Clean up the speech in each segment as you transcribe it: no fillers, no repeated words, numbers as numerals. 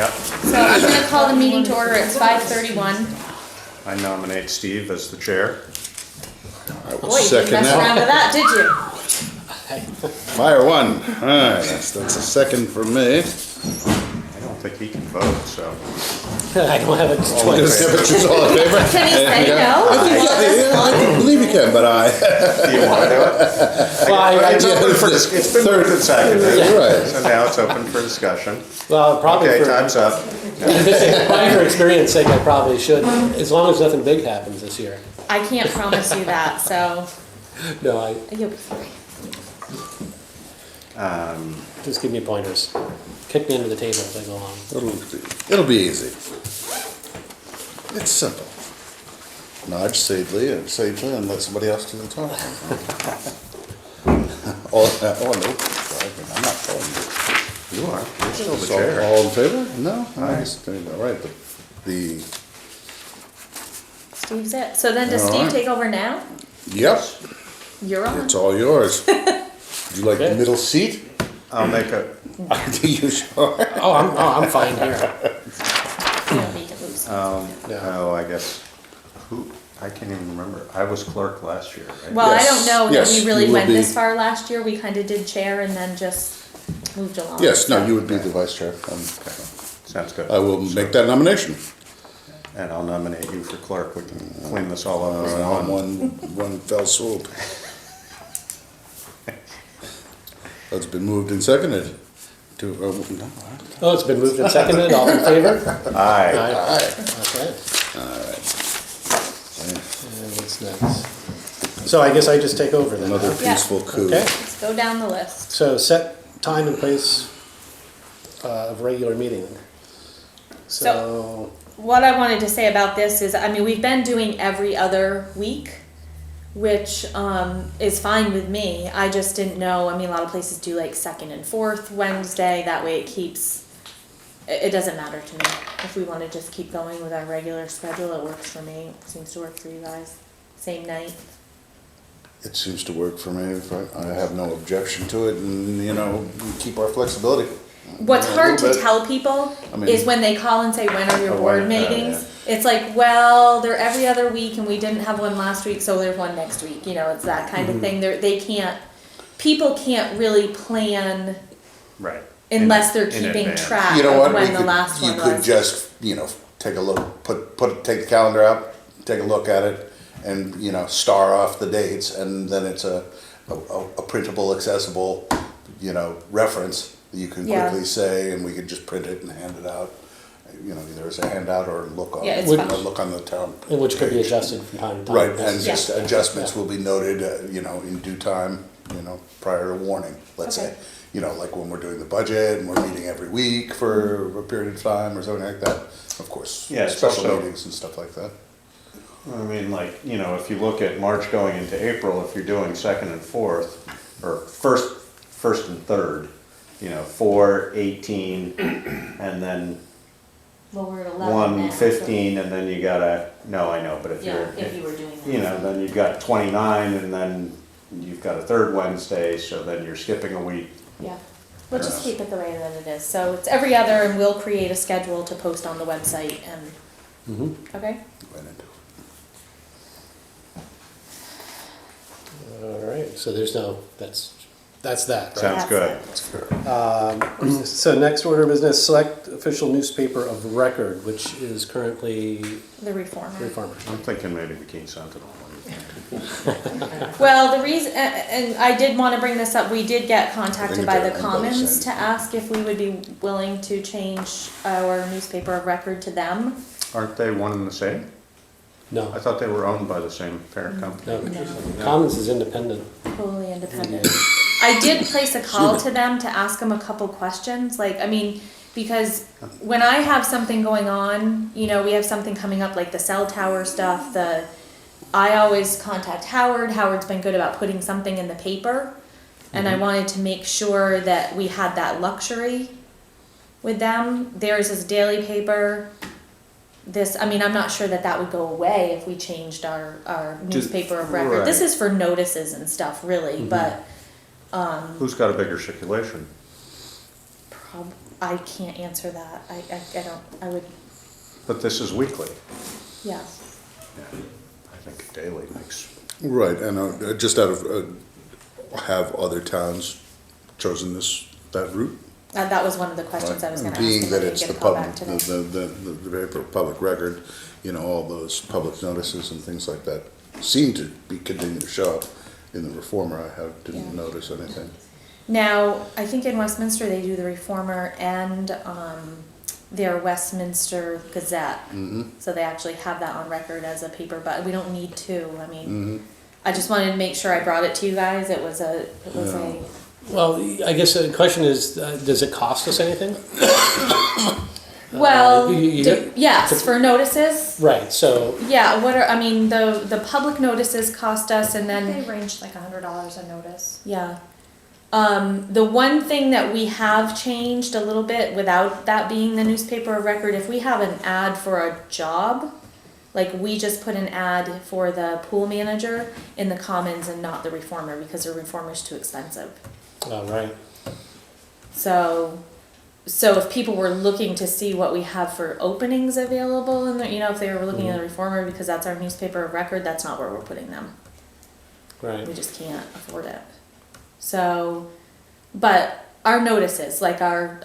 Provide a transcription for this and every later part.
Yep. So I'm gonna call the meeting to order. It's 5:31. I nominate Steve as the chair. I will Boy, you second messed around with that. that, did you? Fire one. All right, that's a second for me. I don't think he can vote, so. I don't have a Just choice. give it to all in favor. Can he say no? I believe you can, but Do you want to do it? Well, It's open for, it's been moved and seconded. You're right. So now it's open for discussion. well, probably Okay, for time's up. probably for experience sake, I probably should, as long as nothing big happens this year. I can't promise you that, so No, you'll be fine. just give me pointers. Kick me into the table as I go along. It'll be easy. It's simple. Nudge sagely and let somebody else do the talking. Oh, no, I'm not calling you. You are. You're still the So, chair. all in favor? No? All right, but the, Steve's it. So then does All Steve right. take over now? yep, You're on. it's all yours. Would you like the Okay. middle seat? I'll make a, Are you sure? Oh, I'm fine here. You don't need to lose. oh, I guess, I can't even remember. I was clerk last year, right? Well, I Yes, don't know that yes, we really you will went be. this far last year. We kind of did chair and then just moved along. Yes, no, so. you would be the vice chair. Sounds good. I will make that nomination. And I'll nominate you for clerk. We can clean this all up. as On one. one fell swoop. That's been moved and seconded to, no, Oh, it's been moved and seconded, all in favor? Aye. aye. Okay, All right. and what's next? So I guess I just take over then. Another huh? Yeah. peaceful coup. Okay, Let's go down the list. so set time and place of regular meeting. So, What I wanted to say about this is, I mean, we've been doing every other week, which is fine with me. I just didn't know, I mean, a lot of places do like second and fourth Wednesday, that way it keeps, it doesn't matter to me. If we want to just keep going with our regular schedule, it works for me. It seems to work for you guys. Same night. It seems to work for me. I have no objection to it, and, you know, we keep our flexibility. What's A hard little to bit. tell people I mean- is when they call and say, when are your Oh, board when- meetings? It's like, well, they're every other week and we didn't have one last week, so there's one next week. You know, it's that kind Mm-hmm. of thing. They can't, people can't really plan Right. unless they're In keeping advance. track You know of what? when the last You one could was. just, you know, take a look, take the calendar out, take a look at it, and, you know, star off the dates, and then it's a printable, accessible, you know, reference that you can Yeah. quickly say, and we could just print it and hand it out. You know, either as a handout or look on, Yeah, it's you fine. know, look on the town. and which could be page. adjusted from time to time. Right, and That's- just Yeah. adjustments will be noted, you know, in due time, you know, prior to warning, let's Okay. say. You know, like when we're doing the budget and we're meeting every week for a period of time or something like that. Of course, Yeah, it's special also- meetings and stuff like that. I mean, like, you know, if you look at March going into April, if you're doing second and fourth, or first and third, you know, 4, 18, and then Well, we're at 11 1, now, so- 15, and then you gotta, no, I know, but if Yeah, you're, if you were doing that. you know, then you've got 29, and then you've got a third Wednesday, so then you're skipping a week. Yeah, we'll just keep it the way that it is. So it's every other, and we'll create a schedule to post on the website and, Mhm. okay? Went into it. All right, so there's no, that's that, right? Sounds good. That's That's fair. So next order of business, select official newspaper of record, which is currently The Reformer. Reformer. I'm thinking maybe the Keene Sentinel. Well, the reason, and I did want to bring this up, we did get I contacted think by they're the owned by the Commons to same. ask if we would be willing to change our newspaper of record to them. Aren't they one and the same? No, I thought they were owned by the same parent company. no, Commons is independent. Totally independent. I did place a call to them to ask them a couple questions, like, I mean, because when I have something going on, you know, we have something coming up like the cell tower stuff, I always contact Howard. Howard's been good about putting something in the paper, and I wanted to make sure that we had that luxury with them. Theirs is daily paper. This, I mean, I'm not sure that that would go away if we changed our newspaper of record. This right. is for notices and stuff, really, but Who's got a bigger circulation? I can't answer that. I don't, I would, But this is weekly. yeah. Yeah, I think daily makes, Right, and just out of, have other towns chosen that route? That was one of the questions I was gonna ask. Being and that I didn't it's get the a call public, back today. the paper public record, you know, all those public notices and things like that seem to be continuing to show up. In the Reformer, didn't Yeah. notice anything. Now, I think in Westminster, they do the Reformer and, their Westminster Gazette. So they actually have that on record as a paper, but we don't need two. I mean, I just wanted to make sure I brought it to you guys. It was a, Well, I guess the question is, does it cost us anything? well, you- yes, for notices. Right, so, Yeah, what are, I mean, the public notices cost us and then, They ranged like $100 a notice. yeah. The one thing that we have changed a little bit without that being the newspaper of record, if we have an ad for a job, like we just put an ad for the pool manager in the Commons and not the Reformer because the Reformer's too expensive. right. So if people were looking to see what we have for openings available and, you know, if they were looking at the Reformer because that's our newspaper of record, that's not where we're putting them. Right. We just can't afford it. So, but our notices, like our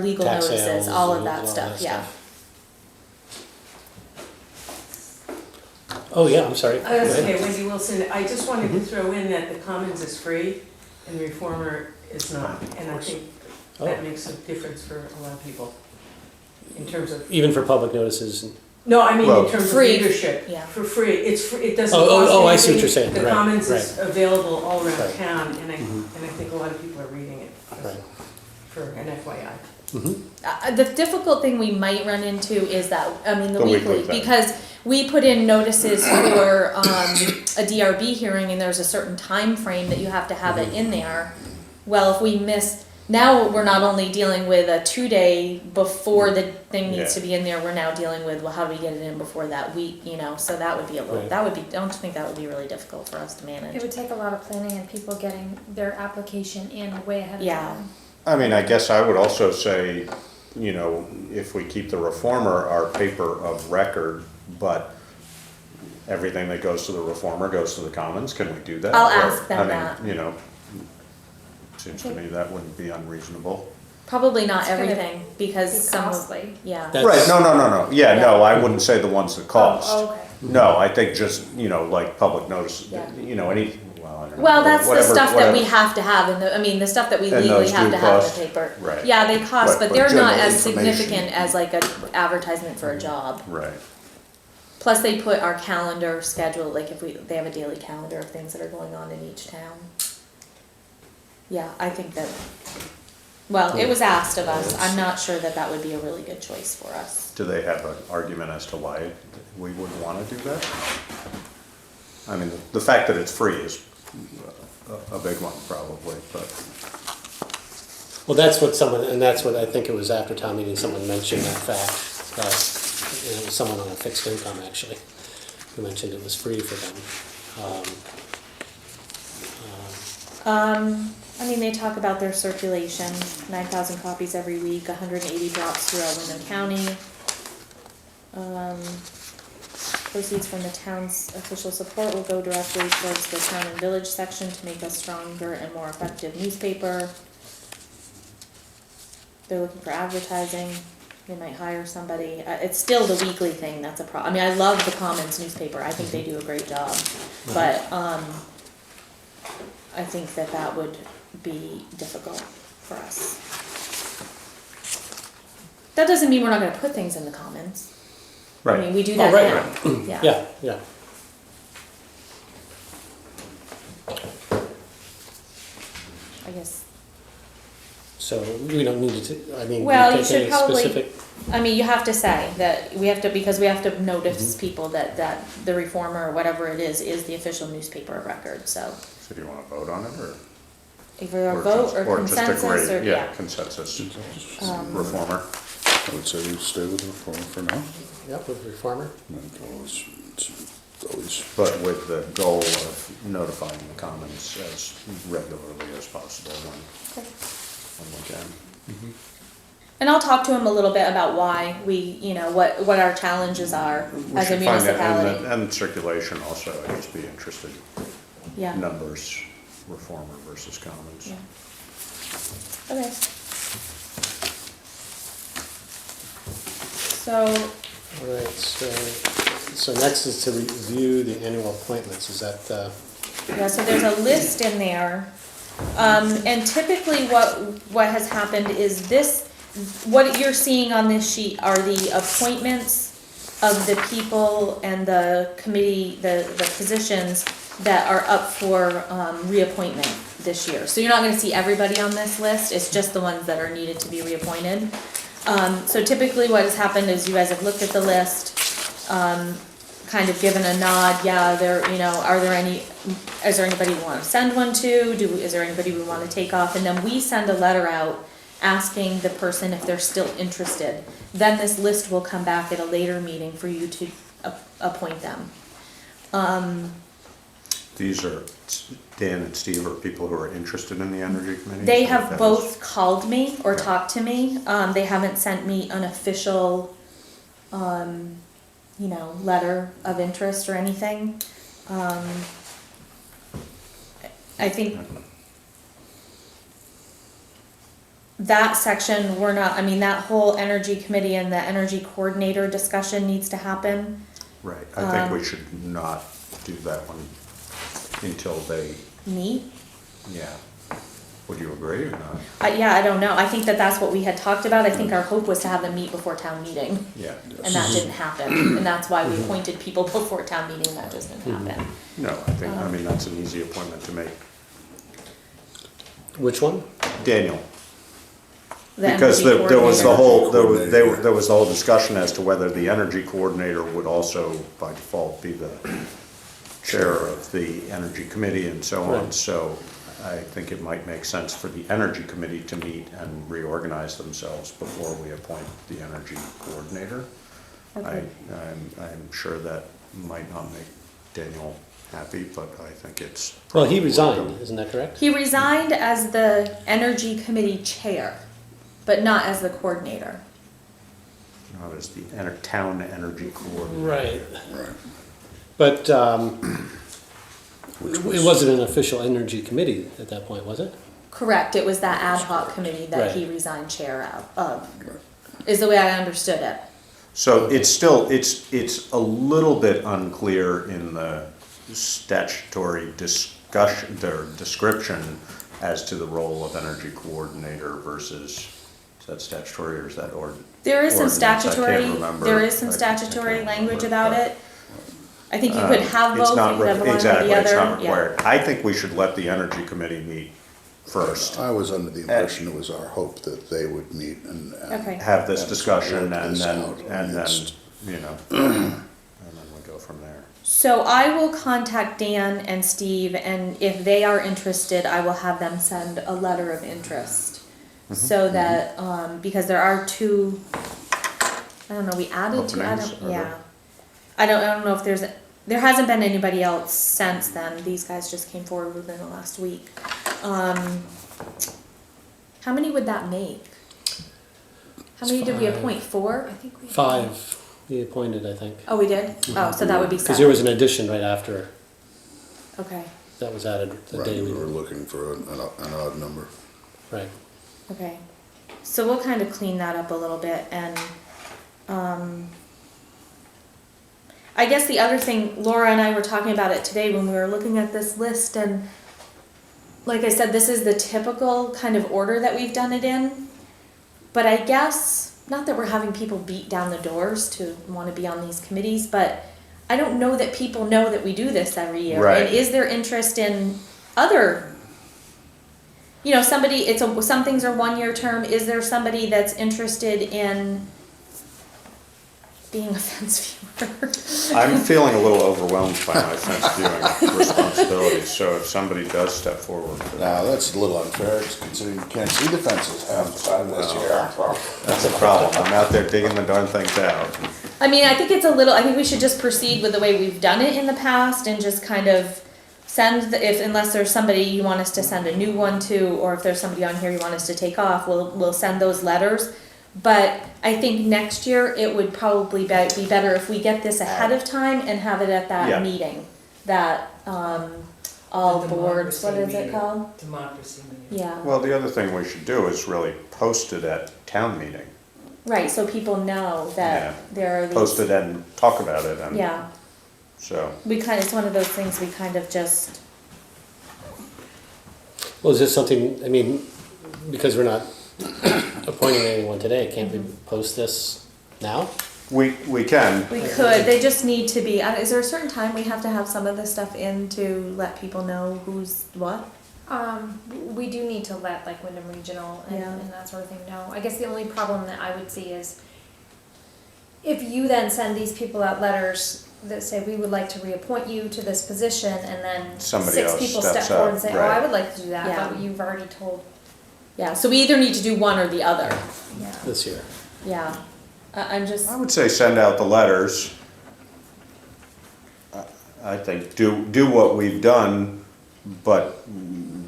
legal Tax notices, sales all of and that all stuff, that yeah. Oh, yeah, I'm sorry. Oh, that's Go ahead. okay, Wendy Wilson. I just wanted to throw in that the Commons is free and the Reformer is not. And I think that Oh. makes a difference for a lot of people in terms of, Even for public notices? no, I mean Well, in terms of free, readership. yeah. For free. It's free, it doesn't Oh, cost anything. oh, I see what you're saying. The Right, Commons is available all around Right. town and I think a lot of people are reading it Right. for an FYI. The difficult thing we might run into is that, I mean, the The weekly, weekly thing. because we put in notices for, a DRB hearing and there's a certain time frame that you have to have it in there. Well, if we miss, now we're not only dealing with a 2-day before the thing needs to Yeah. be in there, we're now dealing with, well, how do we get it in before that week, you know, so that would be a little, Right. that would be, don't you think that would be really difficult for us to It manage? would take a lot of planning and people getting their application in way ahead of Yeah. time. I mean, I guess I would also say, you know, if we keep the Reformer our paper of record, but everything that goes to the Reformer goes to the Commons, can we do that? I'll Or, ask them I mean, that. You know, seems to me that wouldn't be unreasonable. Probably not It's gonna everything, because Be some of, costly. yeah. That- Right, no, yeah, Yeah. no, I wouldn't say the ones that cost. Oh, okay. No, I think just, you know, like public notice, Yeah. you know, any, well, I don't know. Well, that's the whatever- stuff that we whatever. have to have in the, I mean, the stuff that we And legally those have do to have in cost, the paper. right. Yeah, they cost, Right, but but they're not general as information. significant as like a advertisement for a job. Right. Plus they put our calendar schedule, like if they have a daily calendar of things that are going on in each town. Yeah, I think that, well, it was asked of us. I'm not sure that that would be a really good choice for us. Do they have an argument as to why we would want to do that? I mean, the fact that it's free is a big one probably, but, Well, that's what I think it was after town meeting, someone mentioned that fact, that, you know, it was someone on a fixed income actually, who mentioned it was free for them. I mean, they talk about their circulation, 9,000 copies every week, 180 drops throughout Wyndham County. Proceeds from the town's official support will go directly towards the town and village section to make us stronger and more effective newspaper. They're looking for advertising, they might hire somebody. It's still the weekly thing that's a I mean, I love the Commons newspaper, I think they do a great job. But, I think that would be difficult for us. That doesn't mean we're not gonna put things in the Commons. I mean, right. we do that right, now, yeah. Yeah, yeah. I guess, So we don't need to, I mean, we well, you take should any probably, specific, I mean, you have to say that, because we have to notice people that the Reformer or whatever it is the official newspaper of record, so. So do you want to vote on it or? Either a vote just- or just consensus agree? or, yeah. Consensus, Um, Reformer. I would say we stay with the Reformer for now. yep, with reformer. It's always, But with the goal of notifying the Commons as regularly as possible when we can. And I'll talk to him a little bit about why we, you know, what our challenges are We as a should find out, municipality. and circulation also, I'd just be interested, Yeah, numbers, reformer versus commons. yeah. Okay. So, All right, so next is to review the annual appointments, is that, yeah, so there's a list in there. And typically what has happened is what you're seeing on this sheet are the appointments of the people and the committee, the positions that are up for, reappointment this year. So you're not gonna see everybody on this list, it's just the ones that are needed to be reappointed. So typically what has happened is you guys have looked at the list, kind of given a nod, yeah, is there anybody we wanna send one to? Is there anybody we wanna take off? And then we send a letter out asking the person if they're still interested. Then this list will come back at a later meeting for you to appoint them. These are, Dan and Steve are people who are interested in the energy committee? They So have that both called me or Yeah. talked to me. They haven't sent me an official, letter of interest or anything. I think that section, that whole energy committee and the energy coordinator discussion needs to happen. Right, I think we should not do that one until they, Meet. yeah. Would you agree or not? I don't know. I think that's what we had talked about. I think our hope was to have them meet before town meeting. Yeah. And that didn't happen, and that's why we appointed people before town meeting, that just didn't happen. No, I mean, that's an easy appointment to make. which one? Daniel, The because energy there was the coordinator. whole, there was the whole discussion as to whether the energy coordinator would also by default be the chair of the energy committee and so on. Right. So I think it might make sense for the energy committee to meet and reorganize themselves before we appoint the energy coordinator. Okay. I'm sure that might not make Daniel happy, but I think it's. Well, he probably resigned, isn't that correct? He resigned as the energy committee chair, but not as the coordinator. Not as the town energy coordinator. Right, Right. but Which it wasn't an official energy committee at that point, was it? Correct, it was that ad hoc committee that he Right. resigned chair of, is the way I understood it. So it's still, it's a little bit unclear in the statutory discussion, or description as to the role of energy coordinator versus, is that statutory or is that There is some ordinance? I can't statutory, remember. there is some I can't statutory remember, language about but, it. I think you could have It's both, not you could have one or the exactly, other. it's not yeah. required. I think we should let the energy committee meet first. I was under the impression it was our hope that they would meet and. Okay. Have this and discussion work and this then, out and then, amidst- you know, and then we go from there. So I will contact Dan and Steve, and if they are interested, I will have them send a letter of interest. So that, because there are two, I don't know, we added two, Openings, or yeah. I don't know if there hasn't been anybody else since then, these guys just came forward within the last week. How many would that make? How many did we Five. appoint, 4? I think we. 5, he appointed, I think. Oh, we did? Oh, so that would be Because there 7, was an addition right after, okay, that was added the Right, day we we were were, looking for an odd number. right. okay. So we'll kind of clean that up a little bit, and, I guess the other thing, Laura and I were talking about it today when we were looking at this list, and like I said, this is the typical kind of order that we've done it in. But I guess, not that we're having people beat down the doors to want to be on these committees, but I don't know that people know that we do this every year. Right. And is there interest in other, some things are 1-year term, is there somebody that's interested in being a fence viewer? I'm feeling a little overwhelmed by my fence viewing responsibilities, so if somebody does step forward for that, Now, that's a little unfair, considering you can't see the fences half the time this year. that's a problem. I'm out there digging the darn things out. I mean, I think we should just proceed with the way we've done it in the past and just kind of send, unless there's somebody you want us to send a new one to, or if there's somebody on here you want us to take off, we'll send those letters. But I think next year it would probably be better if we get this ahead of time and have it at that Yeah. meeting. That, all The boards, what democracy is it meeting. called? Democracy meeting. Yeah, Well, the other thing we should do is really post it at town meeting. right, so people know Yeah. that there are these. Post it and talk about it, and Yeah, so, it's one of those things we kind of just, Well, is this something, I mean, because we're not appointing anyone today, can't we post this now? we can. we could, they just need to be, is there a certain time we have to have some of this stuff in to let people know who's what? We do need to let like Wyndham Regional Yeah. and that sort of thing know. I guess the only problem that I would see is if you then send these people out letters that say, we would like to reappoint you to this position, and then Somebody six else people step steps forward up, and say, oh, right. I would like to do that, Yeah. but you've already told, Yeah, so we either need to do one or the other, yeah. This year. yeah. I'm just, I would say send out the letters. I think do what we've done, but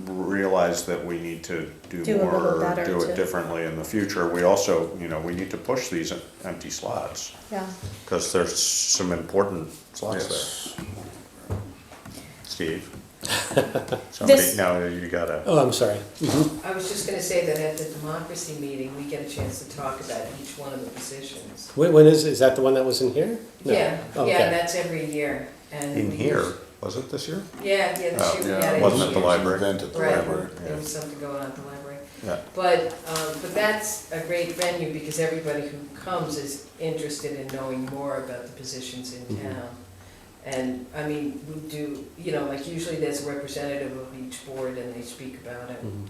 realize that we need to do Do a more little or better do to- it differently in the future. We also, we need to push these empty slots, yeah. because there's some important slots Yes. there. Steve? Somebody, This- no, you gotta, Oh, I'm sorry. I was just gonna say that at the democracy meeting, we get a chance to talk about each one of the positions. When is that the one that was in here? No. Yeah, Okay. yeah, that's every year, and. in we here, use- was it this year? Yeah, this Oh, year we yeah, had it. wasn't each at the year. library. Event at the Right, library. there was something going on at the library. Yeah. But that's a great venue because everybody who comes is interested in knowing more about the positions in Mm-hmm. town. And, I mean, we do, like usually there's a representative of each board and they speak about it. Mhm.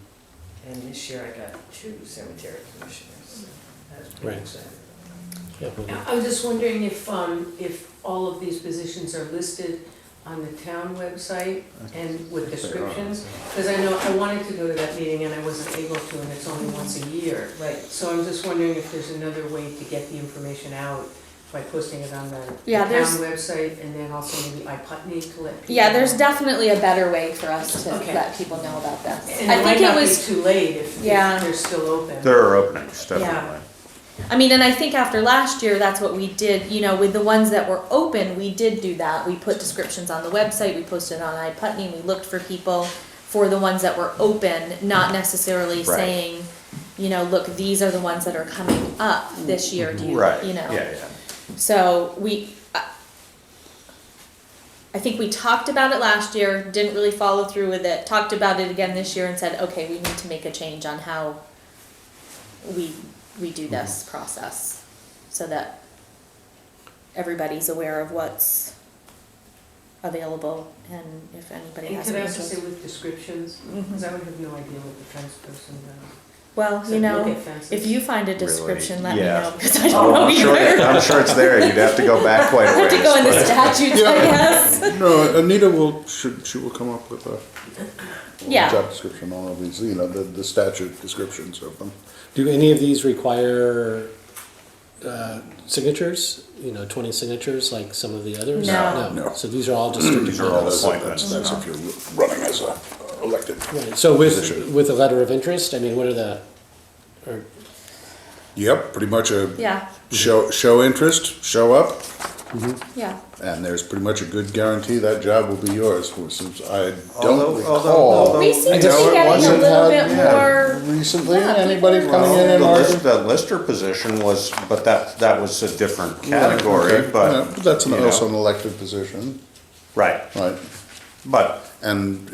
And this year I got 2 cemetery commissioners, so that's pretty Right. exciting. Yeah, I'm just wondering if all of these positions are listed on the town website and with descriptions? Because I know I wanted to go to that meeting and I wasn't able to, and it's only once a year. Right. So I'm just wondering if there's another way to get the information out by posting it on the Yeah, town there's- website and then also maybe iPutney to let people Yeah, there's know. definitely a better way for us to Okay. let people know about this. And I it think might it not be was, too late if Yeah. they're still open. There are openings, definitely. I mean, and I think after last year, that's what we did, with the ones that were open, we did do that. We put descriptions on the website, we posted on iPutney, we looked for people for the ones that were open, not necessarily Right. saying, look, these are the ones that are coming up this year, do you, Right, yeah. So I think we talked about it last year, didn't really follow through with it, talked about it again this year and said, okay, we need to make a change on how we do this process so that everybody's aware of what's available and if anybody And has could an I also interest. say with descriptions, because I would have no idea what the fence person does. Well, So look at fences. if you find a Really? description, let me Yeah. know because I don't know I'm sure, either. I'm sure it's there, you'd have to go back quite I a have ways. to go in the but- statutes, I guess. No, Anita she will come up with a Yeah. job description, all of these, the statute descriptions of them. Do any of these require signatures? 20 signatures like some of the others? No. No. So these are all just strictly These are all appointments. appointments. That's if you're running as a elected. Right. So Position. with a letter of interest, I mean, what are or Yep, pretty much a Yeah, show interest, show up, yeah. and there's pretty much a good guarantee that job will be yours, since I don't Although- recall. We seem you to know, be it getting a wasn't little had- bit yeah. more. Recently, Yeah, anybody people- coming in and Well, arguing? the lister position was, but that was a different category, Okay, yeah, but. that's also you an know, elected position, Right, right, but, and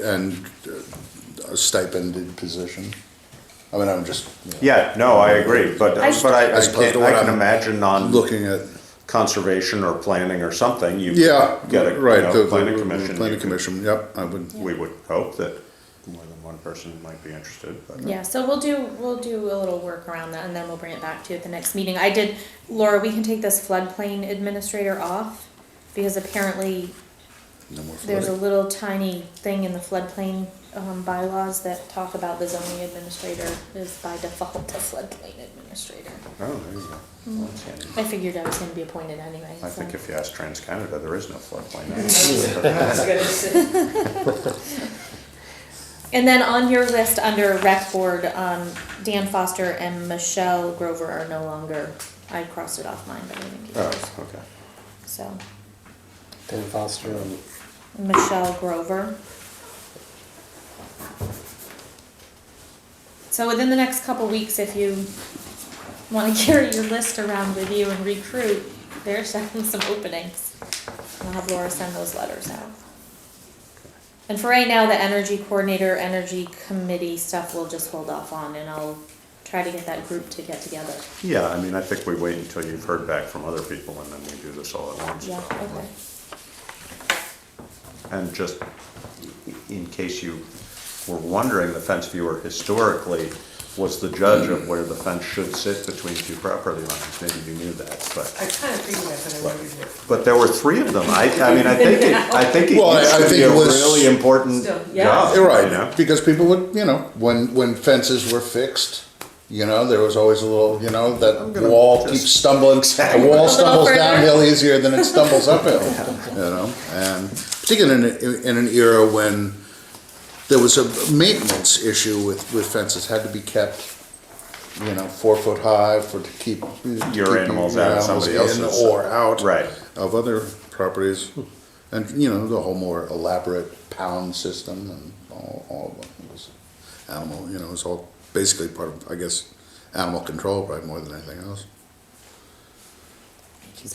a stipended position. I mean, I'm just yeah, no, I agree, but I As opposed to can what I'm imagine on looking at, conservation or planning or something, you yeah, get a, right, the planning commission. planning you could- commission, yep, I would, We would hope that more than one person might be interested, but. Yeah, so we'll do a little work around that and then we'll bring it back to you at the next meeting. Laura, we can take this floodplain administrator off because apparently no more there's a flooding. little tiny thing in the floodplain bylaws that talk about the zoning administrator is by default a floodplain administrator. Oh, there you go. Well, that's handy. I figured I was gonna be appointed anyway. I so. think if you ask TransCanada, there is no floodplain. I was gonna say, And then on your list under rec board, Dan Foster and Michelle Grover are no longer, I crossed it off mine, but I think it Oh, is. okay. So, Dan Foster and Michelle Grover. So within the next couple weeks, if you want to carry your list around with you and recruit, there's some openings. I'll have Laura send those letters out. And for right now, the energy coordinator, energy committee stuff we'll just hold off on, and I'll try to get that group to get together. Yeah, I mean, I think we wait until you've heard back from other people and then we do this all at once. Yeah, okay. And just in case you were wondering, the fence viewer historically was the judge of where the fence should sit between two property lines. Maybe you knew that, but. I kind of figured that, but I wondered it. But there were three of them. I mean, I think it Well, I used to think be it a was- really important Still, job. yeah. You're you know? right, because people would, when fences were fixed, there was always a little, that gonna wall just- keeps stumbling, the wall A little stumbles further. downhill easier than it stumbles uphill, and particularly in an era when there was a maintenance issue with fences, had to be kept, 4 foot high to keep Your animals out of somebody in else's. or out Right. of other properties, and the whole more elaborate pound system and all of it was animal. It was all basically part of, I guess, animal control, probably more than anything else.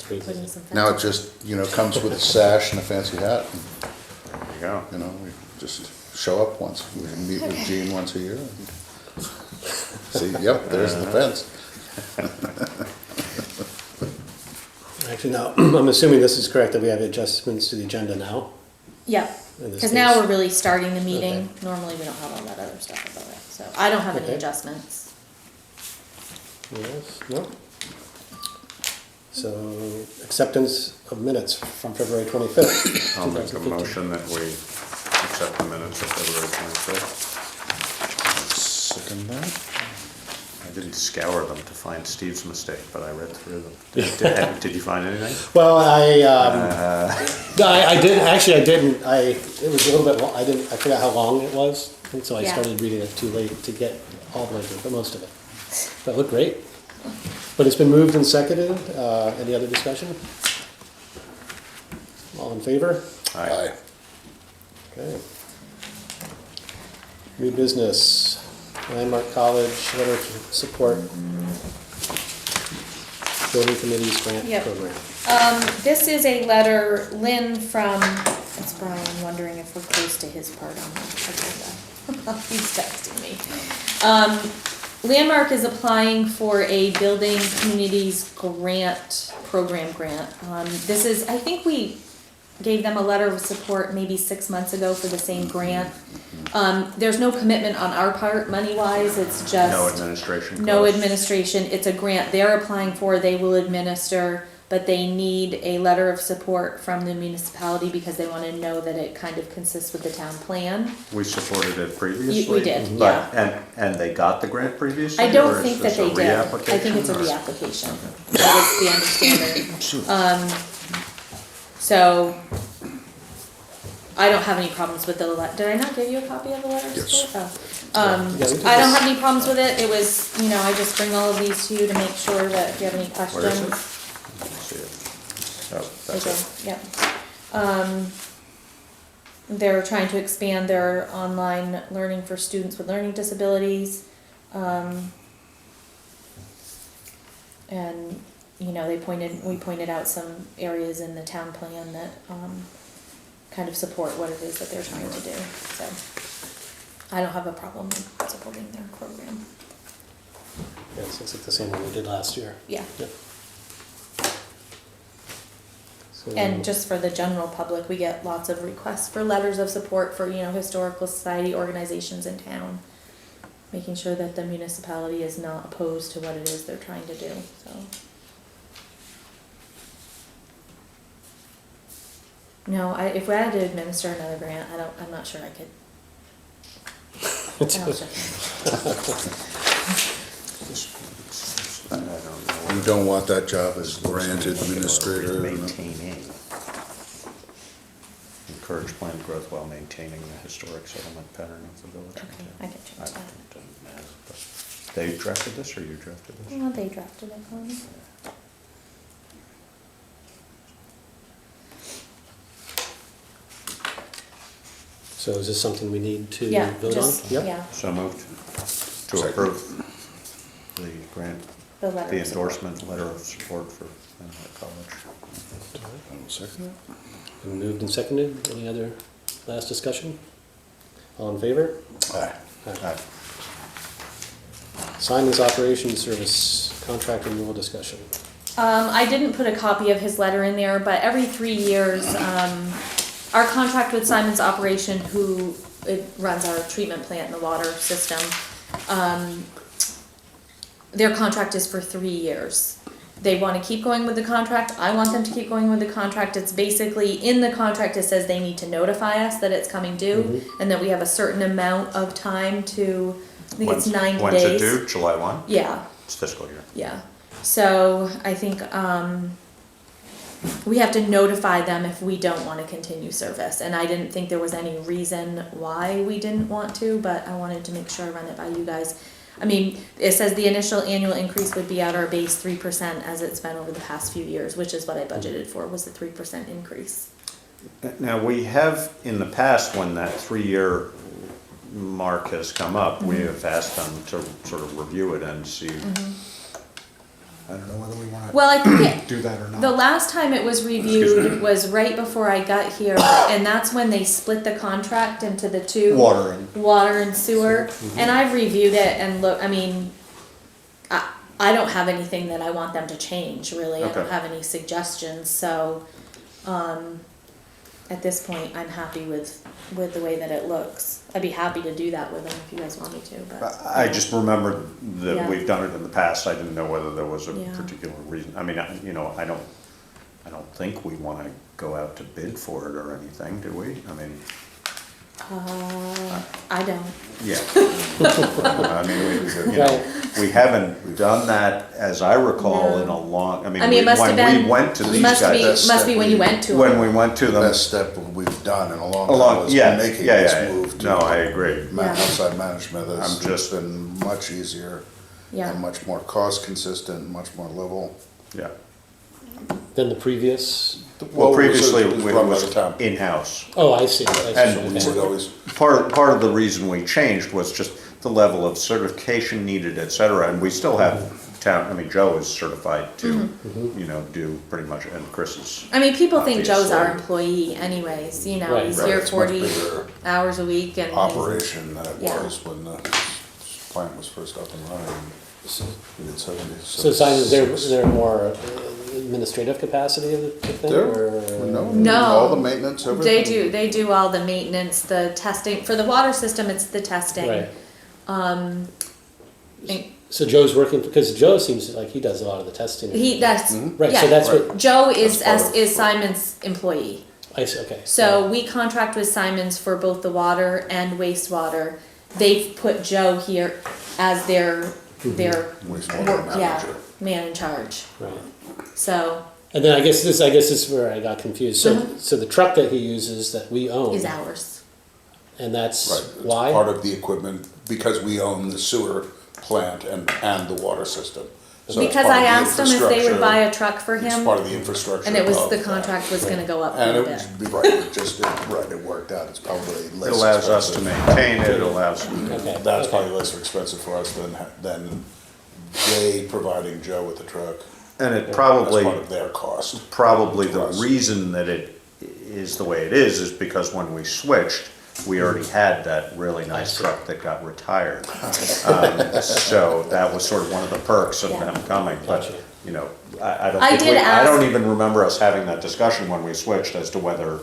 Putting some Now it fences. just comes with a sash and a fancy hat. There you go. We just show up once. We meet with Gene once a year. And see, yep, there's the fence. actually now, I'm assuming this is correct that we have adjustments to the agenda now. Yeah, In this because now case. we're really starting the meeting. Okay. Normally we don't have all that other stuff about it, so I don't have any Okay. adjustments. Yes, no. So acceptance of minutes from February 25th. I'll make a 2015. motion that we accept the minutes of February 25th. Second that. I didn't scour them to find Steve's mistake, but I read through them. Did you find anything? Well, I didn't, actually I didn't, it was a little bit, I forgot how long it was, and so I Yeah. started reading it too late to get all the way through, but most of it. That looked great. But it's been moved and seconded, any other discussion? All in favor? Aye. Okay. New business, Landmark College, letter of support, building committee's grant Yep. program. This is a letter, Lynn from, it's Brian, wondering if we're close to his part on the agenda. He's texting me. Landmark is applying for a building communities grant, program grant. This is, I think we gave them a letter of support maybe 6 months ago for the same grant. There's no commitment on our part, money-wise, it's just. No administration No costs? administration, it's a grant they're applying for, they will administer, but they need a letter of support from the municipality because they wanna know that it kind of consists with the town plan. We supported it previously? We did, But, and they got the grant previously? I don't or is think that this a they did, I reapplication, think it's a or- reapplication, that is the understanding. So, I don't have any problems with the did I not give you a copy of the letter? Yes. Oh. Yeah, we did I don't this. have any problems with it, it was, I just bring all of these to you to make sure that if you have any questions. Where is it? Let me see it. Oh, that's Okay, it. yeah. They're trying to expand their online learning for students with learning disabilities. And, we pointed out some areas in the town plan that, kind of support what it is that they're trying to do, so. I don't have a problem with supporting their program, Yeah, it looks like the same one we did last year. yeah. Yep. So- And just for the general public, we get lots of requests for letters of support for, historical society organizations in town. Making sure that the municipality is not opposed to what it is they're trying to do, so. No, if we had to administer another grant, I'm not sure I could. I'll check. I don't know. You don't want that job as grant administrator. Maintaining. encourage planned growth while maintaining the historic settlement pattern of the village. Okay, I can change that. It doesn't matter, but they drafted this or you drafted this? Well, they drafted it for me. So is this something we need to Yeah, vote just, on? Yep. yeah, So moved to Second. approve the grant, the letter. the of support. endorsement letter of support for Manhattan College. I will second it. Been moved and seconded. Any other last discussion? All in favor? Aye. Aye. Simon's Operations Service Contract Renewal Discussion. I didn't put a copy of his letter in there, but every 3 years, our contract with Simon's Operation, who it runs our treatment plant and the water system, their contract is for 3 years. They want to keep going with the contract. I want them to keep going with the contract. It's basically, in the contract, it says they need to notify us that it's coming due, and that we have a certain amount of time to, I think it's 90 When's it days. due? July 1? Yeah. It's fiscal year. Yeah, so I think, we have to notify them if we don't wanna continue service, and I didn't think there was any reason why we didn't want to, but I wanted to make sure I run it by you guys. I mean, it says the initial annual increase would be at our base 3% as it's been over the past few years, which is what I budgeted for, was the 3% increase. Now, we have, in the past, when that 3-year mark has come up, we have asked them to sort of review it and see. I don't know whether we want Well, I think to do that or not. the last time it was reviewed was right before I got here, and that's when they split the contract into the two. Water and. Water and sewer, and I've reviewed it and look, I mean, I don't have anything that I want them to change, really. I don't Okay. have any suggestions, so, at this point, I'm happy with the way that it looks. I'd be happy to do that with them if you guys want me to, but. I just remembered that Yeah. we've done it in the past. I didn't know whether there was a Yeah. particular reason. I mean, you know, I don't think we wanna go out to bid for it or anything, do we? I mean, I don't. yeah. I mean, you know, we haven't done that, as I recall, in a long, I mean, I mean, it must have when been. we went to these must be, guys, must be when you went to when them. we went to The them. best step we've done in a long Along- time was yeah, making yeah, this yeah. move to. No, I agree. ma- Yeah. Outside management has I'm just- been much easier Yeah. and much more cost consistent, much more level. Yeah. Then the previous, Well, it was- previously, it was it run by was the town. in-house. oh, I see. And We Okay. would always, Part of the reason we changed was just the level of certification needed, et cetera, and we still have town, I mean, Joe is certified to, you know, do pretty much, and Chris is. I mean, people think Joe's our Obviously. employee anyways, you know, Right, he's right, here it's much 40 bigger hours a week and. operation than it Yeah. was when the plant was first up and running in the mid-seventies. So Simon, they're more administrative capacity of the thing, or? No. All the maintenance, everything. They do all the maintenance, the testing, for the water system, it's the testing. Right. And So Joe's working, because Joe seems like he does a lot of the testing. that's, Right, so yeah, that's what, Joe is, That's part of- is Simon's employee. I see, okay. So we contract with Simon's for both the water and wastewater. They've put Joe here as their Wastewater work, yeah, manager. man in charge. Right. So And then I guess this is where I got confused. So, so the truck that he uses that we own, is ours. and that's Right, it's why? part of the equipment, because we own the sewer plant and the water system. So it's Because part I of the asked them if they would infrastructure. buy a truck for It's him, part of the infrastructure. and it was, of the that. contract was gonna go up a And little it bit. would be right, it worked out, it's probably less It allows us to expensive. maintain it, it allows, Okay. That's okay. probably less expensive for us than they providing Joe with the truck. and it That's probably, part of their cost. probably to the us. reason that it is the way it is because when we switched, we already had that really nice see. truck that got retired. So that was sort of one of the perks of Yeah. them coming, but, Gotcha. you know, I don't I think did I don't ask- even remember us having that discussion when we switched as to whether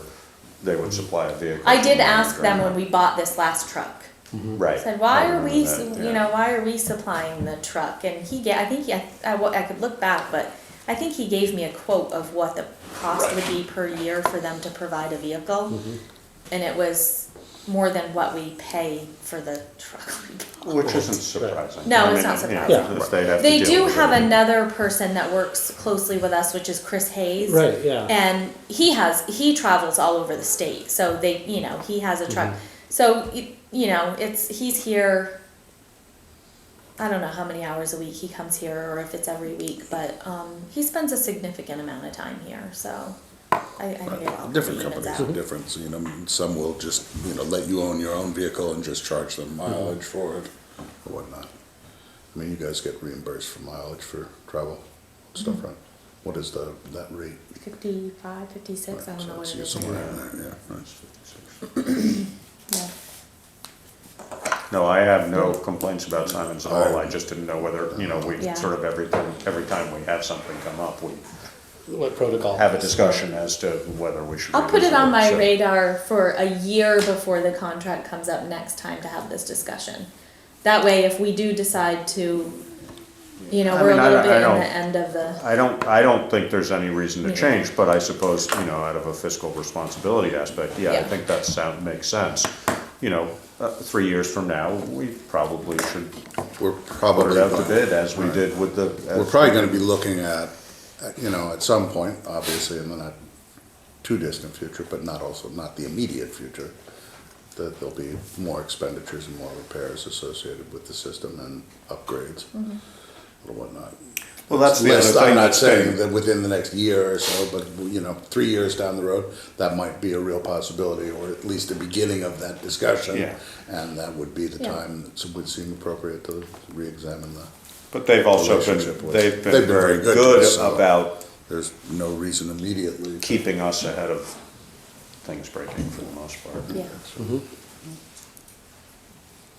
they would supply a vehicle. I did or ask them not. when we bought this last truck. Right. I said, why I are we, remember that, you yeah. know, why are we supplying the truck? And I could look back, but I think he gave me a quote of what the cost would be per year for them to provide a vehicle. And it was, more than what we pay for the truck recall. Which isn't surprising. No, I it's mean, not you know, surprising. if they'd have to They deal do with have it. another person that works closely with us, which is Chris Hayes. Right, yeah. And he travels all over the state, so he has a truck. So, he's here, I don't know how many hours a week he comes here, or if it's every week, but, he spends a significant amount of time here, so I think it all Different evens companies out. are different, so, some will just, let you own your own vehicle and just charge them mileage for it or whatnot. I mean, you guys get reimbursed for mileage for travel stuff, right? What is that rate? 55, 56, I don't know what So it it's is. somewhere in there, yeah, right. Yeah. No, I have no complaints about Simon's at all. I just didn't know whether, we Yeah. sort of every time we have something come up, we What protocol? have a discussion as to whether we should. I'll put it revisit on my So- radar for a year before the contract comes up next time to have this discussion. That way, if we do decide to, we're a mean, little bit I in don't- the end of the, I don't think there's any reason to Yeah. change, but I suppose, out of a fiscal responsibility aspect, I Yeah. think that makes sense. 3 years from now, we probably should We're put probably, it out to bid as we did with the. we're probably gonna be looking at, at some point, obviously in the not too distant future, but not the immediate future, that there'll be more expenditures and more repairs associated with the system and upgrades or whatnot. Well, that's the other Less, thing. I'm not that's saying been- that within the next year or so, but 3 years down the road, that might be a real possibility, or at least the beginning of that discussion. Yeah. And that would be the Yeah. time that would seem appropriate to reexamine that. But they've also been, Relationship with- they've been very to good us, so about There's no reason immediately. keeping us ahead of things breaking for the most part. yeah.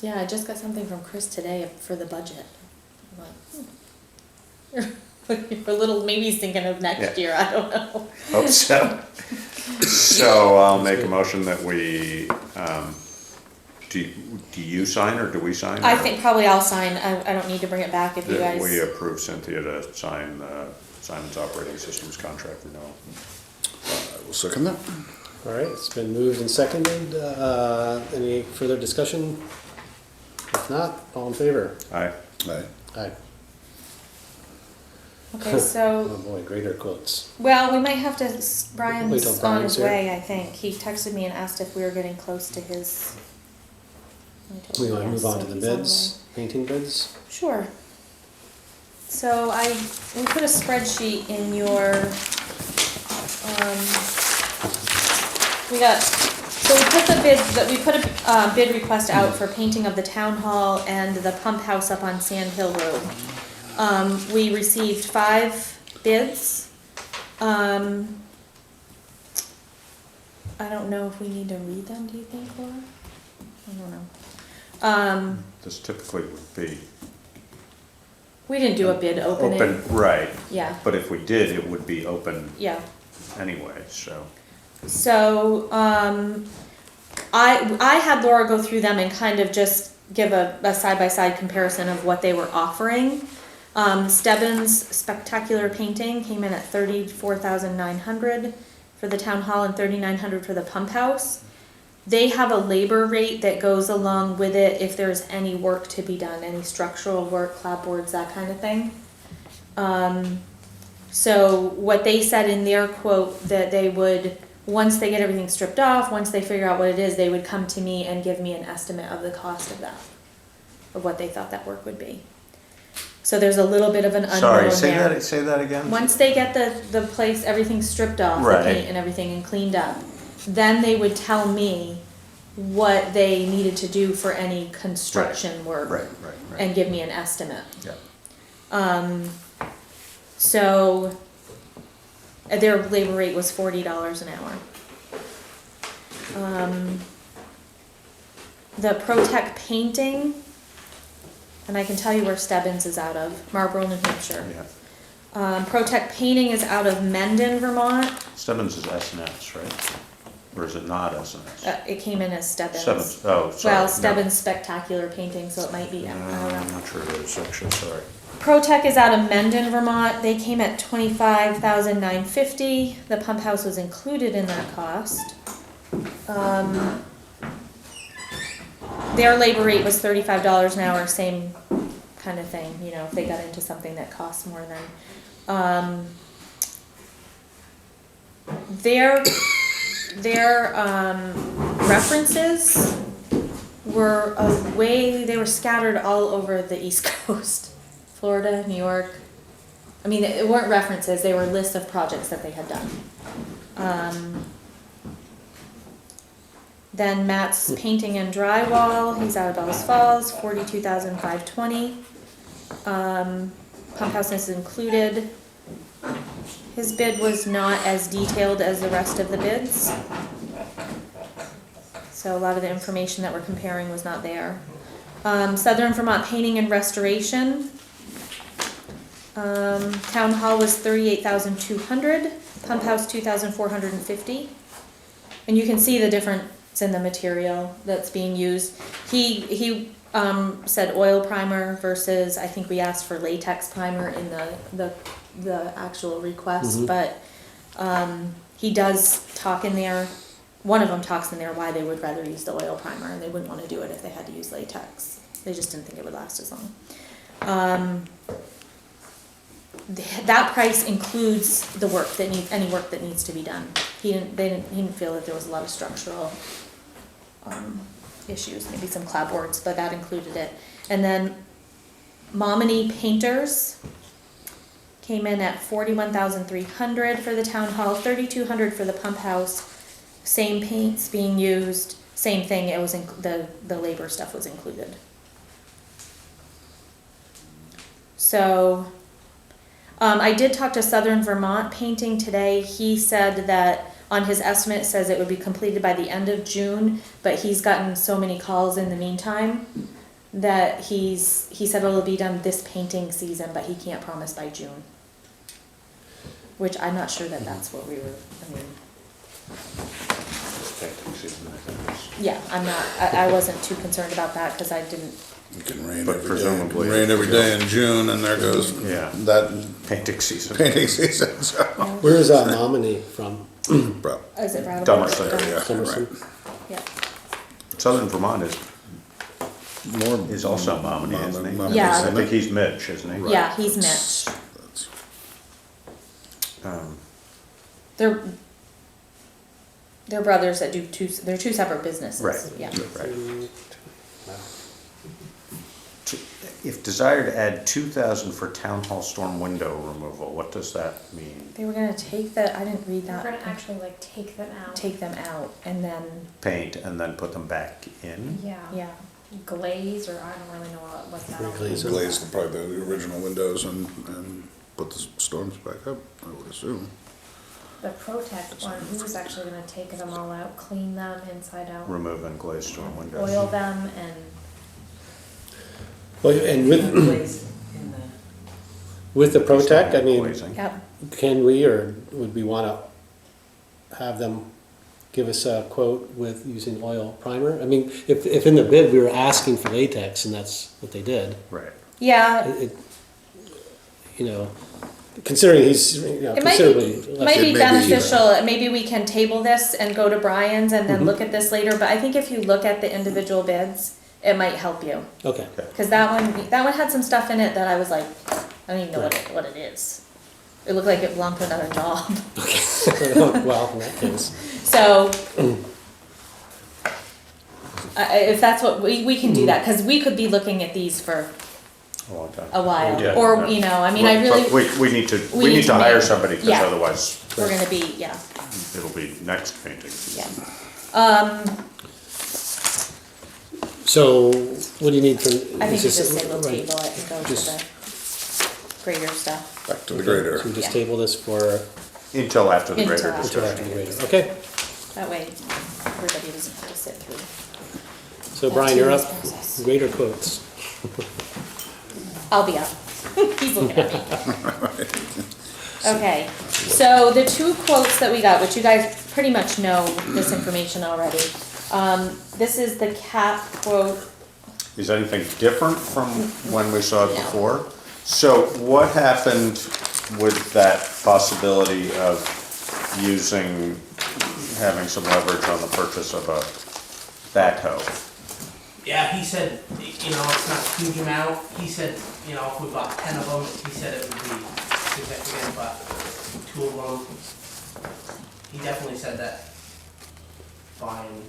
Yeah, I just got something from Chris today for the budget. I'm like, a little, maybe he's thinking of next Yeah. year, I don't know. Hope so. So I'll make a motion that we, do you sign or do we sign? I think probably I'll sign, I don't need to bring it back if you That guys. we approve Cynthia to sign Simon's operating systems contract renewal. I will second that. All right, it's been moved and seconded. Any further discussion? If not, all in favor? Aye. Aye. Aye. Okay, Oh so, boy, greater quotes. well, we might have to, Wait till Brian's on Brian's his here. way, I think. He texted me and asked if we were getting close to his. I told We him want to yes, move on so to the he's on bids, painting bids. way. Sure. So we put a spreadsheet in your, we put the bids, we put a bid request out for painting of the town hall and the pump house up on Sand Hill Road. We received 5 bids. I don't know if we need to read them, do you think, Laura? I don't know. This typically would be We didn't do a bid opening. open, right, Yeah, but if we did, it would be open yeah. anyway, so. So, I had Laura go through them and kind of just give a side-by-side comparison of what they were offering. Stebbins Spectacular Painting came in at $34,900 for the town hall and $3,900 for the pump house. They have a labor rate that goes along with it if there's any work to be done, any structural work, clapboards, that kind of thing. So what they said in their quote, that they would, once they get everything stripped off, once they figure out what it is, they would come to me and give me an estimate of the cost of that, of what they thought that work would be. So there's a little bit of an unknown Sorry, there. say that again? Once they get the place, everything stripped off, the Right. paint and everything, and cleaned up, then they would tell me what they needed to do for any construction work. Right. And give me an estimate. Yeah. So their labor rate was $40 an hour. The ProTech painting, and I can tell you where Stebbins is out of, Marlborough, New Hampshire. Yeah. ProTech painting is out of Mendon, Vermont. Stebbins is S&S, right? Or is it not S&S? It came in as Stebbins. Stebbins, oh, sorry. Well, no. Stebbins Spectacular Painting, so it might be, I don't know. I'm not sure of the section, sorry. ProTech is out of Mendon, Vermont. They came at $25,950. The pump house was included in that cost. their labor rate was $35 an hour, same kind of thing, you know, if they got into something that costs more than, their references were they were scattered all over the East Coast, Florida, New York. I mean, it weren't references, they were lists of projects that they had done. Then Matt's painting and drywall, he's out of Bells Falls, $42,520. Pump house is included. His bid was not as detailed as the rest of the bids. So a lot of the information that we're comparing was not there. Southern Vermont Painting and Restoration. Town Hall was $38,200, Pump House $2,450. And you can see the difference in the material that's being used. He said oil primer versus, I think we asked for latex primer in the actual request, but he does talk in there, one of them talks in there why they would rather use the oil primer and they wouldn't want to do it if they had to use latex. They just didn't think it would last as long. That price includes the work that any work that needs to be done. He didn't feel that there was a lot of structural issues, maybe some clapboards, but that included it. And then Mominy Painters came in at $41,300 for the town hall, $3,200 for the pump house. Same paints being used, same thing. It was the labor stuff was included. So I did talk to Southern Vermont Painting today. He said that on his estimate, it says it would be completed by the end of June, but he's gotten so many calls in the meantime that he said it'll be done this painting season, but he can't promise by June. Which I'm not sure that that's what we were, I mean. Painting season, I think is- Yeah, I'm not, I wasn't too concerned about that because I didn't, It can rain But every day. It can presumably rain every if day in June, and there goes Yeah. that painting season. painting season. So, Where is Nominee from? bro, is it Brattleboro? Dummerston, yeah, Somerset? right. Yeah. Southern Vermont is More also Mominy, isn't he? Mominy, Yeah. I think he's Mitch, isn't he? Yeah, he's Mitch. That's- They're brothers that do they're two separate businesses. Right. Yeah. Right. If desired to add 2,000 for town hall storm window removal, what does that mean? They were gonna take I didn't read We're that. gonna actually like take them out. Take them out and then, Paint and then put them back in? yeah. Glaze, or I don't really know what's that. Glaze. Glaze probably the original windows and put the storms back up, I would assume. The Protect one, he was actually gonna take them all out, clean them inside out, Remove and glaze storm windows. oil them, and Well, and Glaze in the- with the Protect, I mean, Glazing. Yep. can we, or would we wanna have them give us a quote with using oil primer? I mean, if in the bid we were asking for latex and that's what they did, Right. Yeah. it, you know, considering he's, you know, It might considerably be, less. might be It may be, beneficial, maybe we can table this and go to Brian's and then look at this later, but I think if you look at the individual bids, it might help you. Okay. Cause that one had some stuff in it that I was like, I don't even know what it is. It looked like it belonged to another job. Well, in that case, So, if that's what, we can do that, cause we could be looking at these for A long time. a while, Yeah, or, yeah. you know, I mean, I But really, we need to, we we need need to to hire make- somebody, cause yeah. otherwise we're gonna be, yeah, it'll be next painting season. yeah. so what do you need from? I think is you this- just say we'll right. table it and go to Just- the greater stuff. Back to the grader. So we just Yeah. table this for, Until after the Until greater after. until after discussion. the grader, okay? That way, everybody doesn't have to sit through. So that Brian, you're up, tedious process. grader quotes. I'll be up. He's looking at me. Okay, so the two quotes that we got, which you guys pretty much know this information already. This is the cap quote. Is anything different from when we saw it No. before? So what happened with that possibility of having some leverage on the purchase of a backhoe? Yeah, he said, you know, it's not a huge amount. He said, you know, if we bought 10 of them, he said it would be significant, but 2 of them, he definitely said that buying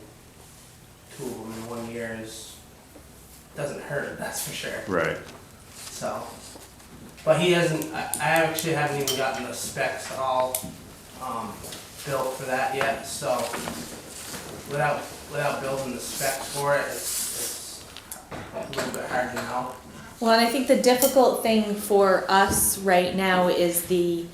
2 of them in 1 year doesn't hurt, that's for sure. Right. So, but he hasn't, I actually haven't even gotten the specs all built for that yet, so without building the specs for it, it's a little bit hard to know. Well, and I think the difficult thing for us right now is the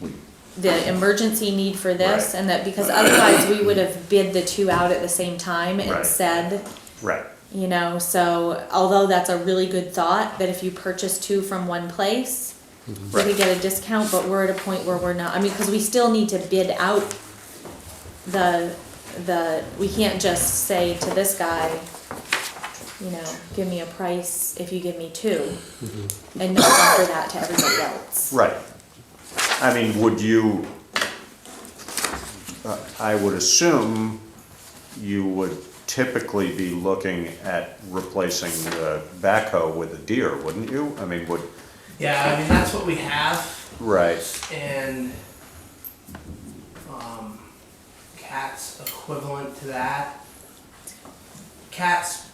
emergency need for this, Right. and that, because otherwise we would have bid the 2 out at the same time and Right. said, Right. you know, so although that's a really good thought, that if you purchase 2 from one place, we Right. could get a discount, but we're at a point where we're not, I mean, because we still need to bid out we can't just say to this guy, you know, give me a price if you give me 2, and not offer that to everybody else. Right. I mean, would you, I would assume you would typically be looking at replacing the backhoe with a deer, wouldn't you? I mean, would, Yeah, I mean, that's what we have, right, and Cat's equivalent to that. Cat's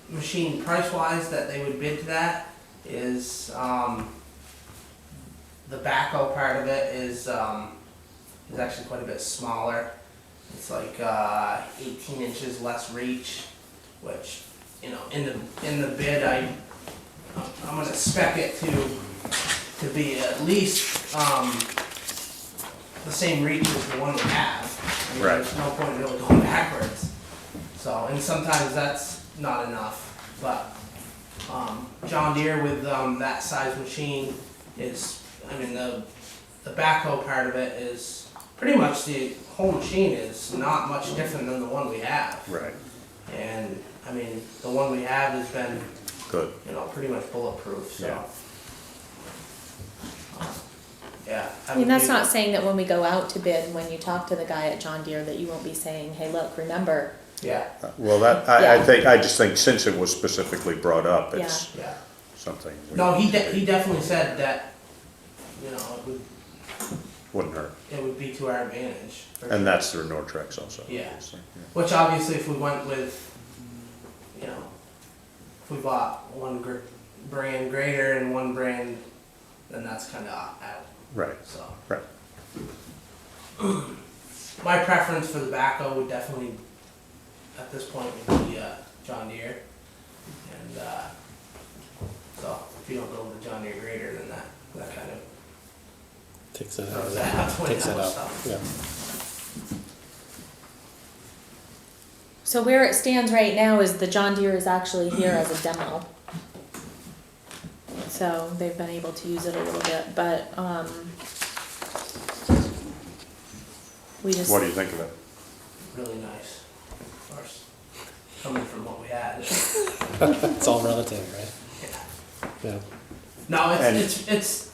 machine price-wise that they would bid to that is, the backhoe part of it is actually quite a bit smaller. It's like 18 inches less reach, which, you know, in the bid I'm gonna spec it to be at least the same reach as the one we have. I mean, Right. There's no point really going backwards. So, and sometimes that's not enough, but John Deere with that size machine is, I mean, the backhoe part of it is pretty much, the whole machine is not much different than the one we have. right, And, I mean, the one we have has been, good. you know, pretty much bulletproof, so. Yeah. Yeah. I mean, that's not saying that when we go out to bid, when you talk to the guy at John Deere, that you won't be saying, hey, look, remember, Yeah, Well, that, I Yeah. think, I just think since it was specifically brought up, it's yeah. something. No, he definitely said that, you know, Wouldn't hurt. it would be to our advantage. for And sure. that's through Nortrex also. Yeah. obviously, Which obviously if we went with, you know, if we bought one brand greater and one brand, then that's kinda out, Right, so. right. My preference for the backhoe would definitely, at this point, would be John Deere. And so if you don't build the John Deere grader, then that kind of Takes that out. throws that out the Takes that window. out, So. yeah. so where it stands right now is the John Deere is actually here as a demo. So they've been able to use it a little bit, but, we just. What do you think of it? Really nice, of course, coming from what we had. It's all relative, right? Yeah. Yeah. No, And- it's,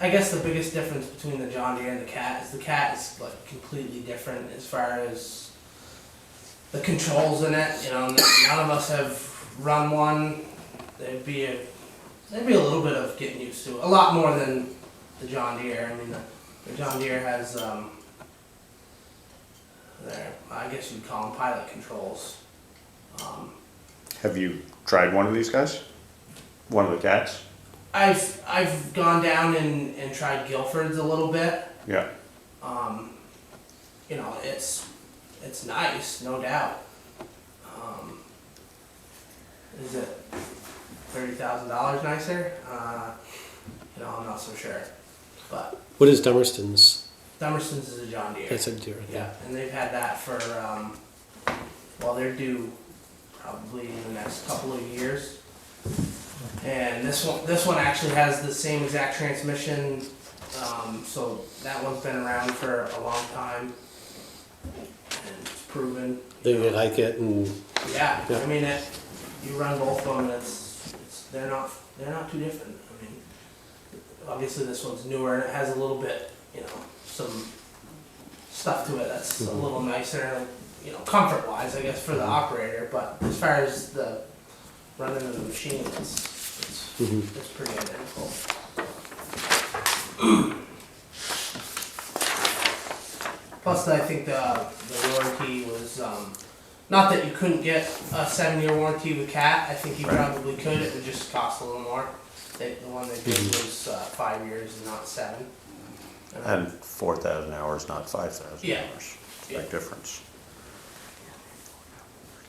I guess the biggest difference between the John Deere and the Cat is like completely different as far as the controls in it, you know, none of us have run one. There'd be a little bit of getting used to, a lot more than the John Deere. I mean, the John Deere has, I guess you'd call them pilot controls. Have you tried one of these guys? One of the cats? I've gone down and tried Guilford's a little bit. Yeah, You know, it's nice, no doubt. Is it $30,000 nicer? You know, I'm not so sure. But What is Dummerston's? Dummerston's is a John Deere. It's a Deere, Yeah, and they've had that for, well, they're due probably in the next couple of years. And this one actually has the same exact transmission, so that one's been around for a long time. And it's proven. They could hike it and, Yeah, Yeah. I mean, you run both of them, and they're not too different. I mean, obviously this one's newer and it has a little bit, you know, some stuff to it that's a little nicer, you know, comfort-wise, I guess, for the operator. But as far as the running the machine, it's pretty identical. Plus, I think the warranty was, not that you couldn't get a 7-year warranty with CAT, I think you Right. probably could, it would just cost a little more. The one they did was 5 years and not 7. And 4,000 hours, not 5,000 Yeah. hours. It's a big difference.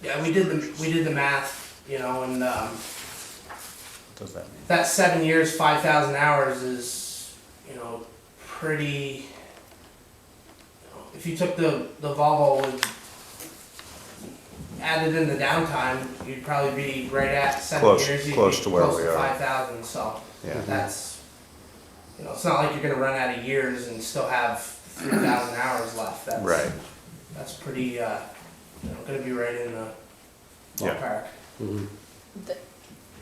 Yeah, we did the math, you know, and What does that mean? that 7 years, 5,000 hours is, you know, pretty. If you took the Volvo and added in the downtime, you'd probably be right at 7 Close- years. You'd close be to where close we to are. 5,000. So Yeah. that's, you know, it's not like you're gonna run out of years and still have 3,000 hours left. That's, Right. That's pretty. You know, gonna be right in the Yeah. ballpark.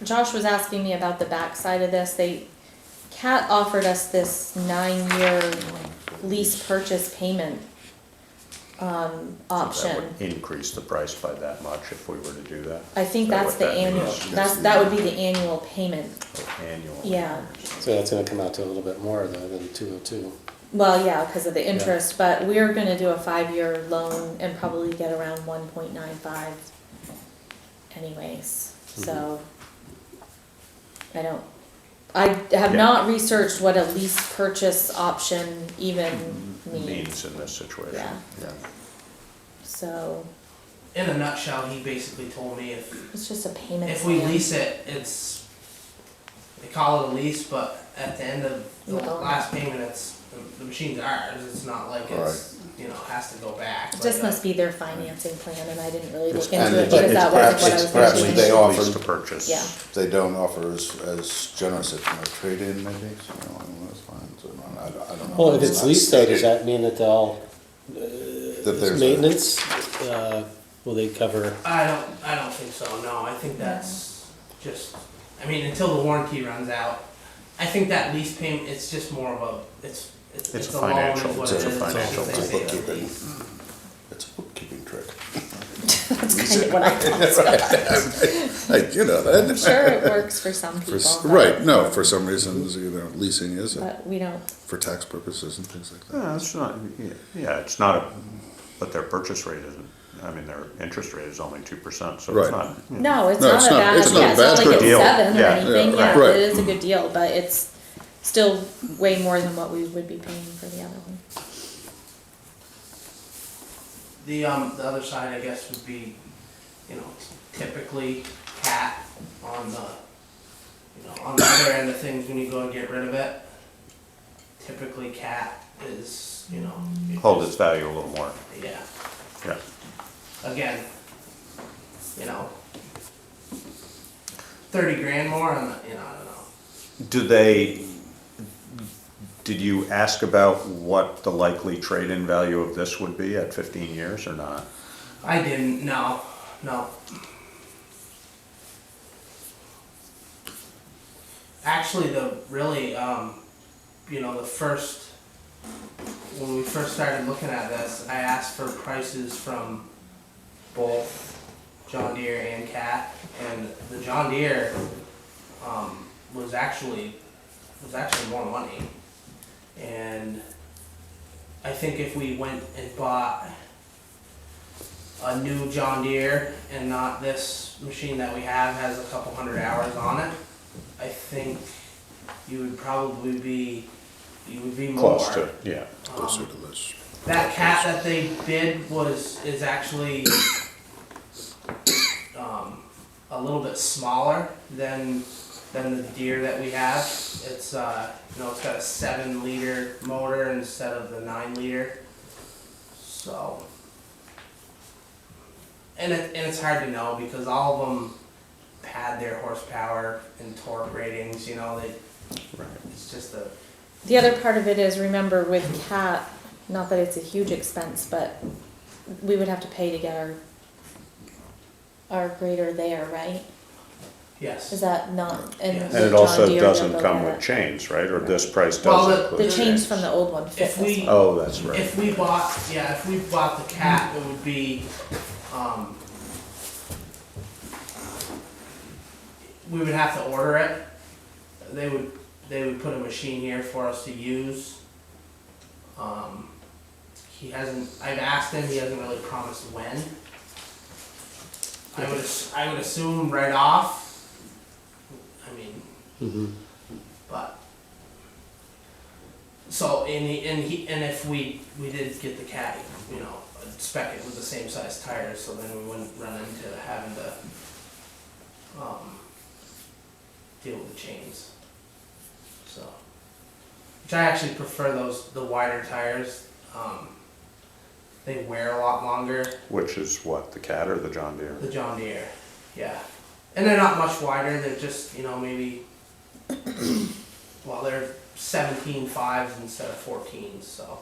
Josh was asking me about the backside of this. CAT offered us this 9-year lease purchase payment That option. would increase the price by that much if we were to do that. I think Is that that's what the that annual, means? that would be the annual payment. Annual. Yeah. So that's gonna come out to a little bit more though than 202. Well, yeah, because of the interest, but we're gonna do a 5-year loan and probably get around 1.95 anyways, so. I have Yeah. not researched what a lease purchase option even means, Means in this situation. Yeah. Yeah. so In a nutshell, he basically told me it's just a payment. if we plan. lease it, they call it a lease, but at the end of the You own it. last payment, the machine's ours. It's not like it's, you know, has to go back. It just must be their financing plan, and I didn't really look And into it it's- because that wasn't what I was perhaps thinking. they offer- Lease to purchase. Yeah. They don't offer as generous a trade-in maybe, so, you know, that's fine, so, I don't know. Well, if it's not leased though, does stated that mean that they'll, that there's a- maintenance, will they cover? I don't think so. No, I think that's just. I mean, until the warranty runs out, I think that lease payment. It's just more of a. It's It's a a loan, financial- is what it's it a is. financial They It's a say that bookkeeping, lease. it's a bookkeeping trick. That's kind of what I thought. You know that. I'm sure it works for some people. but- Right, no, for some reasons, you know, leasing is But we don't, for tax purposes and things like that. No, it's not, yeah, it's not, but their purchase rate isn't, I mean, their interest rate is only 2%, so Right. it's not. no, it's No, not it's a not- bad, it's not yeah, a it's not bad like it's deal. 7 or Yeah, anything, yeah, yeah, right. it is a good deal, but it's still way more than what we would be paying for the other one. The other side, I guess, would be, you know, typically CAT on the, you know, on the other end of things when you go and get rid of it. Typically, CAT is, you know. Hold its value a little more, Yeah. yeah. Again, you know, 30 grand more, and you know, I don't know. Did you ask about what the likely trade-in value of this would be at 15 years or not? I didn't. No. Actually, you know, when we first started looking at this, I asked for prices from both John Deere and CAT, and the John Deere was actually more money. And I think if we went and bought a new John Deere and not this machine that we have has a couple hundred hours on it, I think you would probably be more. Close to, yeah. Closer to this. That CAT that they bid is actually a little bit smaller than the Deere that we have. It's you know, it's got a 7-liter motor instead of the 9-liter. So, and it's hard to know because all of them pad their horsepower and torque ratings. You know, it's just a. The other part of it is, remember with CAT, not that it's a huge expense, but we would have to pay to get our grader there, right? Yes. Is that not? And Yes. And it John also Deere doesn't they'll come get with it. chains, right? Or this price Well, doesn't include The chains from the old one fit If we- this one. Oh, that's right. If we bought the CAT, it would be, we would have to order it. They would put a machine here for us to use. He hasn't, I've asked him, he hasn't really promised when. I would assume right off. I mean, but, so, and if we did get the caddy, you know, spec it with the same size tires, so then we wouldn't run into having to, deal with the chains. So, which I actually prefer the wider tires. They wear a lot longer. Which is what, the Cat or the John Deere? The John Deere, yeah. And they're not much wider, they're just, you know, maybe, well, they're 17.5s instead of 14s, so.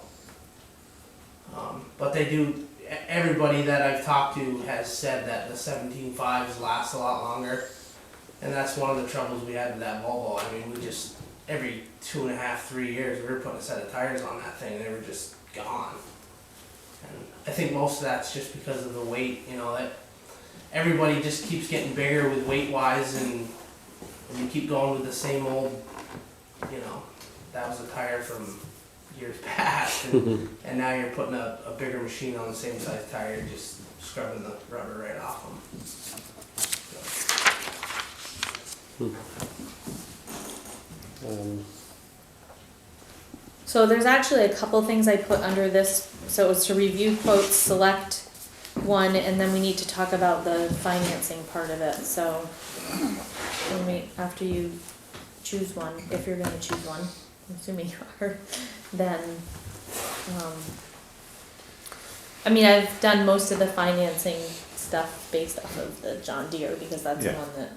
But they do, everybody that I've talked to has said that the 17.5s last a lot longer. And that's one of the troubles we had with that Volvo. I mean, we just, every 2.5, 3 years, we were putting a set of tires on that thing, and they were just gone. And I think most of that's just because of the weight, you know, that everybody just keeps getting bigger with weight-wise, and you keep going with the same old, you know, that was a tire from years past, and now you're putting a bigger machine on the same size tire, you're just scrubbing the rubber right off them. So there's actually a couple things I put under this. So it was to review quotes, select one, and then we need to talk about the financing part of it. So when we, after you choose one, if you're gonna choose one, I'm assuming you are, then, I mean, I've done most of the financing stuff based off of the John Deere because that's the Yeah. one that.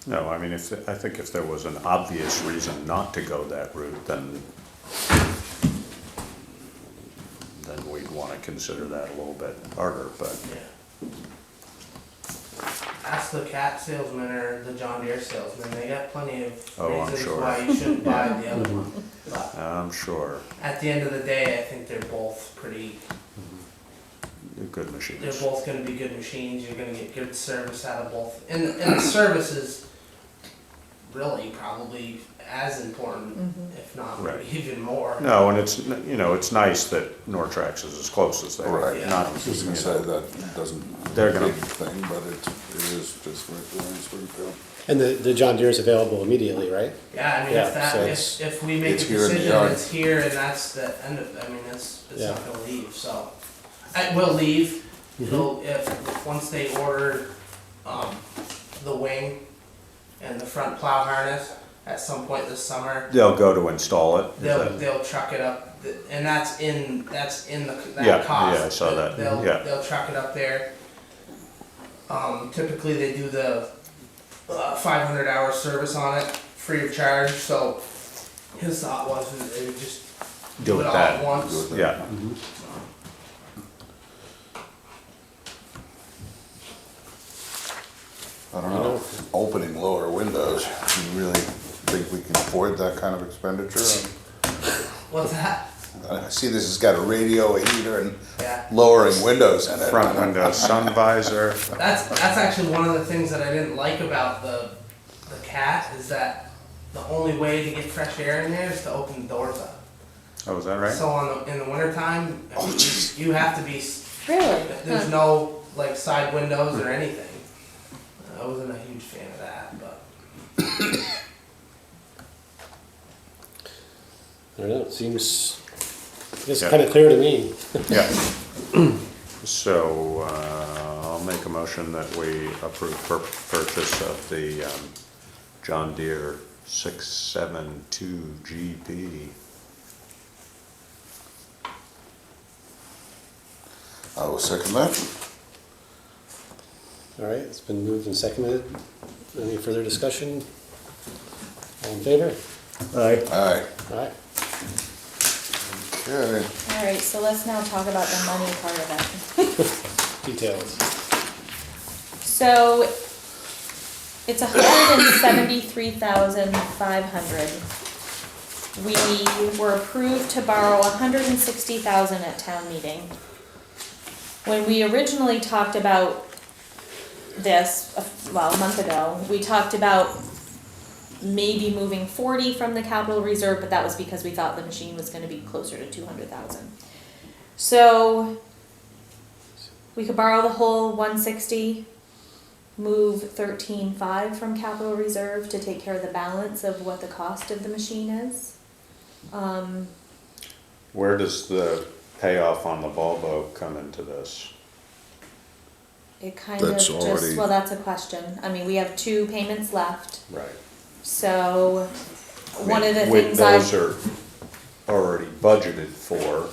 No, I mean, I think if there was an obvious reason not to go that route, then we'd want to consider that a little bit harder, but. Yeah. Ask the Cat salesman or the John Deere salesman, they got plenty of Oh, I'm reasons sure. why you shouldn't buy the other one. But I'm sure, at the end of the day, I think they're both pretty, they're good machines. they're both gonna be good machines, you're gonna get good service out of both. And the service is really probably as important, if not Right. even more. No, and it's, you know, it's nice that Nortrax is as close as they are. Right, Yeah. Not, I was just gonna you say know, that doesn't, They're big gonna- thing, but it is just right there in Springfield. And the John Deere is available immediately, right? Yeah, I mean, Yeah, if that, so it's- if we make a it's here in the decision, yard. it's here, and that's the end of, I mean, it's Yeah. not gonna leave, so. It will leave, it'll, once they order, the wing and the front plow harness, at some point this summer, they'll go to install it. Is that- they'll truck it up, and that's in Yeah, that cost. yeah, I saw that, yeah. They'll truck it up there. Typically, they do the 500-hour service on it, free of charge, so his thought was that they would just Do do it it all that. at once. Do it Yeah, I don't know, opening lower windows, you really think we can afford that kind of expenditure? What's that? I see this has got a radio, a heater, and Yeah. lowering windows in it. front window, sun visor. That's actually one of the things that I didn't like about the Cat is that the only way to get fresh air in there is to open the doors up. Oh, is that right? So in the wintertime, I mean, you have to be, Really? there's no like side windows or anything. I wasn't a huge fan of that, but I don't know, it seems, it's Yeah. kind of clear to me. Yeah. So, I'll make a motion that we approve purchase of the John Deere 672 GP. I will second that. All right, it's been moved and seconded. Any further discussion? All in favor? Aye. Aye. All right. Okay. Alright, so let's now talk about the money part of it. Details. So it's $173,500. We were approved to borrow $160,000 at town meeting. When we originally talked about this, well, a month ago, we talked about maybe moving 40 from the capital reserve, but that was because we thought the machine was gonna be closer to 200,000. So we could borrow the whole 160, move 13.5 from capital reserve to take care of the balance of what the cost of the machine is. Where does the payoff on the Volvo come into this? It kind of That's just, already- well, that's a question. I mean, we have 2 payments left, Right. so one of the With things those are already budgeted for.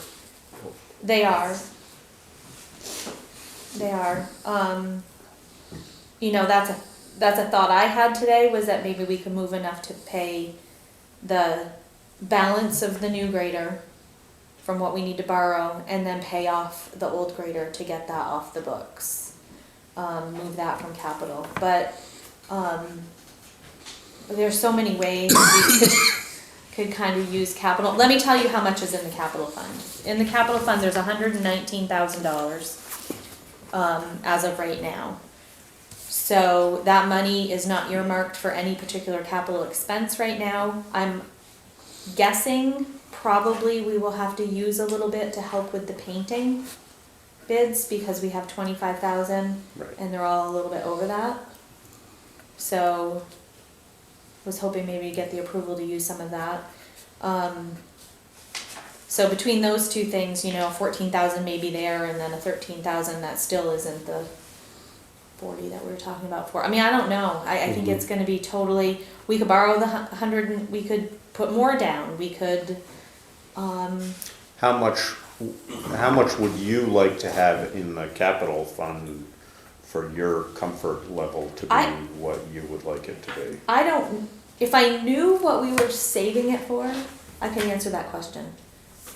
they are. They are. You know, that's a thought I had today, was that maybe we could move enough to pay the balance of the new grader from what we need to borrow, and then pay off the old grader to get that off the books. Move that from capital, but, there's so many ways we could kind of use capital. Let me tell you how much is in the capital fund. In the capital fund, there's $119,000, as of right now. So that money is not earmarked for any particular capital expense right now. I'm guessing probably we will have to use a little bit to help with the painting bids, because we have 25,000 Right. and they're all a little bit over that. So was hoping maybe to get the approval to use some of that. So between those two things, you know, 14,000 may be there, and then a 13,000, that still isn't the 40 that we were talking about for. I mean, I don't know. I think it's gonna be totally, we could borrow the 100, and we could put more down. We could, How much would you like to have in the capital fund for your comfort level to be what you would like it to be? I don't, if I knew what we were saving it for, I could answer that question.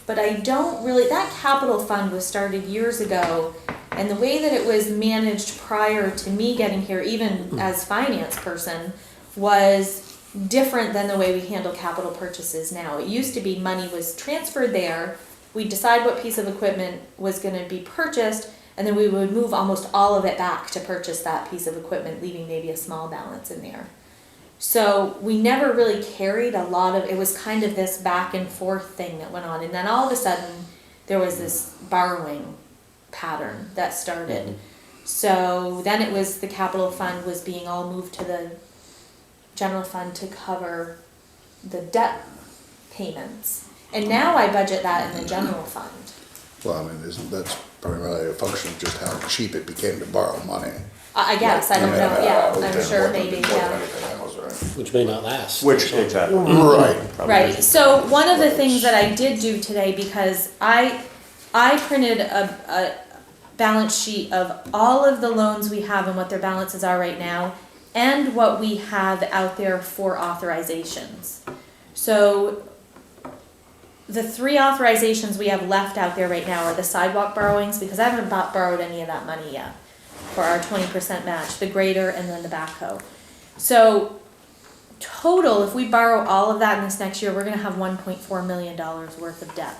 But I don't really, that capital fund was started years ago, and the way that it was managed prior to me getting here, even as finance person, was different than the way we handle capital purchases now. It used to be money was transferred there, we'd decide what piece of equipment was gonna be purchased, and then we would move almost all of it back to purchase that piece of equipment, leaving maybe a small balance in there. So we never really carried a lot of, it was kind of this back and forth thing that went on, and then all of a sudden, there was this borrowing pattern that started. So then it was, the capital fund was being all moved to the general fund to cover the debt payments. And now I budget that in the general fund. Well, I mean, that's primarily a function of just how cheap it became to borrow money. I guess, I don't know, yeah, I'm sure, maybe, yeah. Which may not last. Which, exactly. Right. Right, so one of the things that I did do today, because I printed a balance sheet of all of the loans we have and what their balances are right now, and what we have out there for authorizations. So the 3 authorizations we have left out there right now are the sidewalk borrowings, because I haven't borrowed any of that money yet for our 20% match, the grader and then the backhoe. So total, if we borrow all of that in this next year, we're gonna have $1.4 million worth of debt.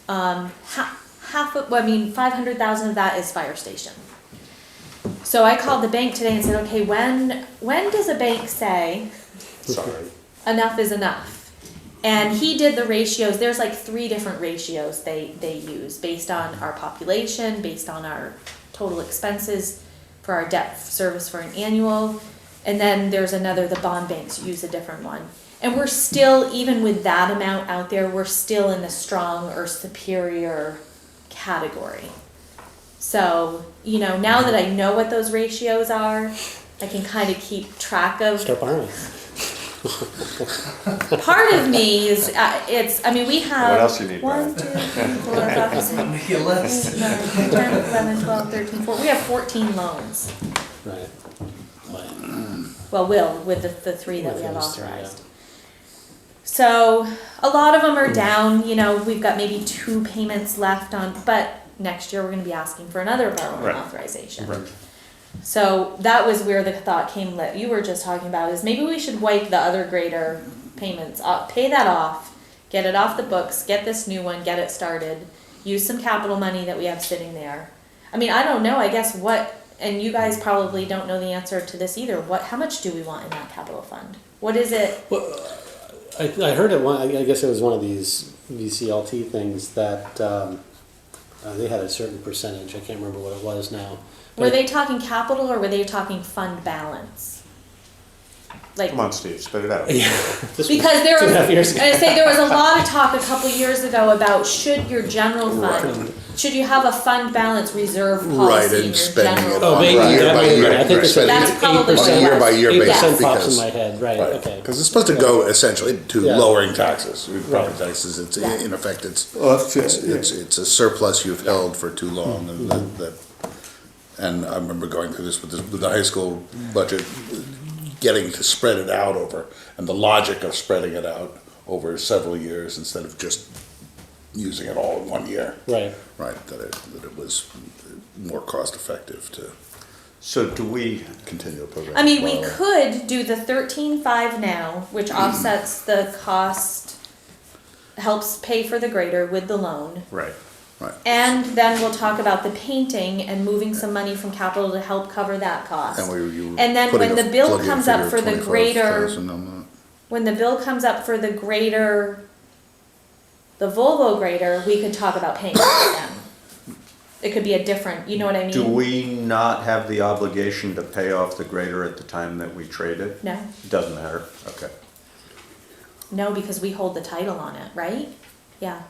Half of, well, I mean, 500,000 of that is fire station. So I called the bank today and said, okay, when does a bank say Sorry. enough is enough? And he did the ratios. There's like 3 different ratios they use based on our population, based on our total expenses for our debt service for an annual. And then there's another, the bond banks use a different one. And we're still, even with that amount out there, we're still in the strong or superior category. So, you know, now that I know what those ratios are, I can kind of keep track of. Start borrowing. Part of me is, I mean, we have. What else you need, 1, Brian? 2, 3, 4, 5, 6, Make your list. 8, 9, 10, 11, 12, 13, 14. We have 14 loans. Right. But Well, with the 3 that we With have those 3, authorized. So a lot of them are down, you know, we've got maybe 2 payments left on, but next year we're gonna be asking for another borrowing Right. authorization. Right. So that was where the thought came that you were just talking about, is maybe we should wipe the other grader payments, pay that off, get it off the books, get this new one, get it started, use some capital money that we have sitting there. I mean, I don't know, I guess and you guys probably don't know the answer to this either, how much do we want in that capital fund? What is it? Well, I heard it one. I guess it was one of these VCLT things that they had a certain percentage. I can't remember what it was now. But Were they talking capital or were they talking fund balance? Like, Come on, Steve, spit it out. Yeah, this because there was, 2.5 years ago. I say there was a lot of talk a couple years ago about should your general fund, should you have a fund balance reserve Right, policy in and your spending general it fund? on maybe year that by may be year. right. I think it's spending That's it probably on a year by year 8% basis pops in because. my head. Right. Okay. Because it's supposed to go essentially to Yeah. lowering taxes, property Right. taxes. It's Yeah. in effect, it's Yeah. it's a surplus you've held for too long, and that. And I remember going through this with the high school budget, getting to spread it out over, and the logic of spreading it out over several years instead of just using it all in 1 year. Right. Right, that it was more cost effective to So do we, continue a program. I mean, we Well, could do the 13.5 now, which offsets the cost, helps pay for the grader with the loan. right, Right. And then we'll talk about the painting and moving some money from capital to help cover that cost. You And then putting when a the bill plug-in comes up figure for of the 25,000 grader, on when the bill comes up for the grader, the Volvo grader, we could talk about paying it then. It could be a different, you know what I mean? do we not have the obligation to pay off the grader at the time that we trade it? No, Doesn't matter, okay. no, because we hold the title on it, right? Yeah.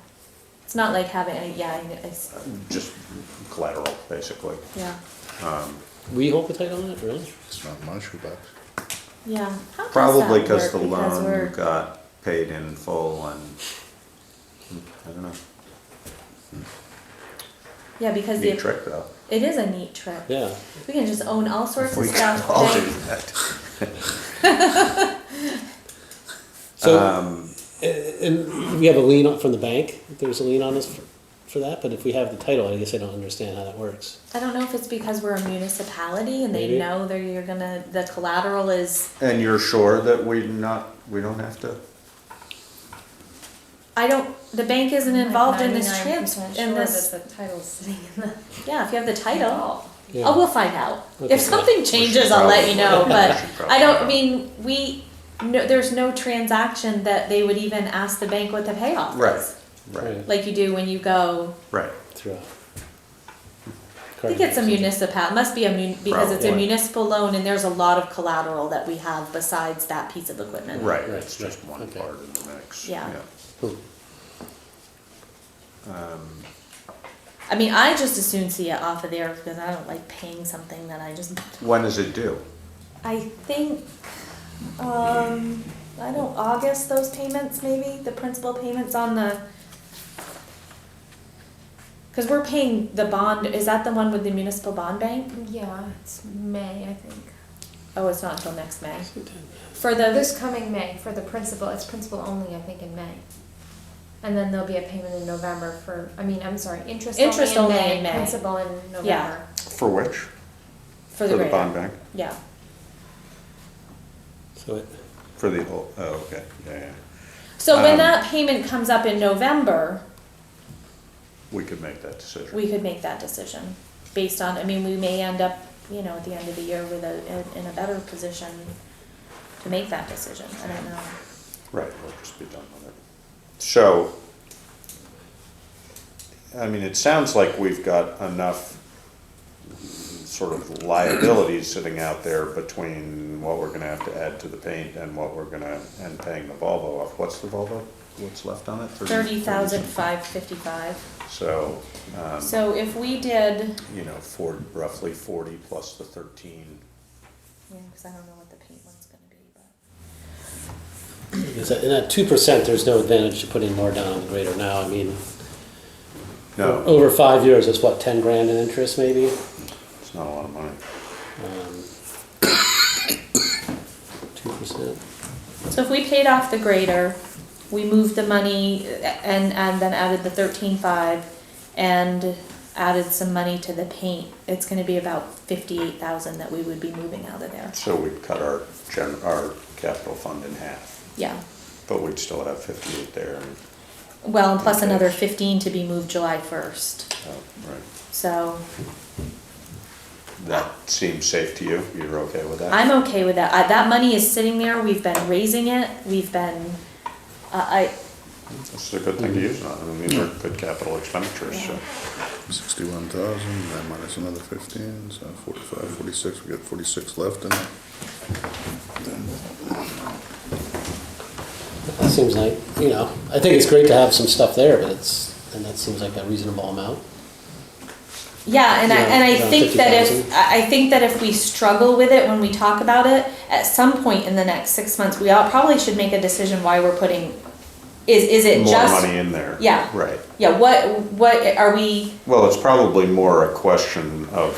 It's not like having, it's, Just collateral, basically. yeah, We hold the title on it, really? It's not my shoebox. yeah. How does Probably that because work? the Because we're- loan got paid in full and, I don't know, Yeah, because neat the, trick though. it is a neat trick. Yeah. We can just own all sorts of We stuff. can all bank- do that. So, Um, and we have a lien from the bank. There's a lien on us for that. But if we have the title, I guess I don't understand how that works. I don't know if it's because we're a municipality and they Maybe. know that you're gonna, the collateral is, And you're sure that we don't have to? the bank isn't involved in this 99% in sure this, that the title's sitting in the. yeah, if you have the title. Yeah. Oh, we'll find out. Okay. If something changes, I'll let you know, Probably. but We should probably I don't, know. I mean, no, there's no transaction that they would even ask the bank what the payoff is. Right, right, Like you do when you go, right. Throughout. I think it's a municipal, must be because it's a Probably. municipal loan and there's a lot of collateral that we have besides that piece of equipment. Right, Right, it's just right, one okay. part of the mix. Yeah. Cool. I mean, I just as soon see it off of there because I don't like paying something that I just, When is it due? I think, I don't, August, those payments maybe, the principal payments on the, cause we're paying the bond, is that the one with the municipal bond bank? Yeah, it's May, I think. Oh, it's not until next May. For the, This coming May for the principal, it's principal only, I think, in May. And then there'll be a payment in November for, interest Interest only only in in May, May. principal in November. Yeah. For which? for the grader. bond bank? Yeah. So it, For the, oh, okay, yeah. So when Um, that payment comes up in November, We could make that decision. we could make that decision based on, I mean, we may end up, at the end of the year with in a better position to make that decision. I don't know. Right, we'll just be done with it. So, I mean, it sounds like we've got enough sort of liabilities sitting out there between what we're gonna have to add to the paint and what we're gonna, and paying the Volvo off. What's the Volvo? What's left on it? 30,555. So, So if we did, roughly 40 plus the 13. yeah, because I don't know what the paint one's gonna be, but. is that, and at 2%, there's no advantage to putting more down on the grader now. I mean, No, over 5 years, it's what, 10 grand in interest maybe? it's not a lot of money. 2%. So if we paid off the grader, we moved the money and then added the 13.5 and added some money to the paint, it's gonna be about 58,000 that we would be moving out of there. So we'd cut our capital fund in half, Yeah. but we'd still have 58 there. And, Well, and plus Okay. another 15 to be moved July 1st. oh, right. So, that seems safe to you? You're okay with that? I'm okay with that. That money is sitting there. We've been raising it. We've been, This is a good thing to use it on. I mean, these are good capital expenditures, so. 61,000, then minus another 15, so 45, 46, we got 46 left in there. That seems like, you know, I think it's great to have some stuff there, but and that seems like a reasonable amount. yeah, and Yeah, I around think that 50,000. I think that if we struggle with it when we talk about it, at some point in the next 6 months, we all probably should make a decision why we're putting, is it More just? money in there. Yeah. Right. Yeah, what are we, Well, it's probably more a question of,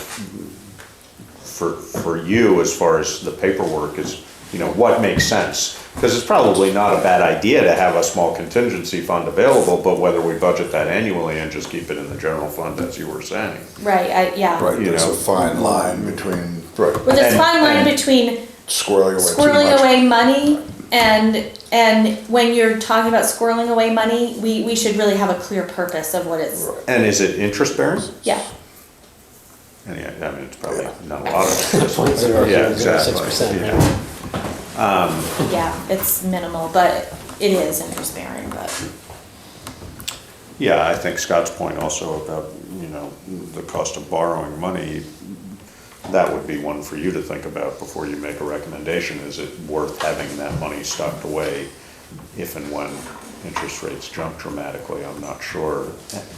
for you, as far as the paperwork is, you know, what makes sense? Because it's probably not a bad idea to have a small contingency fund available, but whether we budget that annually and just keep it in the general fund, as you were saying. right, yeah. Right, You there's know. a fine line between Right. Well, there's a fine line between squirreling away too squirreling much. away money and when you're talking about squirreling away money, we should really have a clear purpose of what it's, And is it interest bearing? yeah. And yeah, I mean, it's probably not a lot of it. 0.0006%, Yeah. right? Yeah, it's minimal, but it is interest bearing, but, Yeah, I think Scott's point also about, you know, the cost of borrowing money, that would be one for you to think about before you make a recommendation. Is it worth having that money stocked away if and when interest rates jump dramatically? I'm not sure.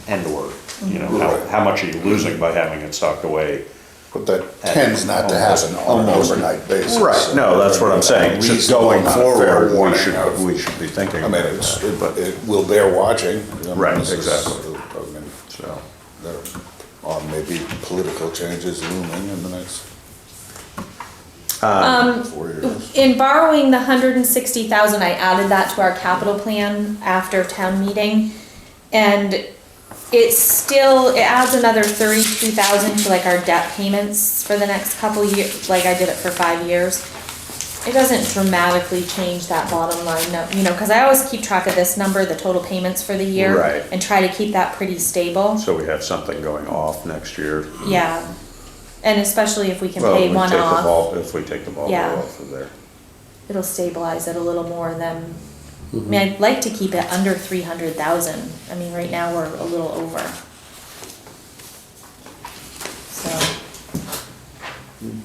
And/or, you know, how much are you losing by having it stocked away? But that tends not to happen on an overnight basis. Right, no, that's what I'm saying. So Reasonable, going not fair forward, warning of- we should be thinking I mean, about that, but, it will bear watching. I mean, Right, this is- exactly. I mean, so. there are maybe political changes looming in the next 4 years. in borrowing the 160,000, I added that to our capital plan after town meeting. And it adds another 32,000 to like our debt payments for the next couple years, like I did it for 5 years. It doesn't dramatically change that bottom line, no, you know, cause I always keep track of this number, the total payments for the year. Right. And try to keep that pretty stable, So we have something going off next year. yeah. And especially if we can Well, pay we one take the off, ball- If we take the ball Yeah. off of there. it'll stabilize it a little more than, I mean, I'd like to keep it under 300,000. I mean, right now we're a little over. So,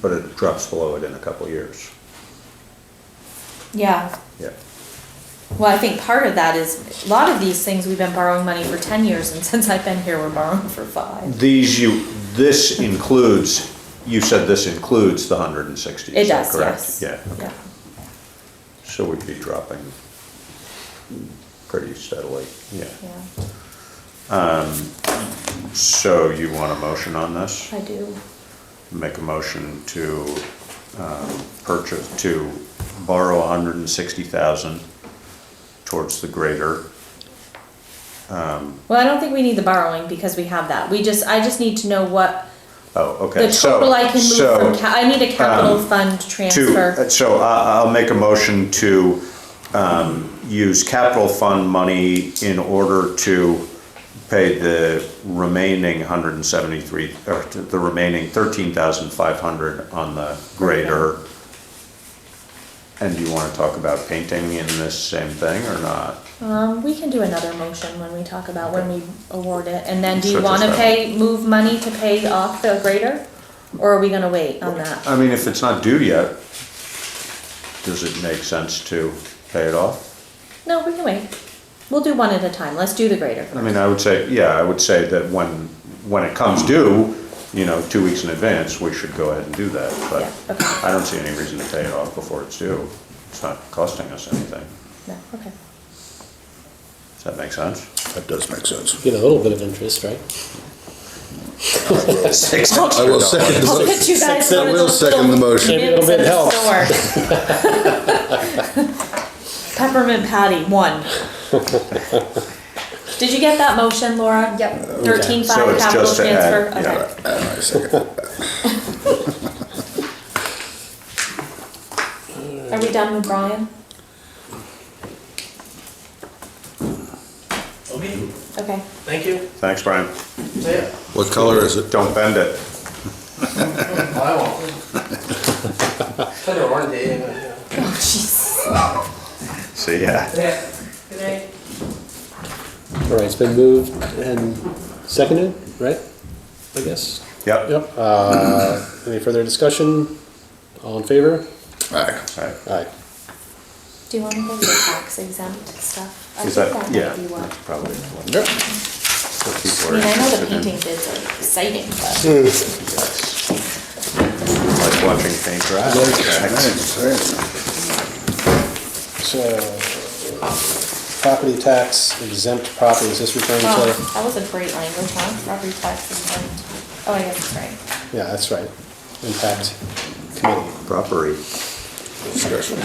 But it drops below it in a couple of years. yeah. Yeah. Well, I think part of that is, a lot of these things, we've been borrowing money for 10 years, and since I've been here, we're borrowing for 5. This includes, you said this includes the 160, It is that does, correct? yes. Yeah, Yeah. so we'd be dropping pretty steadily, yeah. Yeah, So you want a motion on this? I do. Make a motion to borrow 160,000 towards the grader. Well, I don't think we need the borrowing, because we have that. I just need to know what Oh, okay. the total I can move from, I need a capital fund transfer. So I'll make a motion to use capital fund money in order to pay the remaining 173, or the remaining 13,500 on the grader. And do you want to talk about painting in this same thing or not? We can do another motion when we talk about when we award it, and then do you So wanna just move money to pay off the grader? Or are we gonna wait on that? I mean, if it's not due yet, does it make sense to pay it off? No, we can wait. We'll do one at a time, let's do the grader I mean, I would say that when it comes due, you know, 2 weeks in advance, we should go ahead and do that, but Yeah, okay. I don't see any reason to pay it off before it's due. It's not costing us anything. No, okay. Does that make sense? That does make sense. Get a little bit of interest, right? I will second the I'll motion. get you guys I one of will those second the little motion. Maybe a little bit mints at the helps. store. Peppermint patty, 1. Did you get that motion, Laura? Yep. 13.5 So it's capital just to add, transfer, yeah. okay. And I second that. Are we done with Brian? Okay, Okay. thank you. Thanks, Brian. See ya. What color is it? Don't bend it. I won't. Put her on day. Oh, jeez. So, yeah. Yeah. Good night. All right, it's been moved and seconded, right? I guess. Yep. Yep. Any further discussion? All in favor? Alright. Right. Aye. Do you want to go to the tax exempt stuff? I Is think that, might yeah, be what. that's probably what Yep. people I are mean, I know the interested in. painting bids are exciting, but Like watching paint dry. So, property tax exempt property, is this referring oh, to? that was a great language, huh? Property tax exempt. Oh, I guess it's right. Yeah, that's right. Impact committee. Property. Discussion.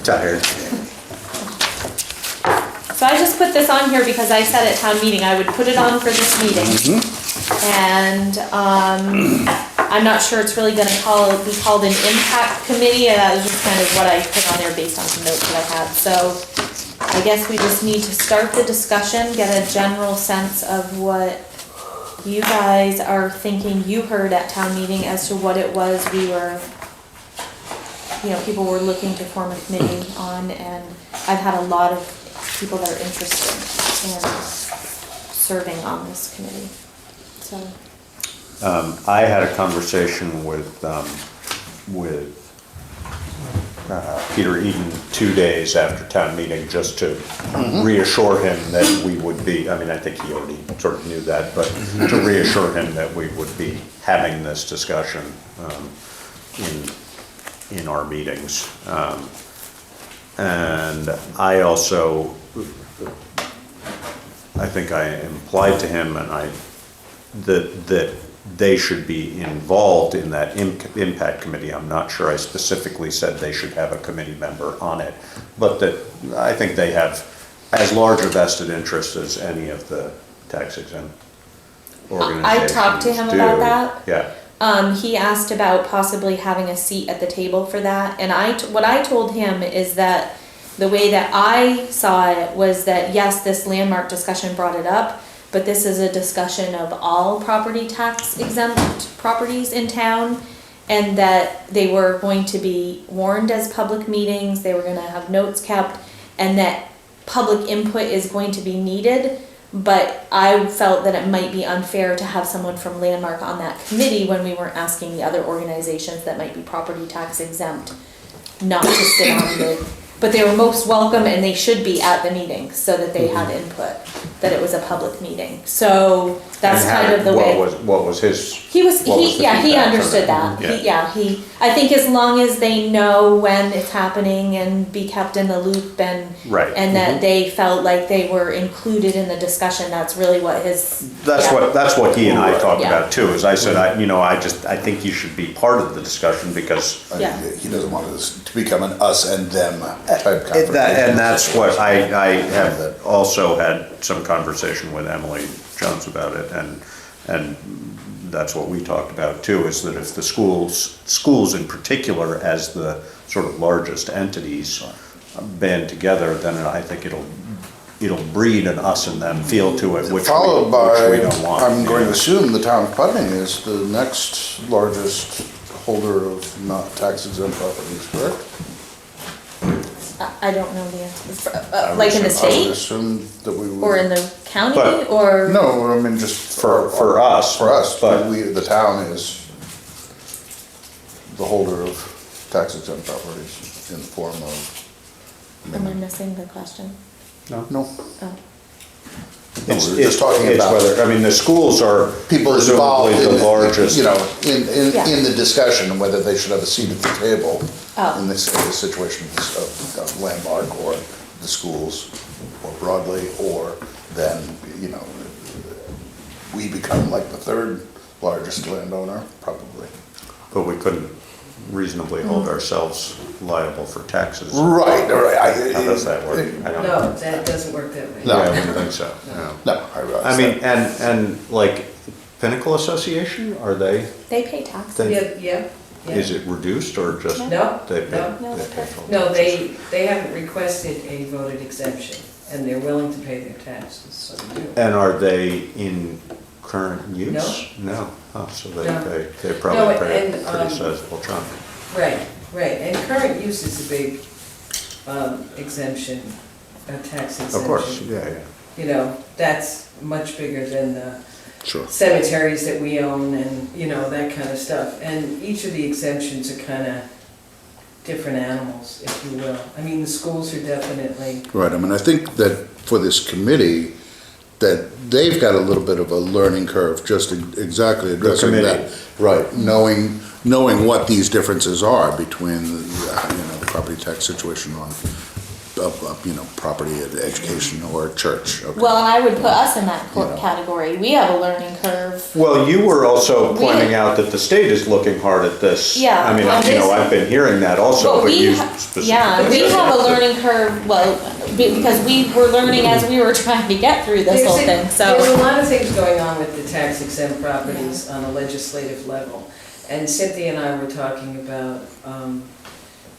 Tired. So I just put this on here because I said at town meeting I would put it on for this meeting. And I'm not sure it's really gonna be called an impact committee, and that was just kind of what I put on there based on some notes that I had. So I guess we just need to start the discussion, get a general sense of what you guys are thinking you heard at town meeting as to what it was we were, people were looking to form a committee on, and I've had a lot of people that are interested in serving on this committee, so. I had a conversation with Peter Eden 2 days after town meeting, just to reassure him that we would be, I mean, I think he already sort of knew that, but to reassure him that we would be having this discussion in our meetings. And I also, I think I implied to him that they should be involved in that impact committee. I'm not sure I specifically said they should have a committee member on it, but that I think they have as large a vested interest as any of the tax exempt organizations I talked to him do. about that. Yeah. He asked about possibly having a seat at the table for that, and what I told him is that the way that I saw it was that, yes, this landmark discussion brought it up, but this is a discussion of all property tax exempt properties in town, and that they were going to be warned as public meetings, they were gonna have notes kept, and that public input is going to be needed. But I felt that it might be unfair to have someone from Landmark on that committee when we weren't asking the other organizations that might be property tax exempt not to sit on the, but they were most welcome and they should be at the meeting so that they had input, that it was a public meeting. So that's And kind of the way. What was his? He what was the he feedback from understood it? that. I think as long as they know when it's happening and be kept in the loop and Right. and that they felt like they were included in the discussion, that's really what his. That's what he and I talked Yeah. about too, is I said, I think you should be part of the discussion because Yeah. He doesn't want this to become an us and them type conversation. and that's what I have also had some conversation with Emily Jones about it, and that's what we talked about too, is that if the schools in particular as the sort of largest entities band together, then I think it'll breed an us and them feel to it, which Followed we by, don't want. I'm going to assume the town of Putney is the next largest holder of not tax exempt properties, correct? I don't know the answer. I would Like in the assume- I would state assume that we would. or in the county But- or. No, I mean, just For us, For us, but- but the town is the holder of tax exempt properties in the form of. Am I missing the question? No, Oh. It's we're just talking it's about- whether, I mean, the schools are people presumably involved the in, largest. you know, Yeah. in the discussion, whether they should have a seat at the table Oh. in this situation of Landmark or the schools more broadly, or then, we become like the third largest landowner, probably. But we couldn't reasonably hold ourselves liable for taxes. Right. How does that work? I don't know. No, that doesn't work that way. No. Yeah, I wouldn't think so, no. No, I realize I mean, that. and like Pinnacle Association, are they, They pay taxes. They- Yeah. is it reduced or just? No, They pay, no. No, they they pay pay. full No, taxes? they haven't requested a voted exemption, and they're willing to pay their taxes, so they do. And are they in Current use? No. Oh, so No. they No, probably and, pretty sizable chunk. Right, right, and current use is a big exemption, a tax exemption. Of course, yeah. You know, that's much bigger than the Sure. cemeteries that we own and, you know, that kind of stuff. And each of the exemptions are kind of different animals, if you will. I mean, the schools are definitely, Right, I mean, I think that for this committee, that they've got a little bit of a learning curve, just exactly addressing committee. that. Right, knowing what these differences are between, the property tax situation on, property, education, or church. Okay. Well, and I would put us in that Yeah. category. We have a learning curve. Well, you were also We- pointing out that the state is looking hard at this. Yeah, I mean, well, I've been hearing that also, But but you yeah, specifically. we said have a that. learning curve, well, because we were learning as we were trying to get through this whole thing, there's so. a lot of things going on with the tax exempt properties on a legislative level. And Cynthia and I were talking about,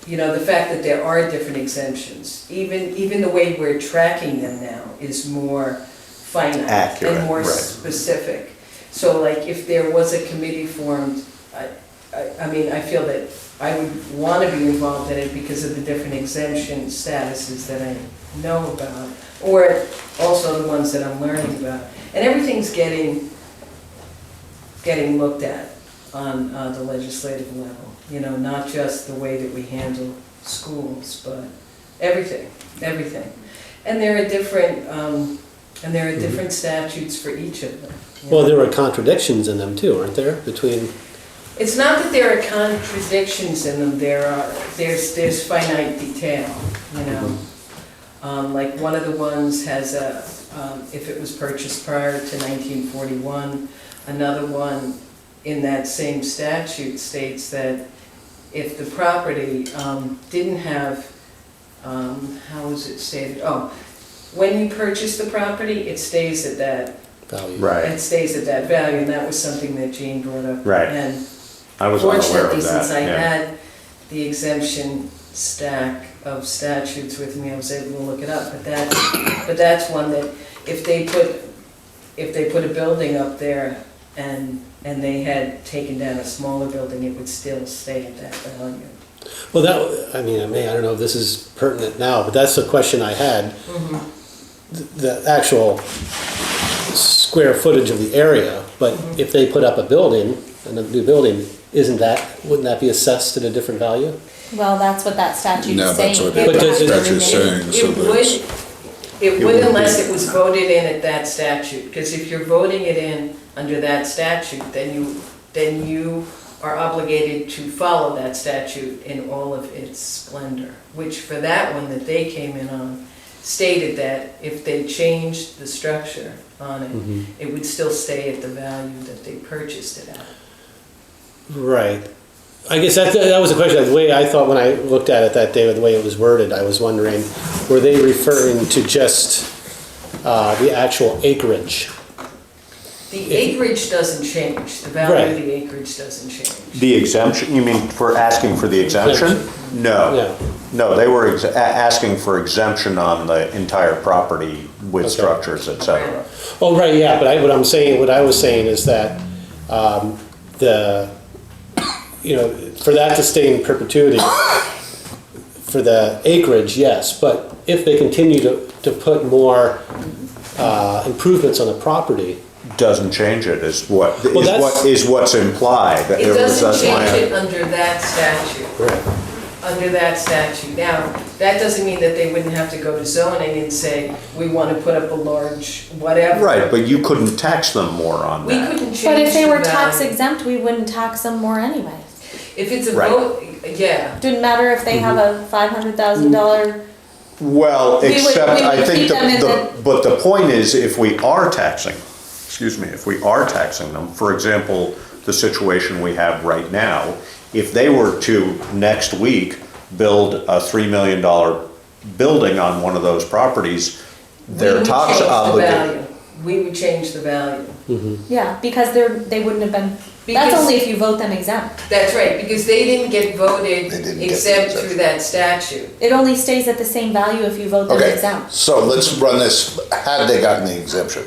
the fact that there are different exemptions. Even the way we're tracking them now is more finite Accurate, and more right. specific. So like if there was a committee formed, I feel that I would want to be involved in it because of the different exemption statuses that I know about, or also the ones that I'm learning about. And everything's getting looked at on the legislative level, not just the way that we handle schools, but everything. And there are different statutes for each of them. Well, there are contradictions in them too, aren't there, between, It's not that there are contradictions in them, there's finite detail, Like one of the ones has if it was purchased prior to 1941, another one in that same statute states that if the property didn't have, how is it stated? Oh, when you purchase the property, it stays at that, value. Right, it stays at that value, and that was something that Jean brought up. Right. And I was unaware fortunately, of that, since I yeah. had the exemption stack of statutes with me, I was able to look it up, but that's one that if they put a building up there and they had taken down a smaller building, it would still stay at that value. Well, I don't know if this is pertinent now, but that's the question I had. The actual square footage of the area, but if they put up a building, a new building, wouldn't that be assessed at a different value? Well, that's what that statute's No, saying. that's what But does it- statute's saying, so It that's- would would unless be. it was voted in at that statute, because if you're voting it in under that statute, then you are obligated to follow that statute in all of its splendor, which for that one that they came in on, stated that if they changed the structure on it, it would still stay at the value that they purchased it at. Right. I guess that was a question. The way I thought when I looked at it that day, or the way it was worded, I was wondering, were they referring to just the actual acreage? The acreage doesn't change, the value of the acreage doesn't change. The exemption, you mean for asking for the exemption? No. Yeah. No, they were asking for exemption on the entire property with Okay. structures, et cetera. Oh, right, yeah, but what I was saying is that for that to stay in perpetuity, for the acreage, yes, but if they continue to put more improvements on the property, Doesn't change it, that's- is what's implied. It was- doesn't that's my- change it under that statute. right. Under that statute. Now, that doesn't mean that they wouldn't have to go to zoning and say, we want to put up a large whatever. Right, but you couldn't tax them more on We that. couldn't change But if they the were tax value. exempt, we wouldn't tax them more anyway. If it's a Right. vote, yeah. Didn't matter if they have a $500,000. Well, We would- except we would I think keep them in but the point is, if we are taxing them, for example, the situation we have right now, if they were to next week build a $3 million building on one of those properties, their tax obligation. We would change the value. Yeah, because they wouldn't have been, that's Because- only if you vote them exempt. That's right, because they didn't get voted They didn't get exempt exempt. through that statute. It only stays at the same value if you vote them Okay, exempt. so let's run this, had they gotten the exemption?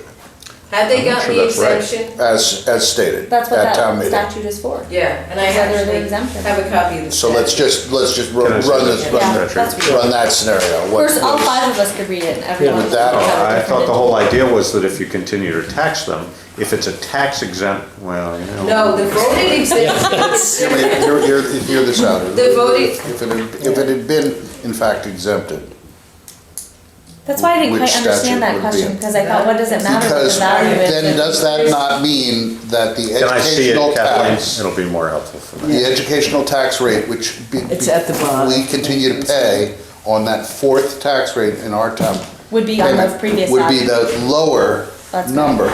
Had they I'm not gotten sure the that's right. exemption? as stated That's what at town that meeting. statute is for. Yeah, and I Whether they're actually exempt or not. have a copy of the So statute. let's just run Can I see this, that? Yeah, run that's run that scenario. Of What course, all was- 5 of us could read it and everyone with would that- have a I different thought the whole opinion. idea was that if you continue to tax them, if it's a tax exempt, well, you know. No, the voting exemption, Hear this out. The voting- If it had been in fact exempted, That's why I didn't Which quite understand statute that would be question, in? because I thought, what does it matter what the because value is? then does that not mean that the Can I see it, educational Kathleen? tax, It'll be more helpful for me. the educational tax rate, which It's at the bottom. we continue to pay on that 4th tax rate in our town Would be on the payment, previous would be value. the lower That's good. number,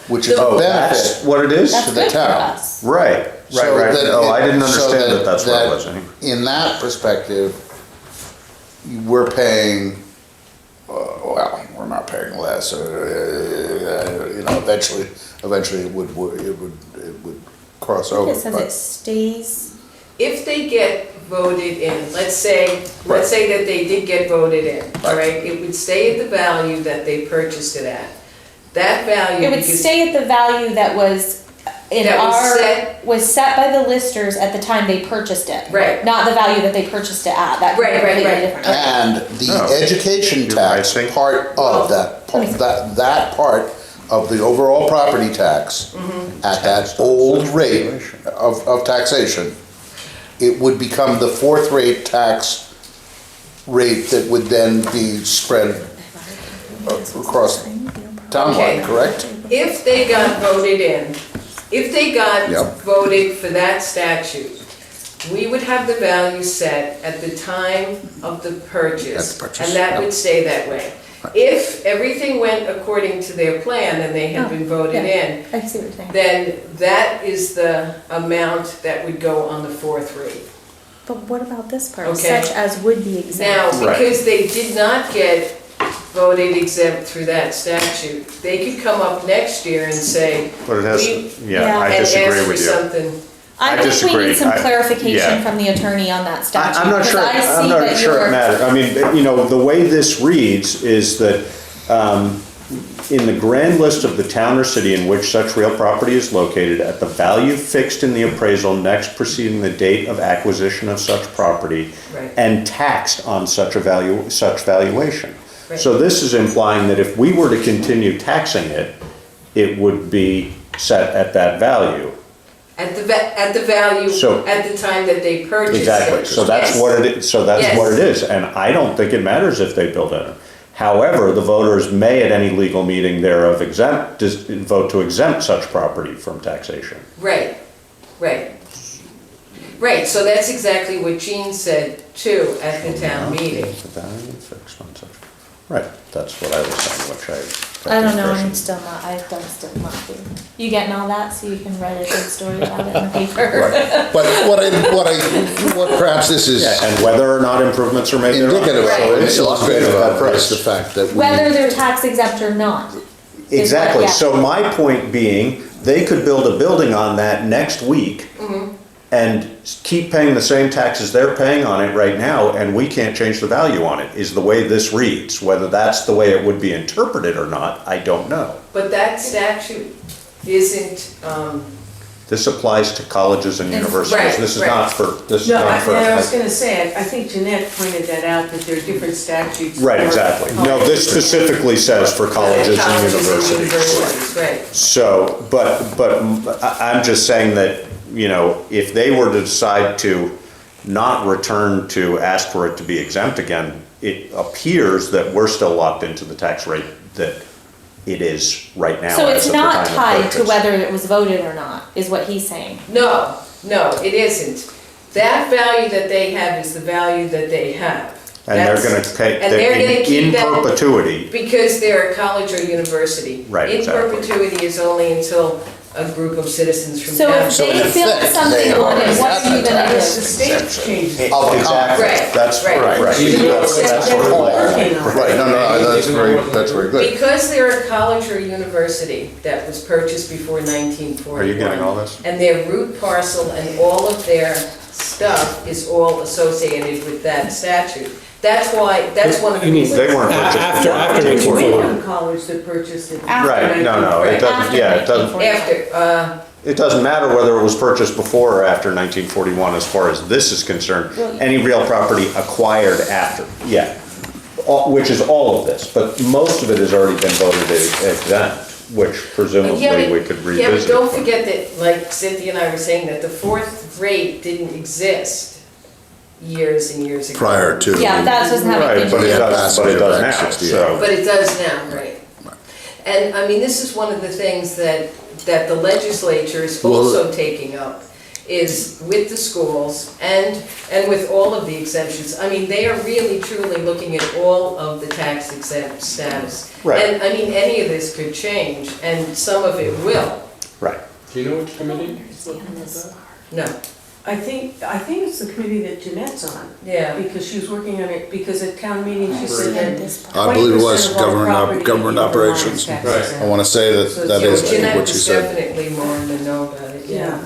which is a Oh, that's benefit. what it is? That's to the good for town. us. Right, So right. that Oh, I it- didn't so understand that that's what it was. In that perspective, we're paying, well, we're not paying less, eventually it would cross I think over. it says but- it stays, if they get voted in, let's say that they did get voted in, all right? It would stay at the value that they purchased it at. That value, it would because stay at the value that was in That was our, set. was set by the listers at the time they purchased it. Right. Not the value that they purchased it at, that could be Right, right, completely right. different. And the Oh. education You're right, tax see? part of that part of the overall property tax at that old rate of taxation, it would become the 4th rate tax rate that would then be spread across townwide, Okay. correct? if they got voted in, if they got Yep. voted for that statute, we would have the value set at the time of the purchase. At the purchase, And that yep. would stay that way. If everything went according to their plan and they had Oh, been voted yeah. in, I see what you're saying. then that is the amount that would go on the 4th rate. But what about this part, Okay. such as would be Now, exempt? Right. because they did not get voted exempt through that statute, they could come up next year and say, But it has, We- yeah, I and disagree ask for with you. something. I I think we disagree. need some yeah. clarification from the attorney on that statute. I'm not because sure, I I'm see not that sure it you're- matters. I mean, you know, the way this reads is that in the grand list of the town or city in which such real property is located, at the value fixed in the appraisal next preceding the date of acquisition of such property Right. and taxed on such valuation. Right. So this is implying that if we were to continue taxing it, it would be set at that value. At the value, So- at the time that they purchased it. Exactly, so that's Yes. what it is, so that's Yes. what it is, and I don't think it matters if they build it. However, the voters may at any legal meeting thereof vote to exempt such property from taxation. Right, right. Right, so that's exactly what Jean said too at the town meeting. The value fixed on such- Right, that's what I was saying, which I. I don't know, impression. I'm still not, I'm still not doing. You getting all that so you can write a good story about it in the paper? Right. But what perhaps this is Yeah, and whether or not improvements are made thereof. indicative Right. of, It's illustrative illustrative of, of is the fact that we. Whether they're tax exempt or not. is what- Exactly, yeah. so my point being, they could build a building on that next week and keep paying the same taxes they're paying on it right now, and we can't change the value on it, is the way this reads. Whether that's the way it would be interpreted or not, I don't know. But that statute isn't, This applies to colleges and It's- universities, right, this is right. not for, this is No, not for. I was gonna say, I think Jeanette pointed that out, that there are different statutes. Right, for exactly. No, this specifically says for colleges and universities. universities, right. So, but I'm just saying that, you know, if they were to decide to not return to ask for it to be exempt again, it appears that we're still locked into the tax rate that it is right now. So as it's of the not time of tied to purchase. whether it was voted or not, is what he's saying. No, it isn't. That value that they have is the value that they have. And they're That's- gonna take, and they're gonna in keep that- perpetuity, Because they're a college or university. Right, exactly. In perpetuity is only until a group of citizens from So town. if So in they build effect, something they on it, are- what are you gonna The do? state changes. exactly, Right, that's, right. right, Right. that's what we're Working on it. Right, no, that's very good. Because they're a college or university that was purchased before 1941. Are you getting all this? And their root parcel and all of their stuff is all associated with that statute. That's why, that's one of the You mean reasons. They weren't purchased After before. It's 1941. Wyndham College that purchased it. Right, no, it doesn't, yeah, it doesn't, After, it doesn't matter whether it was purchased before or after 1941 as far as this is concerned. Any real property acquired after, yeah, which is all of this, but most of it has already been voted exempt, which presumably we could revisit. Yeah, but don't forget that, like Cynthia and I were saying, that the fourth rate didn't exist years and years ago. Prior to. Yeah, that doesn't have Right, anything but to it do. does, but it does Act now, 68. so. But it does now, right? And I mean, this is one of the things that the legislature is also taking up, is with the schools and with all of the exemptions. I mean, they are really truly looking at all of the tax exempt status. Right. And I mean, any of this could change, and some of it will. Right. Do you know which committee is looking at that? No, I think it's the committee that Jeanette's on, yeah. because she was working on it, because at town meeting, she said that I believe it was 20% of all government, property government in Vermont is operations. tax Right. exempt. I wanna say that, So that Yeah, is, I think, Jeanette what you was said. definitely more in the know about it, yeah.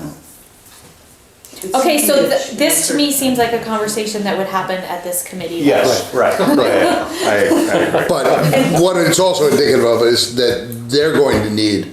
It's Okay, so something that this to she- me seems like a conversation that would happen at this committee. Yes, right, yeah, I agree. But what it's also indicative of is that they're going to need,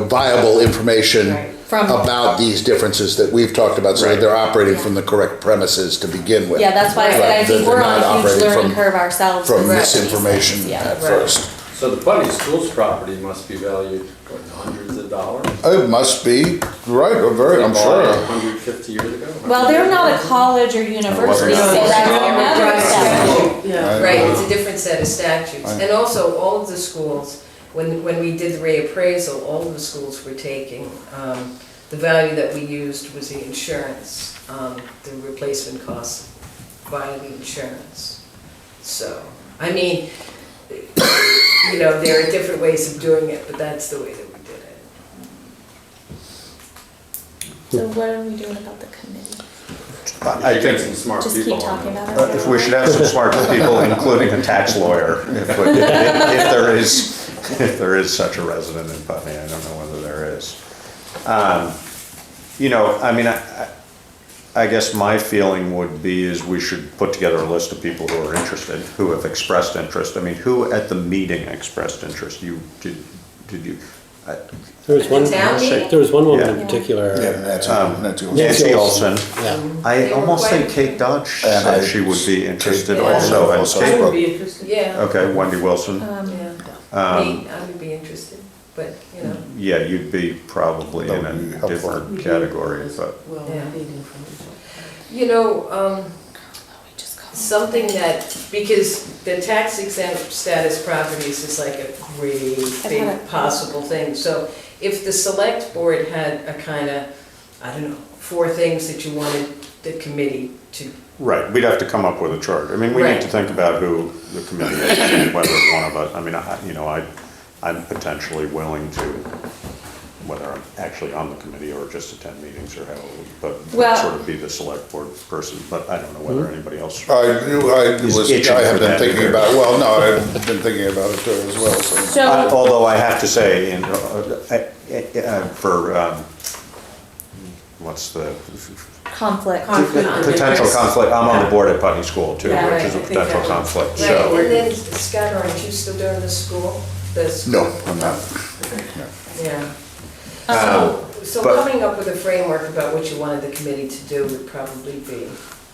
viable information Right. From, about these differences that we've talked about, so that Right. they're operating from the correct premises to begin with. yeah, that's why I said I Right, think that we're they're on not a huge operating learning from- curve ourselves. From with misinformation these things, at yeah. first. So the Putney Schools property must be valued, what, hundreds of dollars? It must be, right, I'm They bought sure. it 150 years ago? Well, they're not a college or university, so wasn't- that's Right. another step. Yeah. Right, it's a different set of statutes. Right. And also, all of the schools, when we did the reappraisal, all of the schools were taking, the value that we used was the insurance, the replacement costs via the insurance. So, I mean, there are different ways of doing it, but that's the way that we did it. So what are we doing about the committee? I You get think some smart Just people keep on talking it. about it? if we should have some smart people, including a tax lawyer, if there is such a resident in Putney, I don't know whether there is. I mean, I guess my feeling would be is we should put together a list of people who are interested, who have expressed interest. I mean, who at the meeting expressed interest? Did you? There was one, The town meeting? there was one woman in Yeah. particular. Yeah, that's Nancy Nancy Olson. Yeah. I They were almost think quite- Kate Dodge And said I- she would be interested Yeah. also. And Also I Kate- would be interested. Yeah, Okay, Wendy Wilson. yeah. Me, I would be interested, but, Yeah, you'd be probably That in would be a helpful. different category, but. Well, Yeah. I need information. something that, because the tax exempt status properties is like a great had big a- possible thing. So if the select board had a kind of, I don't know, 4 things that you wanted the committee to, Right, we'd have to come up with a chart. I mean, we need Right. to think about who the committee is, and whether one of us, I mean, I'm potentially willing to, whether I'm actually on the committee or just attend meetings or however, but Well- sort of be the select board person, but I don't know whether anybody else. I itching have for been that thinking either. about, well, no, I've been thinking about it too as well, so. So, Although I have to say, what's the conflict. potential conflict, I'm on the board at Putney School too, Yeah, which right, is a I think potential that- conflict, right, so. and then Scott, aren't you still doing the school? No, I'm not. Yeah. So but- coming up with a framework about what you wanted the committee to do would probably be,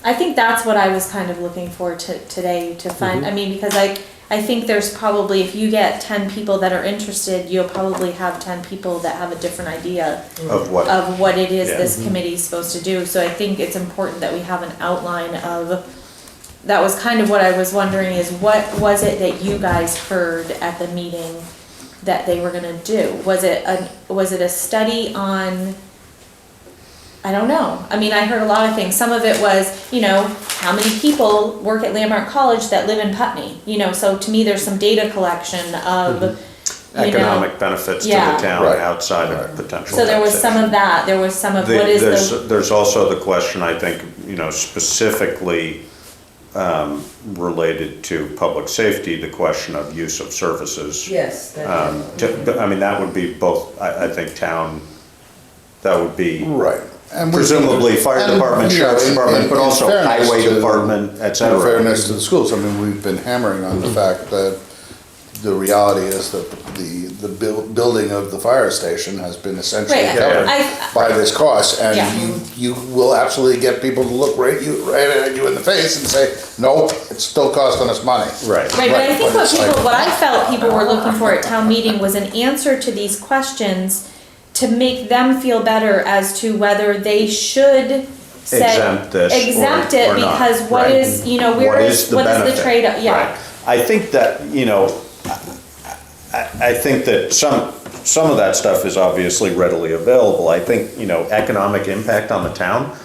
I think that's what I was kind of looking for today to find, I mean, because I think there's probably, if you get 10 people that are interested, you'll probably have 10 people that have a different idea Of what? of what it is Yeah. this committee's supposed to do. So I think it's important that we have an outline of, that was kind of what I was wondering is what was it that you guys heard at the meeting that they were gonna do? Was it a study on, I don't know. I mean, I heard a lot of things. Some of it was, how many people work at Landmark College that live in Putney? So to me, there's some data collection of, Economic benefits to the Yeah. town Right. outside Right. of potential so there was some taxation. of that. There was some of what is the, There's also the question, I think, specifically related to public safety, the question of use of services. yes, that. But, I mean, that would be both, I think, town, that would be Right. And presumably fire and, department, you know, sheriff's department, but in also fairness highway to- department, et In cetera. fairness to the schools, I mean, we've been hammering on the fact that the reality is that the building of the fire station has been essentially Right, covered I- by this cost, Yeah. and you will absolutely get people to look right at you in the face and say, no, it's still costing us money. Right. Right, but I think but it's what I felt people were looking for at town meeting was an answer to these questions to make them feel better as to whether they should say. Exempt this Exempt or it, not, because what right. is, you know, where What is, what is benefit? the trade, yeah. Right. I think that, you know, I think that some of that stuff is obviously readily available. I think, you know, economic impact on the town,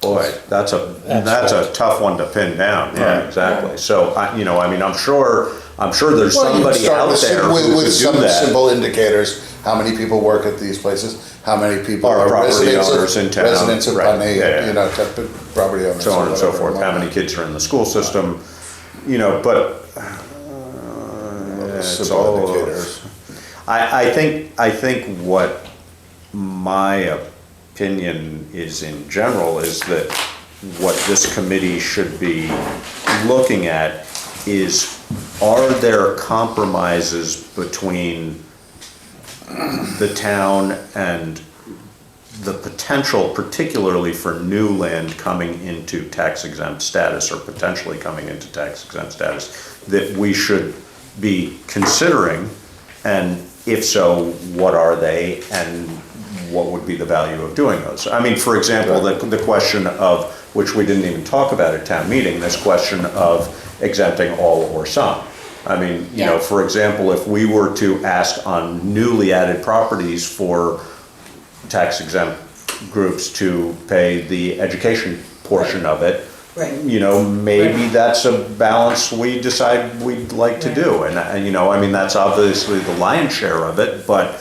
boy, that's a tough one to pin down, yeah, Right. exactly. So, you know, I mean, I'm sure there's Well, you somebody start out with there sim- who with could do some that. simple indicators, how many people work at these places, how many people Are are property residents owners in of, town, residents of right, Putney, yeah. you know, property owners. So on or and so whatever, forth, how many whatnot. kids are in the school system, you know, but it's Simple all, indicators. I think what my opinion is in general is that what this committee should be looking at is, are there compromises between the town and the potential, particularly for new land coming into tax exempt status or potentially coming into tax exempt status, that we should be considering, and if so, what are they and what would be the value of doing those? I mean, for example, the question of, which we didn't even talk about at town meeting, this question of exempting all or some. I mean, you know, Yeah. for example, if we were to ask on newly added properties for tax exempt groups to pay the education portion of it, Right. you know, maybe Right. that's a balance we decide we'd like to do. And, you know, I mean, that's obviously the lion's share of it, but,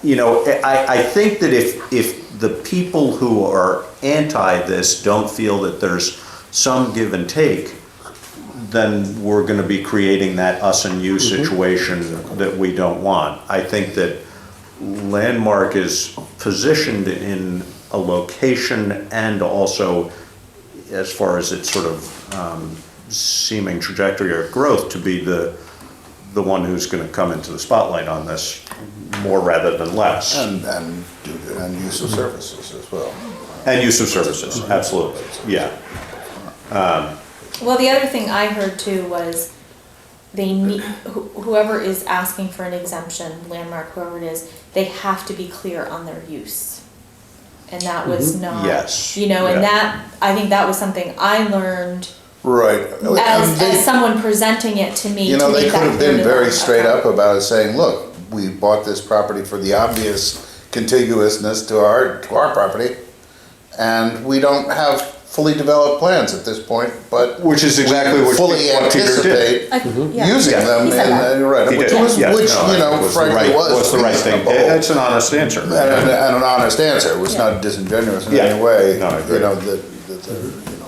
you know, I think that if the people who are anti this don't feel that there's some give and take, then we're gonna be creating that us and you situation that we don't want. I think that Landmark is positioned in a location and also as far as its sort of seeming trajectory of growth to be the one who's gonna come into the spotlight on this more rather than less. And use of services as well. And use of services, absolutely, yeah. Well, the other thing I heard too was they need, whoever is asking for an exemption, Landmark, whoever it is, they have to be clear on their use. And that was not, Yes, you know, and yeah. that, I think that was something I learned Right. as someone presenting it to me You to know, they make could that have clear been to very them. straight Okay. up about it, saying, look, we bought this property for the obvious contiguousness to our property, and we don't have fully developed plans at this point, but Which is exactly we what fully what Peter did. anticipate Yeah. using Yeah. them, He said that. and you're right, He which did, was, yeah, which, no, you know, was the frankly right- was the right thing. reasonable. It's an honest answer. And an honest answer, it was Yeah. not disingenuous in Yeah. any way, No, I agree. you know, that, you know.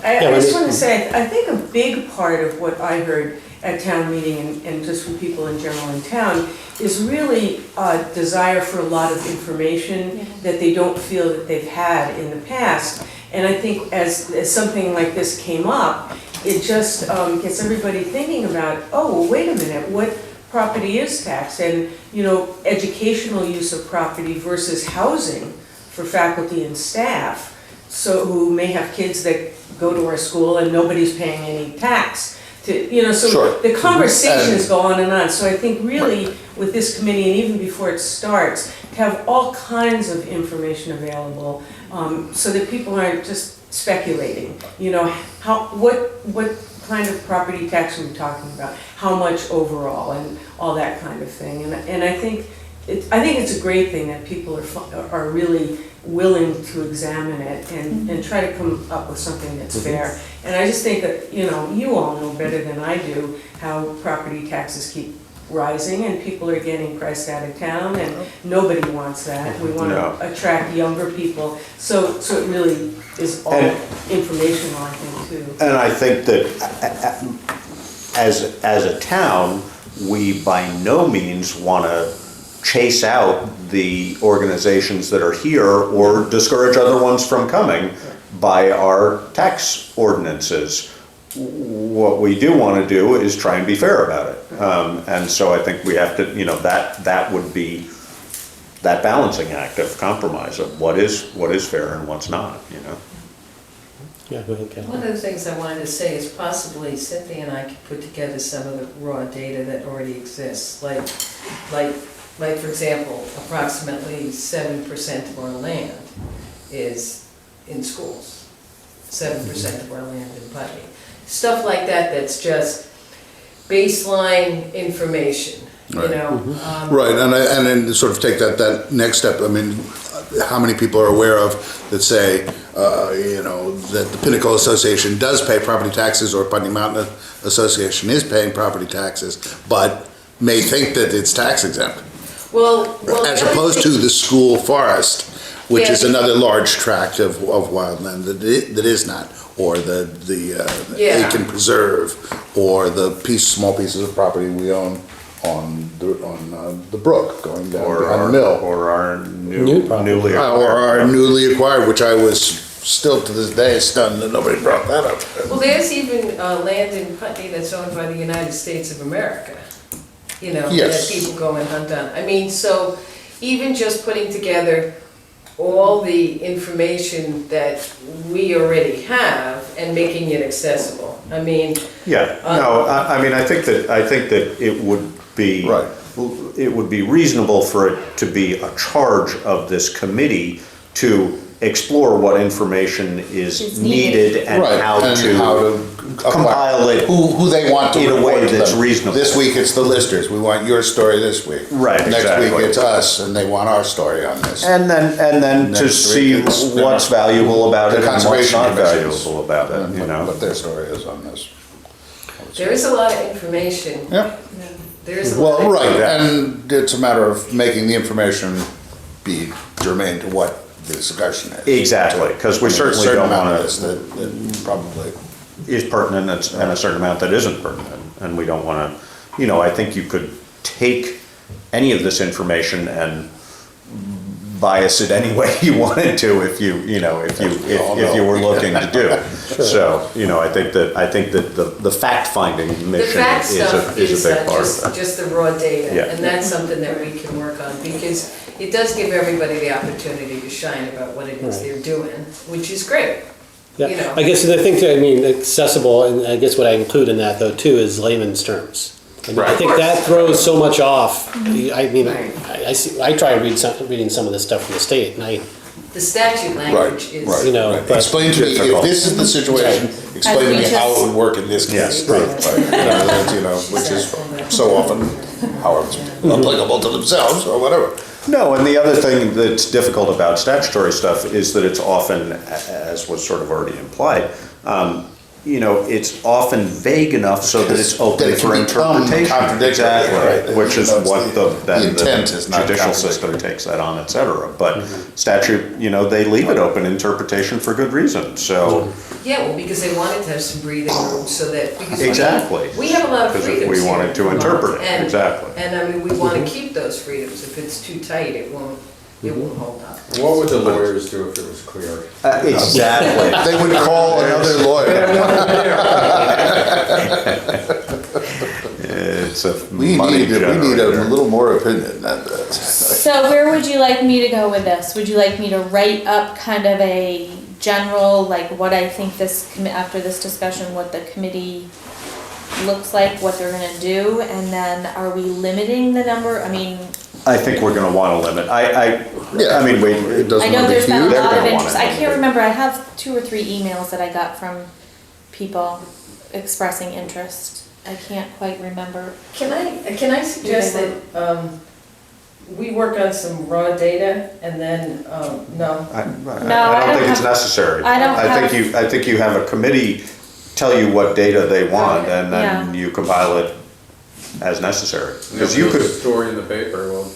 I Yeah, just but want to say, I think a big part of what I heard at town meeting and just from people in general in town is really a desire for a lot of information that they don't feel that they've had in the past. And I think as something like this came up, it just gets everybody thinking about, oh, well, wait a minute, what property is taxed? And, you know, educational use of property versus housing for faculty and staff. So who may have kids that go to our school and nobody's paying any tax to, you know, so Sure. the conversations And- go on and on. So I think really with this committee and even before it starts, to have all kinds of information available so that people aren't just speculating, you know, what kind of property tax are we talking about? How much overall and all that kind of thing. And I think it's a great thing that people are really willing to examine it and try to come up with something that's fair. And I just think that, you know, you all know better than I do how property taxes keep rising and people are getting priced out of town and nobody wants that. We want No. to attract younger people. So it really is all And- informational, I think, too. And I think that as a town, we by no means want to chase out the organizations that are here or discourage other ones from coming by our tax ordinances. What we do want to do is try and be fair about it. And so I think we have to, that would be that balancing act of compromise of what is fair and what's not, Yeah, go ahead, Ken. One of the things I wanted to say is possibly Cynthia and I could put together some of the raw data that already exists. Like for example, approximately 7% of our land is in schools. 7% of our land in Putney. Stuff like that that's just baseline information, you know? Right, and then sort of take that next step. I mean, how many people are aware of that say, that the Pinnacle Association does pay property taxes, or Putney Mountain Association is paying property taxes, but may think that it's tax exempt, Well, as opposed to the school forest, which is another large tract of wildland that is not, or the Aiken Preserve, or the small pieces of property we own on the brook going down behind the mill, or our New property. newly acquired. or our newly acquired, which I was still to this day stunned that nobody brought that up. Well, there's even land in Putney that's owned by the United States of America, Yes. that people go and hunt on. I mean, so even just putting together all the information that we already have and making it accessible. I mean. Yeah, no, I mean, I think that it would be. Right. It would be reasonable for it to be a charge of this committee to explore what information is Is needed needed. and Right, how and to how to compile it. who they want to in a way report to that's them. reasonable. This week it's the listers, we want your story this week. Right, Next exactly. week it's us, and they want our story on this. And then to Next see week it's, what's valuable about the it and what's Conservation not Commission's. valuable about it, What their story is on this. There is a lot of information. Yeah, There is a lot. well, of right, Yeah. and it's a matter of making the information be germane to what the discussion is. Exactly, because we I mean, certainly a certain don't amount want of this to, that probably. is pertinent and a certain amount that isn't pertinent. And we don't want to, I think you could take any of this information and bias it any way you wanted to if you were looking to do. So, I think that the fact-finding The mission fact stuff is a big part of just, that. just the raw data, Yeah. and that's something that we can work on, because it does give everybody the opportunity to shine about what it is Right. they're doing, which is great. Yeah, You know. I guess the thing too, I mean, accessible, and I guess what I include in that though too is layman's terms. I mean, I Right. think that throws so much off. I mean, Right. I try reading some of this stuff from the state, and The statute language is. Right, You know, right. but- Explain to me, if Difficult. this is the situation, explain to me how it would work in this case. Yes, right. Which is so often how it's applicable to themselves or whatever. No, and the other thing that's difficult about statutory stuff is that it's often, as was sort of already implied, it's often vague enough so that it's That open it can for become interpretation. contradictory, Exactly, right. which is It's what the then intent is not judicial system takes that on, et cetera. But statute, they leave it open interpretation for good reason, so. Yeah, well, because they wanted to have some breathing room so that, because Exactly. we have a lot of Because freedoms we here. wanted to interpret it, And- exactly. And I mean, we want to keep those freedoms. If it's too tight, it won't hold up. What would the lawyers do if it was clear? Exactly. They would call another lawyer. It's a We money need a generator. little more opinion than that. So where would you like me to go with this? Would you like me to write up kind of a general, like what I think after this discussion, what the committee looks like, what they're gonna do, and then are we limiting the number? I mean, I think we're gonna wanna limit, Yeah, I mean, it doesn't I know want to be there's been a huge. They're lot of gonna want interest. it. I can't remember, I have 2 or 3 emails that I got from people expressing interest. I can't quite remember. Can I suggest that we work on some raw data and then, no? I I don't don't think it's have- necessary. I don't have- I think you have a committee tell you what data they want, and then Yeah. you compile it as necessary. Because If you there's could, a story in the paper, well,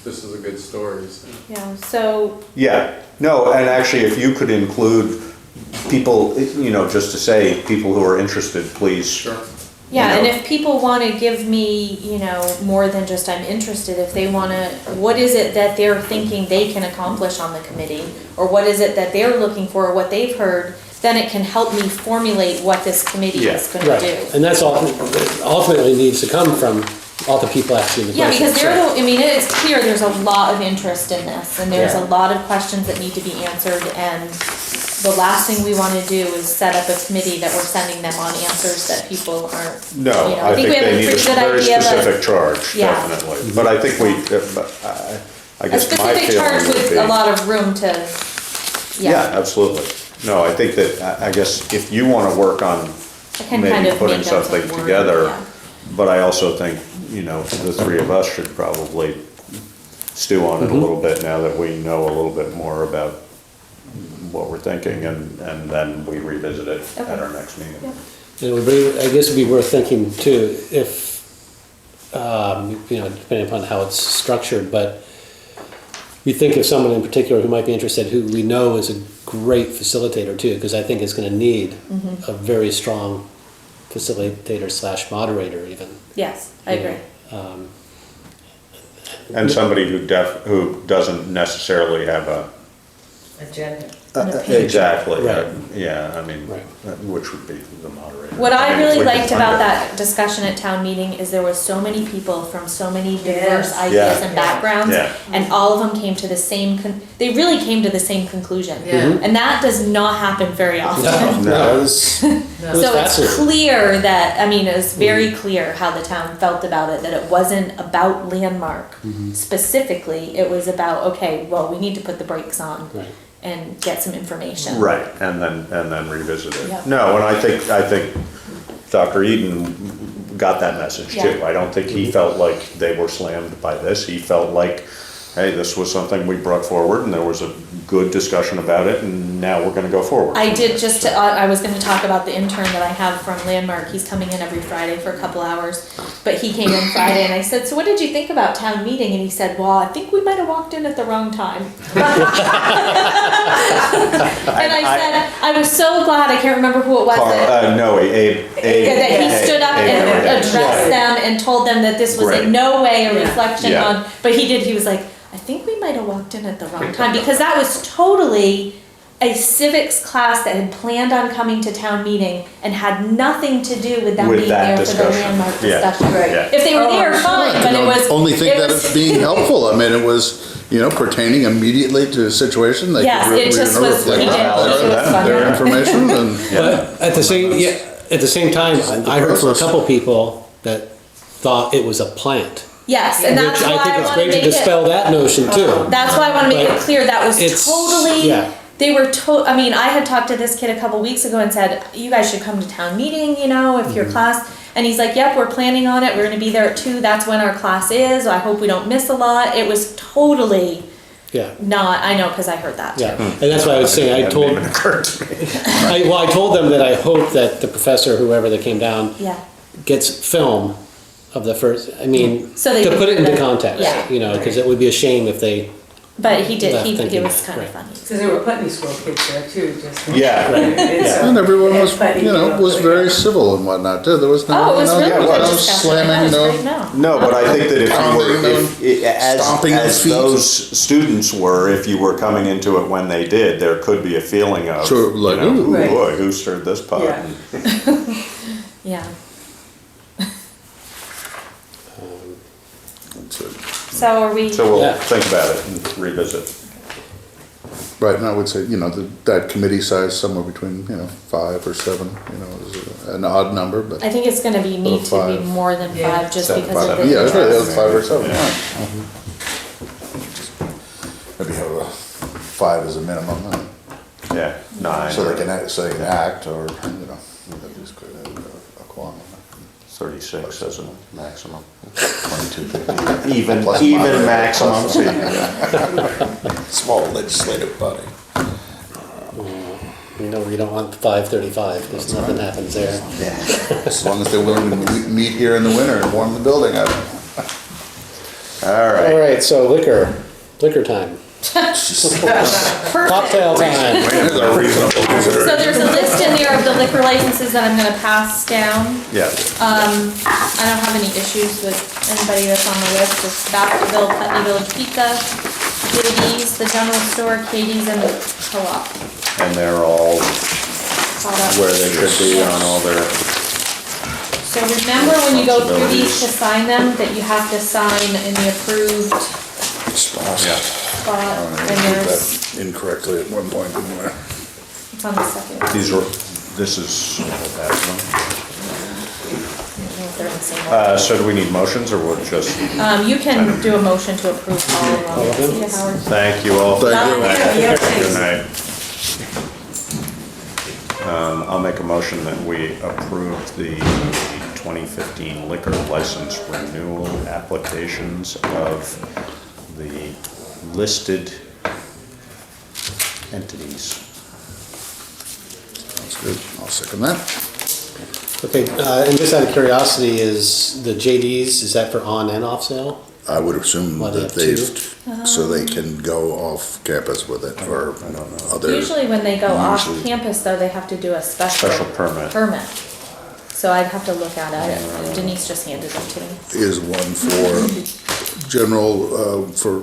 this is a good story, so. Yeah, so, yeah, no, and actually, if you could include people, just to say, people who are interested, please, Sure. Yeah, You and know. if people wanna give me, more than just I'm interested, if they wanna, what is it that they're thinking they can accomplish on the committee? Or what is it that they're looking for, or what they've heard, then it can help me formulate what this committee is gonna Right, do. and that's all, ultimately needs to come from all the people asking the Yeah, questions. because it's clear there's a lot of interest in this, and there's Yeah. a lot of questions that need to be answered, and the last thing we wanna do is set up a committee that we're sending them on answers that people aren't, No, I think we have they a need a pretty good very idea, specific but charge, Yeah. definitely. But I think I a guess my specific charge feeling would with be. a lot of room to, Yeah, absolutely. No, I think that, I guess if you wanna work on I can kind maybe of putting make up something some wording, together, yeah. but I also think, the three of us should probably stew on it Mm-hmm. a little bit now that we know a little bit more about what we're thinking, and then we revisit it Okay. at our next meeting. Yeah. And it would be, I guess it'd be worth thinking too, if, depending upon how it's structured, but we think of someone in particular who might be interested, who we know is a great facilitator too, because I think it's gonna need Mm-hmm. a very strong facilitator slash moderator even. Yes, I agree. And somebody who doesn't necessarily have a. Agenda. An opinion. Exactly, Right. yeah, I mean, Right. which would be the moderator. What I mean, really we could liked find about it. that discussion at town meeting is there was so many people from so many diverse Yes. ideas Yeah. and backgrounds, Yeah. and all of them came to the same, they really came to the same conclusion. Yeah. And that does not happen very often. No. It was, It was So it's fascinating. clear that, it was very clear how the town felt about it, that it wasn't about Landmark specifically, it was about, okay, well, we need to put the brakes on Right. and get some information. Right, and then revisit it. Yeah. No, and I think Dr. Eden got that message too. Yeah. I don't think he felt like they were slammed by this. He felt like, hey, this was something we brought forward, and there was a good discussion about it, and now we're gonna go forward. I did I was gonna talk about the intern that I have from Landmark, he's coming in every Friday for a couple hours, but he came in Friday and I said, so what did you think about town meeting? And he said, well, I think we might have walked in at the wrong time. And I said, I was so glad, I can't remember who it was, that Abe. that he stood up Abe, and yeah. addressed them and told them that this was Right. in no way a Yeah. reflection Yeah. on, but he was like, I think we might have walked in at the wrong time, because that was totally a civics class that had planned on coming to town meeting and had nothing to do with them With being that there for the discussion. landmark Yeah. discussion. Right. Yeah. If they were there, fine, but it was. only think it that was- it's being helpful. I mean, it was, pertaining immediately to a situation. They Yes, could it just was, reflect he did, it was funny. their information and. But at the same time, I heard from a couple people that thought it was a plant. Yes, and that's Which why I think I it's wanna great to make it. dispel that notion too. That's why I wanna make it But clear, that was it's- totally, yeah. they were I had talked to this kid a couple weeks ago and said, you guys should come to town meeting, if Mm-hmm. your class, and he's like, yep, we're planning on it, we're gonna be there at 2, that's when our class is, I hope we don't miss a lot, it was totally Yeah, not, I know, cause I heard that too. yeah, and that's why I was saying, I Hadn't told, even occurred to me. I told them that I hope that the professor, whoever that came down, Yeah, gets film of the first, So they to can put it hear into that. context, Yeah. because it would be a shame if they, but he did, Left it thinking, was kinda right. funny. Because there were Putney School kids there too, just. Yeah. It's, And everyone was, Putney, was very civil and whatnot too. There was no, Oh, it was really yeah, good well, no discussion, that slamming, was no. great, no. No, but I think that if you were, Pounding stomping of as feet. those students were, if you were coming into it when they did, there could be a feeling of, Sure, like, you know, ooh. Right. boy, who stirred this pot? Yeah. Yeah, so are we, So we'll Yeah. think about it and revisit. Right, and I would say, that committee size somewhere between, 5 or 7, is an odd number, but. I think it's gonna be, need to be 5. more than Yeah. 5, just 7, because of the. Yeah, that's right, that was interest. 5 or 7, Yeah. right. Maybe have a 5 as a minimum, Yeah, 9, so they or can act, or, just a quorum. 36 as a maximum. 22. Even Plus even moderator. maximum, so you- Small legislative body. you don't want 5:35, because nothing happens there. As long as they're willing to meet here in the winter and warm the building up. All All right. right, so liquor time. Perfect. Cocktail time. There's a reasonable So reserve. there's a list in there of the liquor licenses that I'm gonna pass down. Yeah, I don't have any issues with anybody that's on the list. It's Baskerville, Putney Village Pizza, JD's, the general store, Katie's, and the co-op. and they're all Caught up. where they should be on all their, So remember when you go through these to sign them, that you have to sign in the approved spot, and there's, That incorrectly at one point, didn't we? it's on the second. these are, this is that one. I don't know if they're in the same order. So do we need motions or we'll just, You can do a motion to approve all of them. Yeah, Howard. thank you all. Thank you. Good night. I'll make a motion that we approve the 2015 liquor license renewal applications of the listed entities. That's good. I'll second that. Okay, and just out of curiosity, is the JD's, is that for on and off sale? I would assume Why they that have they've, so they can go off campus with it, or I don't know. other. Usually when they go off Usually- campus though, they have to do a special. Special permit. Permit. So I'd have to look at it. Denise just handed them to me. Is one for general, for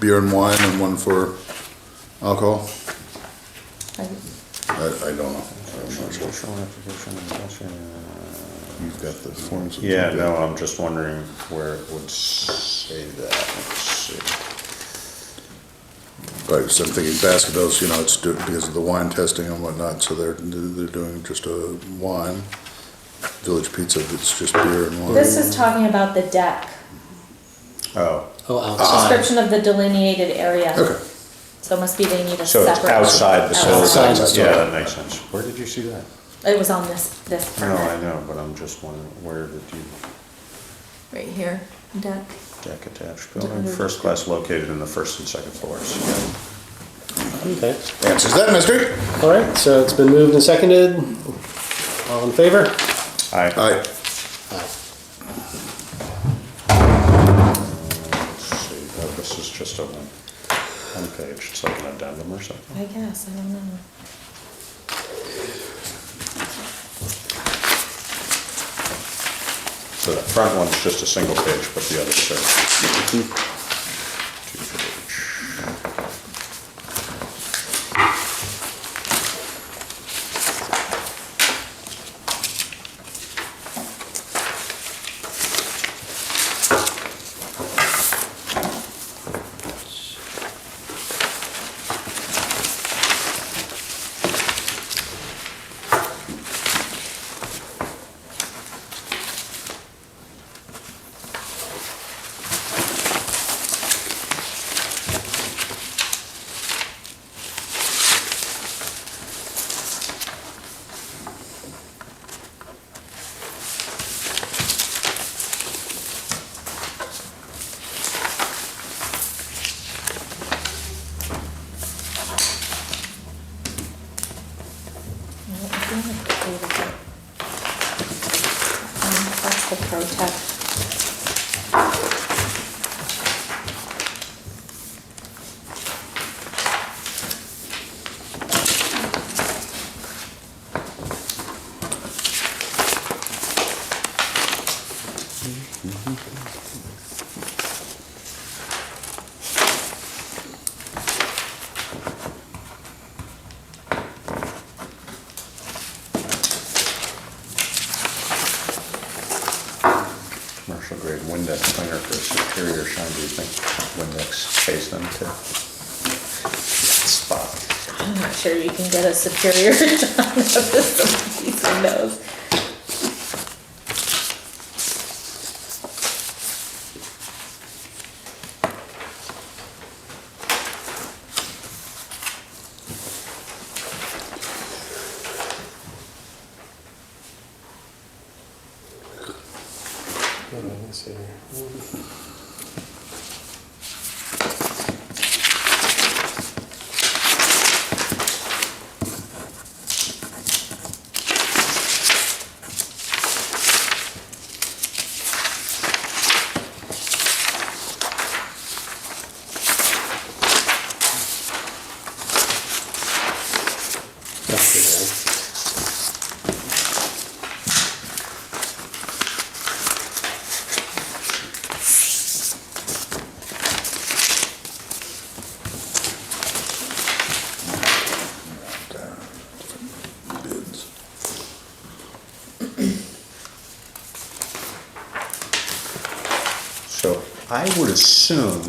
beer and wine, and one for alcohol? I don't know. I'm not sure. You've got the forms. in Yeah, front of no, I'm just wondering where it would say that. Let's see. you. Right, so I'm thinking Baskerville's, it's because of the wine testing and whatnot, so they're doing just a wine. Village Pizza, it's just beer and wine. This is talking about the deck. Oh, Oh, outside. Description of the delineated area. Okay. So it must be they need a so separate. it's outside the Outside the facility. store. Yeah, that makes sense. Where did you see that? It was on this No, I permit. know, but I'm just wondering, where did you, Right here, deck. deck attached building, first class located in the first and second floors. Okay, Answers that mystery. all right, so it's been moved and seconded. All in favor? Aye. Aye. Aye. Let's see, oh, this is just a one page, it's like an addendum or something. I guess, I don't know. So the front one's just a single page, but the others are two-page. That's the ProTech. Commercial grade Windex cleaner for superior shine. Do you think Windex pays them to spot? I'm not sure you can get a superior shine out of some of these windows. Let's see here. yesterday. Bids. So I would assume,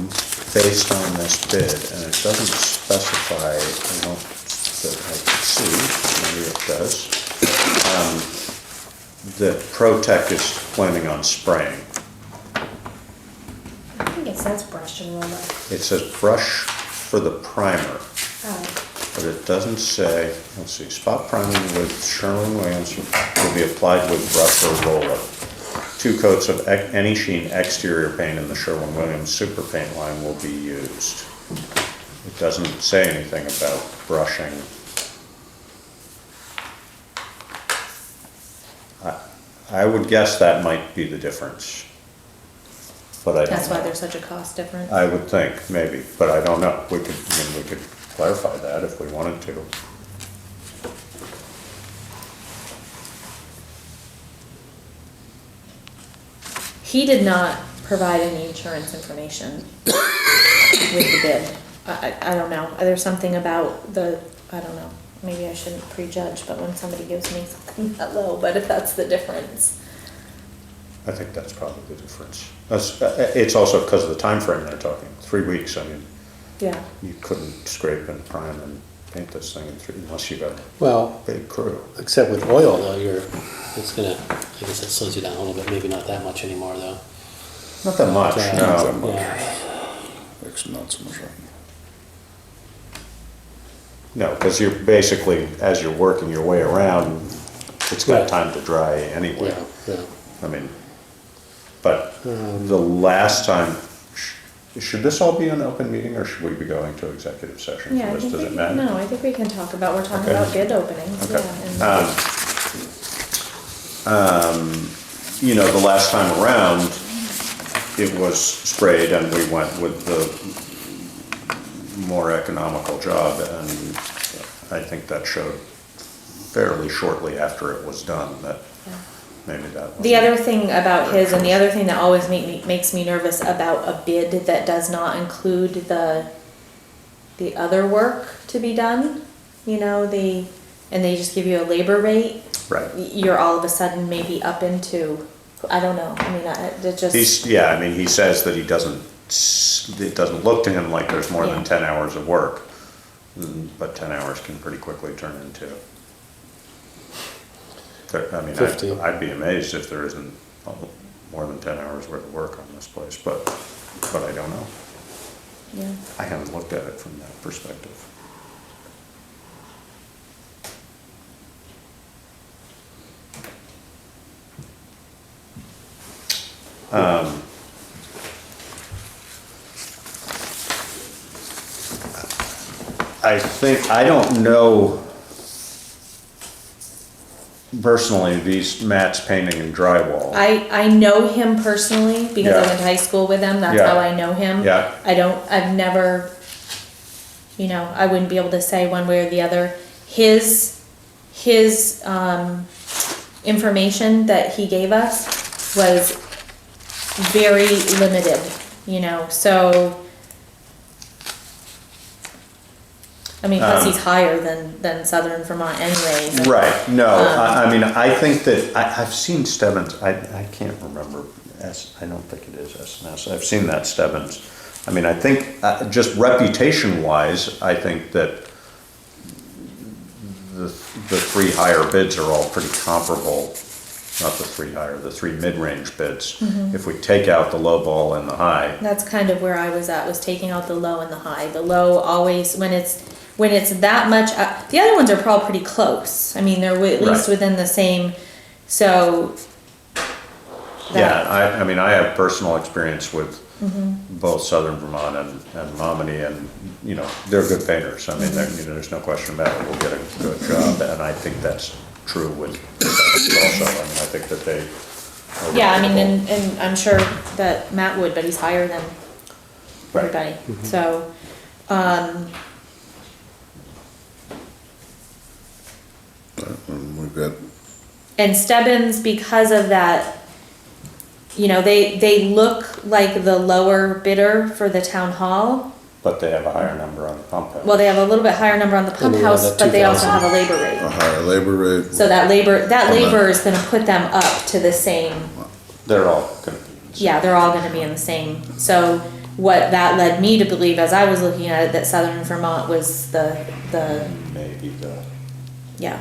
based on this bid, and it doesn't specify, I don't, that I can see, maybe it does, that ProTech is planning on spraying. I think it says brush and roller. It says brush for the primer, Oh, but it doesn't say, let's see, spot priming with Sherwin-Williams will be applied with brush or roller. 2 coats of any sheen exterior paint in the Sherwin-Williams super paint line will be used. It doesn't say anything about brushing. I would guess that might be the difference. But I don't know. That's why there's such a cost difference. I would think, maybe, but I don't know. We could clarify that if we wanted to. He did not provide any insurance information with the bid. I don't know, there's something about I don't know, maybe I shouldn't prejudge, but when somebody gives me something that low, but if that's the difference. I think that's probably the difference. It's also because of the time frame they're talking, 3 weeks. I mean, Yeah, you couldn't scrape and prime and paint this thing in 3 unless you got a Well, big crew. except with oil though, it's gonna, I guess it slows you down a little bit, maybe not that much anymore though. Not that much, Yeah. no. Not that much. Yeah. It's not so much. No, because you're basically, as you're working your way around, it's got Right. time to dry anyway. Yeah, yeah. I mean, but the last time, should this all be an open meeting or should we be going to executive session yeah, for I this? think Does we, it matter? no, I think we can talk about, we're talking Okay. about bid openings, Okay. yeah. You know, the last time around, it was sprayed and we went with the more economical job, and I think that showed fairly shortly after it was done that maybe that was. The other thing about his, and the other thing that always makes me nervous about a bid that does not include the other work to be done, you know, and they just give you a labor rate, Right. you're all of a sudden maybe up into, I don't know, I mean, it just. I mean, he says that it doesn't look to him like there's more than Yeah. 10 hours of work, but 10 hours can pretty quickly turn into. I mean, 50. I'd be amazed if there isn't more than 10 hours worth of work on this place, but I don't know. Yeah. I haven't looked at it from that perspective. I don't know personally these Matt's painting and drywall. I know him personally because I Yeah. went to high school with him, that's Yeah. how I know him. Yeah. I've never, you know, I wouldn't be able to say one way or the other. His information that he gave us was very limited, you know, so. I mean, plus he's higher than Southern Vermont anyways. Right, no, I mean, I think that, I've seen Stebbins, I can't remember, I don't think it is S&S, I've seen that Stebbins. I mean, I think, just reputation-wise, I think that the 3 higher bids are all pretty comparable, not the 3 higher, the 3 mid-range bids. If we take out the low ball and the high, That's kind of where I was at, was taking out the low and the high. The low always, when it's that much, the other ones are probably pretty close. I mean, they're at least Right. within the same, so. yeah, I mean, I have personal experience with both Southern Vermont and Mominy, and, you know, they're good painters. I mean, you know, there's no question about it, we'll get a good job, and I think that's true with Stebbins also. I mean, I think that they are Yeah, I mean, reputable. and I'm sure that Matt would, but he's higher than Right. everybody, so, And we've got, And Stebbins, because of that, you know, they look like the lower bidder for the town hall. But they have a higher number on the pump house. Well, they have a little bit higher number on the pump And they have house, that but they also 2,000. have a labor rate. a higher labor rate. So that labor On that. is gonna put them up to the same, They're all gonna be. yeah, they're all gonna be in the same. So what that led me to believe as I was looking at it, that Southern Vermont was the, Maybe the, yeah.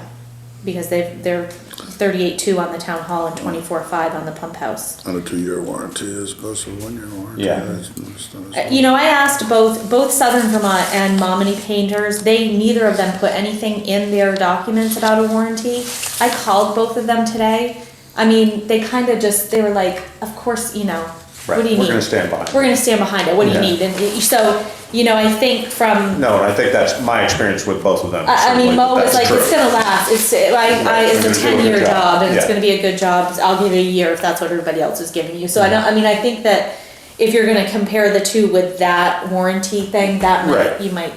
Because they're 38.2 on the town hall and 24.5 on the pump house. On a 2-year warranty as opposed to a 1-year warranty. Yeah. You know, I asked both Southern Vermont and Mominy Painters, neither of them put anything in their documents about a warranty. I called both of them today. I mean, they kind of just, they were like, of course, you know, what right, do you we're need? gonna stand behind. We're gonna stand behind it, what do you Yeah. need? And so, you know, I think from, No, and I think that's my experience with both of them. I mean, certainly, Mo was that's like, true. it's gonna last, it's a You're doing a 10-year good job and it's yeah. gonna be a good job, I'll give it a year if that's what everybody else is giving you. So I think that if you're gonna compare the two with that warranty thing, that might, Right. you might,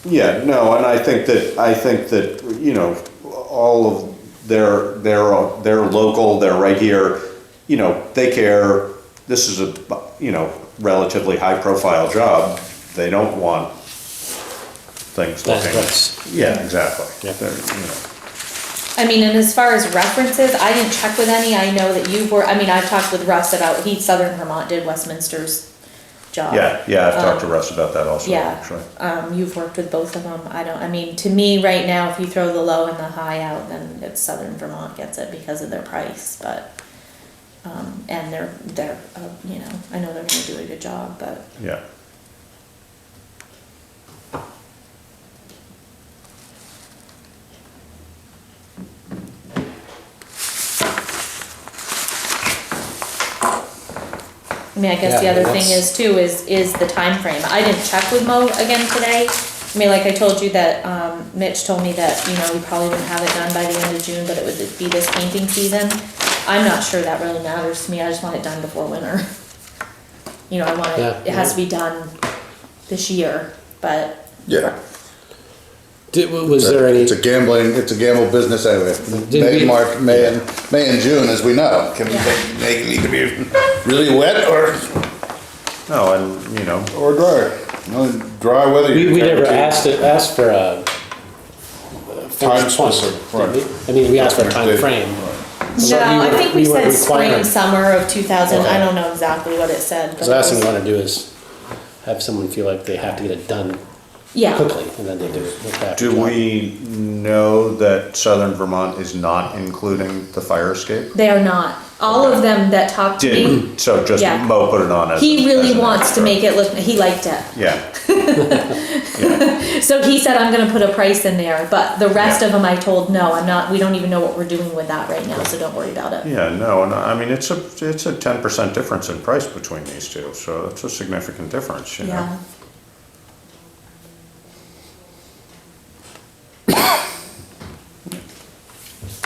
Yeah, no, and I think that, you know, all of they're local, they're right here, you know, they care, this is a, you know, relatively high profile job, they don't want things looking. Yeah, exactly. Yeah. They're, you know. I mean, and as far as references, I didn't check with any, I know that I've talked with Russ about, Southern Vermont did Westminster's job. Yeah, I've talked to Russ about that also, Yeah, actually. you've worked with both of them, to me, right now, if you throw the low and the high out, then it's Southern Vermont gets it because of their price, but, and they're, you know, I know they're gonna do a good job, but. Yeah. I mean, I guess the Yeah, other thing that's- is too, is the time frame. I didn't check with Mo again today. I mean, like I told you that, Mitch told me that, you know, we probably wouldn't have it done by the end of June, but it would be this painting season. I'm not sure that really matters to me, I just want it done before winter. You know, I want Yeah, it has to be done this year, but, Yeah. Was there any, It's a gamble business anyway. Did May, we- March, May and June, as we know, can Yeah. they can either be really wet or No, and, you know, dry. No, dry weather. we never asked for a Time first point, specific, did right. we? I mean, we asked for a time frame. So no, I think we weren't said spring, requiring- summer of 2000, I Okay. don't know exactly what it said, but. Cause the last it thing we was- wanna do is have someone feel like they have to get it done Yeah, quickly, and then they do it. with that do job. we know that Southern Vermont is not including the fire escape? they are not. All of them that talked to me, Did, so just Yeah. Mo put it on as. he as really an wants to extra. make it look, he liked it. Yeah, So he said, I'm gonna put a price in there, but the rest Yeah. of them I told, no, I'm not, we don't even know what we're doing with that right now, so don't worry about it. yeah, no, and I mean, it's a 10% difference in price between these two, so that's a significant difference, you know? Yeah.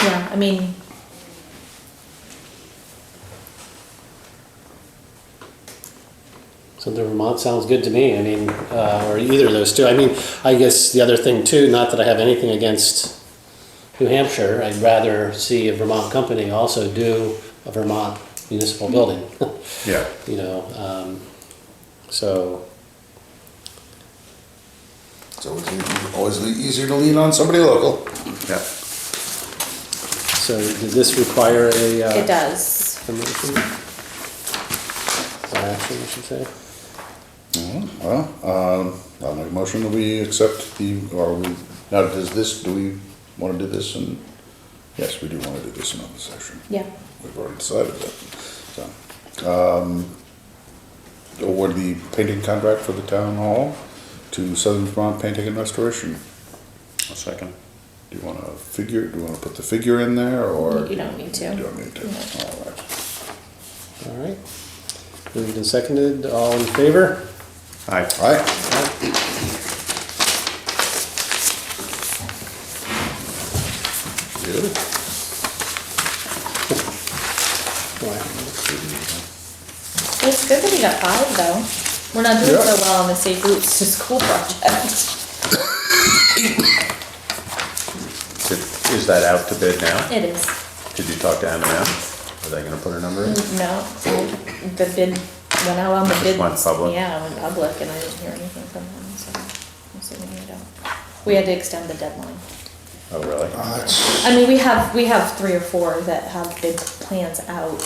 Yeah, I mean. Southern Vermont sounds good to me, I mean, or either of those two. I mean, I guess the other thing too, not that I have anything against New Hampshire, I'd rather see a Vermont company also do a Vermont municipal building, Yeah, you know, so. So it's always easier to lean on somebody local. yeah. So does this require a? It does. A motion? Or action, I should say. Well, I'll make a motion that we accept now do we wanna do this and, yes, we do wanna do this in open session. Yeah. We've already decided that, so. Award the painting contract for the town hall to Southern Vermont Painting and Restoration. A second. Do you wanna put the figure in there, or? You don't need to. You don't need to, No. all right. All right. Moved and seconded, all in favor? Aye. All right, Good. It's good that we got 5 though. We're not doing Yeah. so well on the Safe Routes to School project. Is that out to bid now? It is. Did you talk to M&M? Are they gonna put a number in? No, the bid went out on the bid. Went public? Yeah, it went public, and I didn't hear anything from them, so I'm assuming they don't. We had to extend the deadline. Oh, really? I mean, we have 3 or 4 that have bid plans out.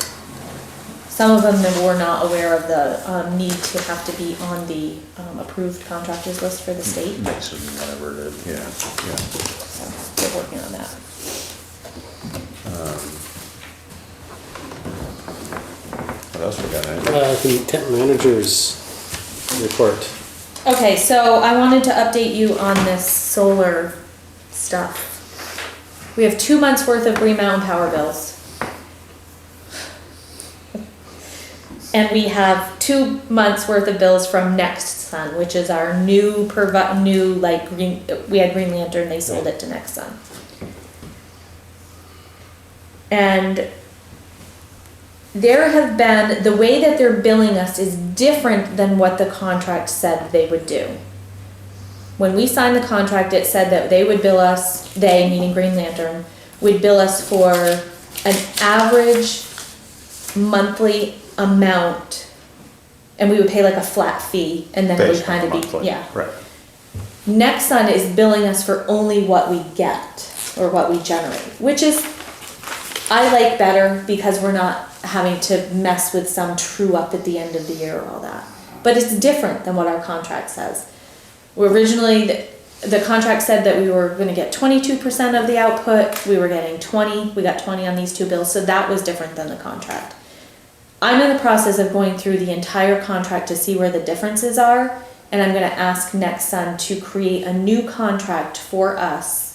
Some of them that were not aware of the need to have to be on the approved contractors list for the state. Mason, whatever it is, yeah. So they're working on that. What else we got? The tent manager's report. Okay, so I wanted to update you on this solar stuff. We have 2 months worth of Green Mountain power bills. And we have 2 months worth of bills from Next Sun, which is our new green, we had Green Lantern, they sold it to Next Sun. And there have been, the way that they're billing us is different than what the contract said they would do. When we signed the contract, it said that they would bill us, they, meaning Green Lantern, would bill us for an average monthly amount, and we would pay like a flat fee, and then it would Based kind on of be, monthly, yeah. right. Next Sun is billing us for only what we get, or what we generate, which is, I like better, because we're not having to mess with some true up at the end of the year or all that. But it's different than what our contract says. Originally, the contract said that we were gonna get 22% of the output, we were getting 20, we got 20 on these 2 bills, so that was different than the contract. I'm in the process of going through the entire contract to see where the differences are, and I'm gonna ask Next Sun to create a new contract for us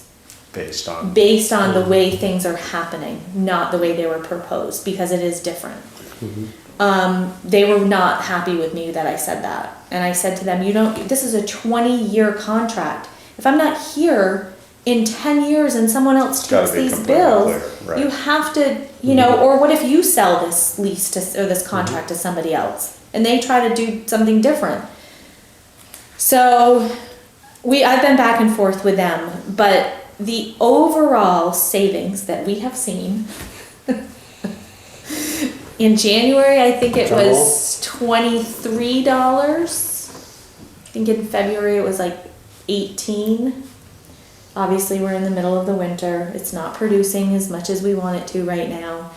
Based on, the way things are happening, not the way they were proposed, because it is different. They were not happy with me that I said that. And I said to them, this is a 20-year contract. If I'm not here in 10 years and someone else It's gotta takes be these completely bills, clear, right. you have to, or what if you sell this lease or this contract to somebody else and they try to do something different? So I've been back and forth with them, but the overall savings that we have seen in January, I think it was $23. I think in February it was like 18. Obviously, we're in the middle of the winter. It's not producing as much as we want it to right now.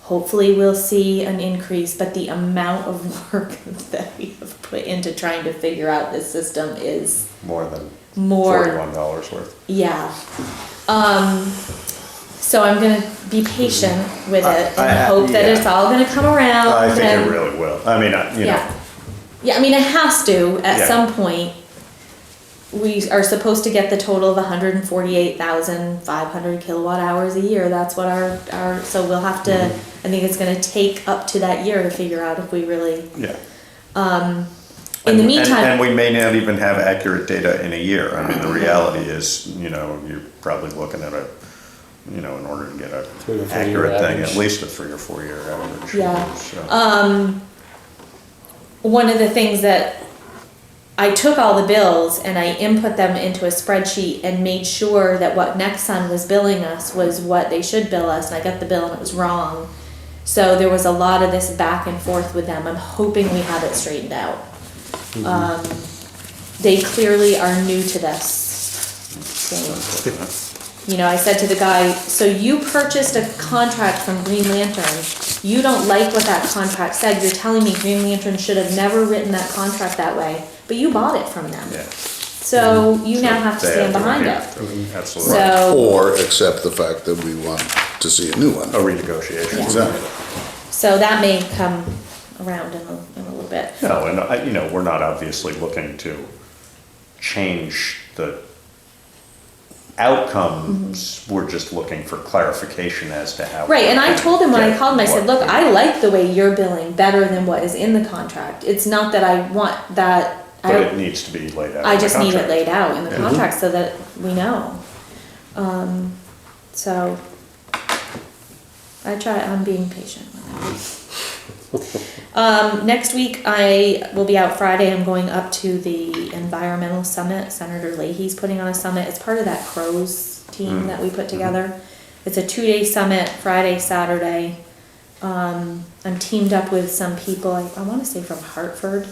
Hopefully we'll see an increase, but the amount of work that we have put into trying to figure out this system is more than more. $41 worth. Yeah. So I'm gonna be patient with it and hope that it's all gonna come around. I think and- it really will. I mean, you know, Yeah. Yeah, I mean, it has to, at Yeah. some point. We are supposed to get the total of 148,500 kilowatt hours a year. That's what so we'll have to, I think it's gonna take up to that year to figure out if we really, yeah. in the meantime. And we may not even have accurate data in a year. I mean, the reality is, you're probably looking at in order to get 3 or 4 year accurate thing, average. at least a 3 or 4 year average. Yeah. So, One of the things that I took all the bills and I input them into a spreadsheet and made sure that what Nexsun was billing us was what they should bill us, and I got the bill and it was wrong. So there was a lot of this back and forth with them. I'm hoping we have it straightened out. They clearly are new to this. So, I said to the guy, so you purchased a contract from Green Lantern. You don't like what that contract said. You're telling me Green Lantern should have never written that contract that way, but you bought it from them. yeah. So you now have to They stand have to behind adhere it. to it. Absolutely. So, Or accept the fact that we want to see a new one. A renegotiation. Yeah. Exactly. so that may come around in a little bit. No, and we're not obviously looking to change the outcomes. We're just looking for clarification as to how. Right, and I told him when I Yeah, called him, I said, what- look, I like the way you're billing better than what is in the contract. It's not that I want that, But it needs to be laid out. I in the just need it contract. laid out in the Yeah. contract so that we know. So, I'm being patient with it. Next week, I will be out Friday. I'm going up to the environmental summit. Senator Leahy's putting on a summit. It's part of that CROWS team that we put together. It's a 2-day summit, Friday, Saturday. I'm teamed up with some people, I want to say from Hartford.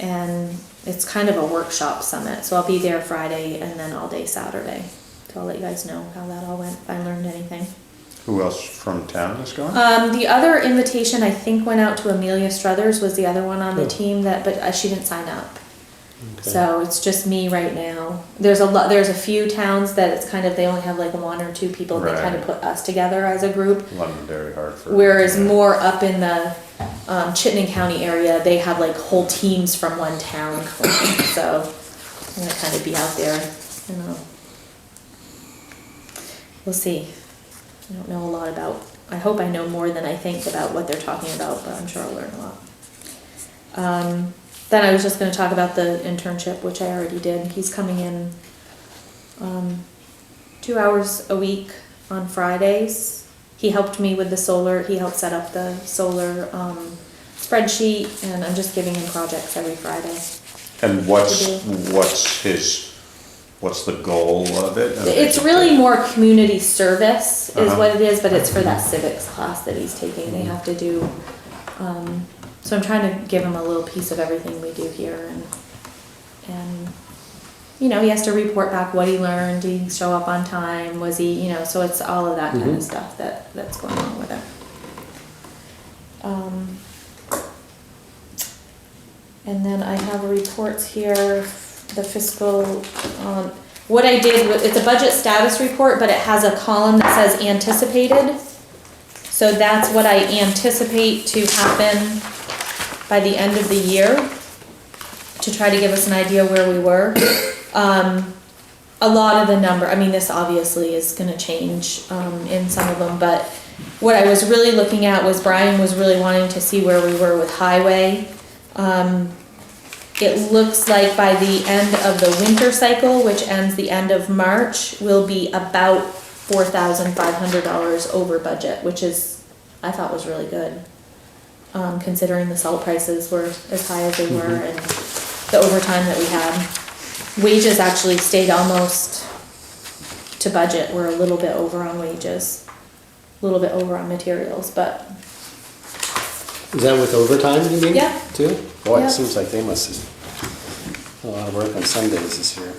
And it's kind of a workshop summit, so I'll be there Friday and then all day Saturday. So I'll let you guys know how that all went, if I learned anything. Who else from town is going? The other invitation I think went out to Amelia Struthers, was the other one on the Oh. team but she didn't sign up. Okay. So it's just me right now. There's a few towns that it's kind of, they only have like 1 or 2 people, and they kind of Right. put us together as a group. Londonderry, Hartford. Whereas yeah. more up in the Chittenden County area, they have like whole teams from one town. So I'm gonna kind of be out there, you know. We'll see. I don't know a lot about, I hope I know more than I think about what they're talking about, but I'm sure I'll learn a lot. Then I was just gonna talk about the internship, which I already did. He's coming in 2 hours a week on Fridays. He helped me with the solar, he helped set up the solar spreadsheet, and I'm just giving him projects every Friday. And what's the goal of it? It's really more community service is Uh-huh. what it is, but it's for that civics class that he's taking. They have to do, so I'm trying to give him a little piece of everything we do here, and you know, he has to report back what he learned, did he show up on time, was he, you know, so it's all of that kind of stuff that's going on with it. And then I have reports here, the fiscal, what I did, it's a budget status report, but it has a column that says anticipated. So that's what I anticipate to happen by the end of the year, to try to give us an idea where we were. A lot of the number, I mean, this obviously is gonna change, in some of them, but what I was really looking at was Brian was really wanting to see where we were with highway. It looks like by the end of the winter cycle, which ends the end of March, we'll be about $4,500 over budget, which is, I thought was really good. Considering the salt prices were as high as they were and the overtime that we had. Wages actually stayed almost to budget. We're a little bit over on wages, a little bit over on materials, but Is that with overtime, you mean? Yeah. Too? Boy, Yeah. it seems like they must have a lot of work on Sundays this year.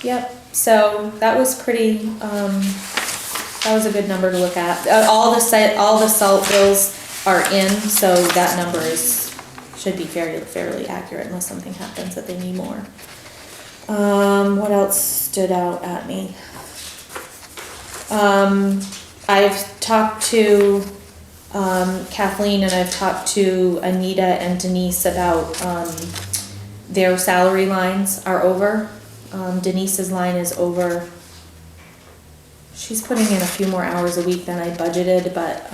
yep. So that was pretty, that was a good number to look at. All the salt bills are in, so that number should be fairly accurate unless something happens that they need more. What else stood out at me? I've talked to Kathleen, and I've talked to Anita and Denise about their salary lines are over. Denise's line is over. She's putting in a few more hours a week than I budgeted, but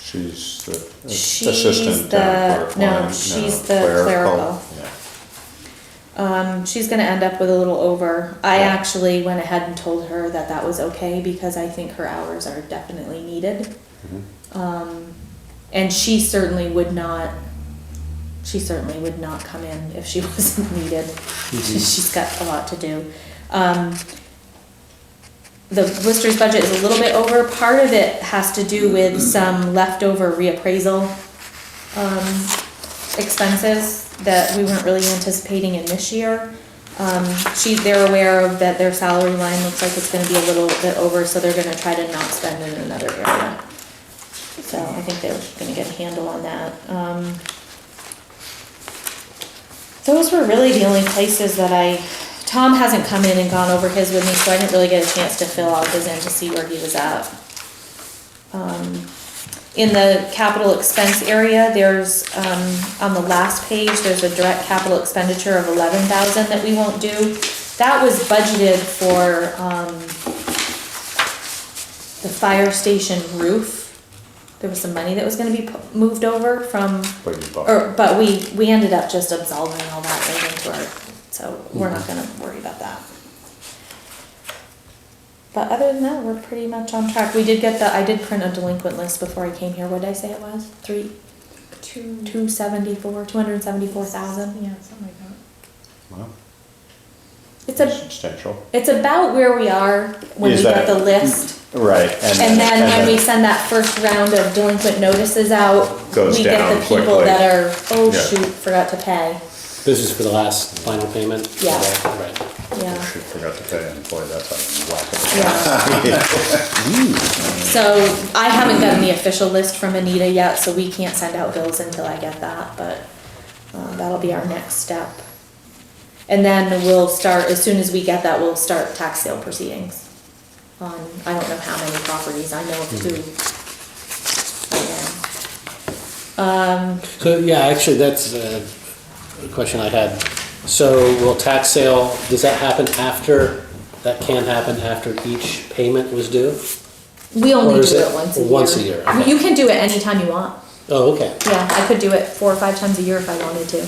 She's the she's assistant the- clerk. no, line, she's the clerical. Yeah. She's gonna end up with a little over. I Yeah. actually went ahead and told her that that was okay because I think her hours are definitely needed. And she certainly would not come in if she wasn't needed. She's got a lot to do. The Lister's budget is a little bit over. Part of it has to do with some leftover reappraisal expenses that we weren't really anticipating in this year. They're aware of that their salary line looks like it's gonna be a little bit over, so they're gonna try to not spend in another area. So I think they're gonna get a handle on that. Those were really the only places that Tom hasn't come in and gone over his with me, so I didn't really get a chance to fill out his in to see where he was at. In the capital expense area, there's, on the last page, there's a direct capital expenditure of 11,000 that we won't do. That was budgeted for, the fire station roof. There was some money that was gonna be moved over from, but we ended up just absolving all that right into our, so we're not gonna worry about that. But other than that, we're pretty much on track. I did print a delinquent list before I came here. What did I say it was? 274,000. Yeah, something like that. Wow. It's a, substantial. it's about where we are when Is we get that- the list. Right. And then when we send that first round of delinquent notices out, Goes we get down the people quickly. that are, oh Yeah. shoot, forgot to pay. This is for the last final payment? Yeah. Right. Yeah. Shoot, forgot to pay, and boy, that's how you whack it. Yeah. So I haven't gotten the official list from Anita yet, so we can't send out bills until I get that, but that'll be our next step. And then we'll start, as soon as we get that, we'll start tax sale proceedings on, I don't know how many properties, I know of two. Right now. So, yeah, actually, that's a question I had. So will tax sale, does that happen after, that can happen after each payment was due? We Or only is do it it once a year. once a year? Okay. You can do it anytime you want. Oh, okay. Yeah, I could do it 4 or 5 times a year if I wanted to.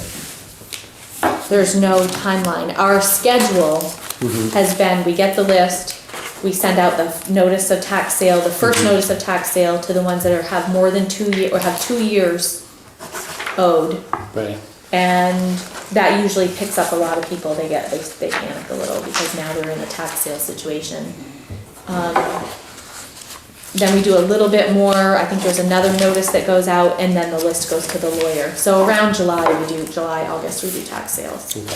There's no timeline. Our schedule has been, we get the list, we send out the notice of tax sale, the first notice of tax sale to the ones that have more than 2 years, or have 2 years owed. Right. And that usually picks up a lot of people. They panic a little because now they're in a tax sale situation. Then we do a little bit more, I think there's another notice that goes out, and then the list goes to the lawyer. So around July, August, we do tax sales. Okay.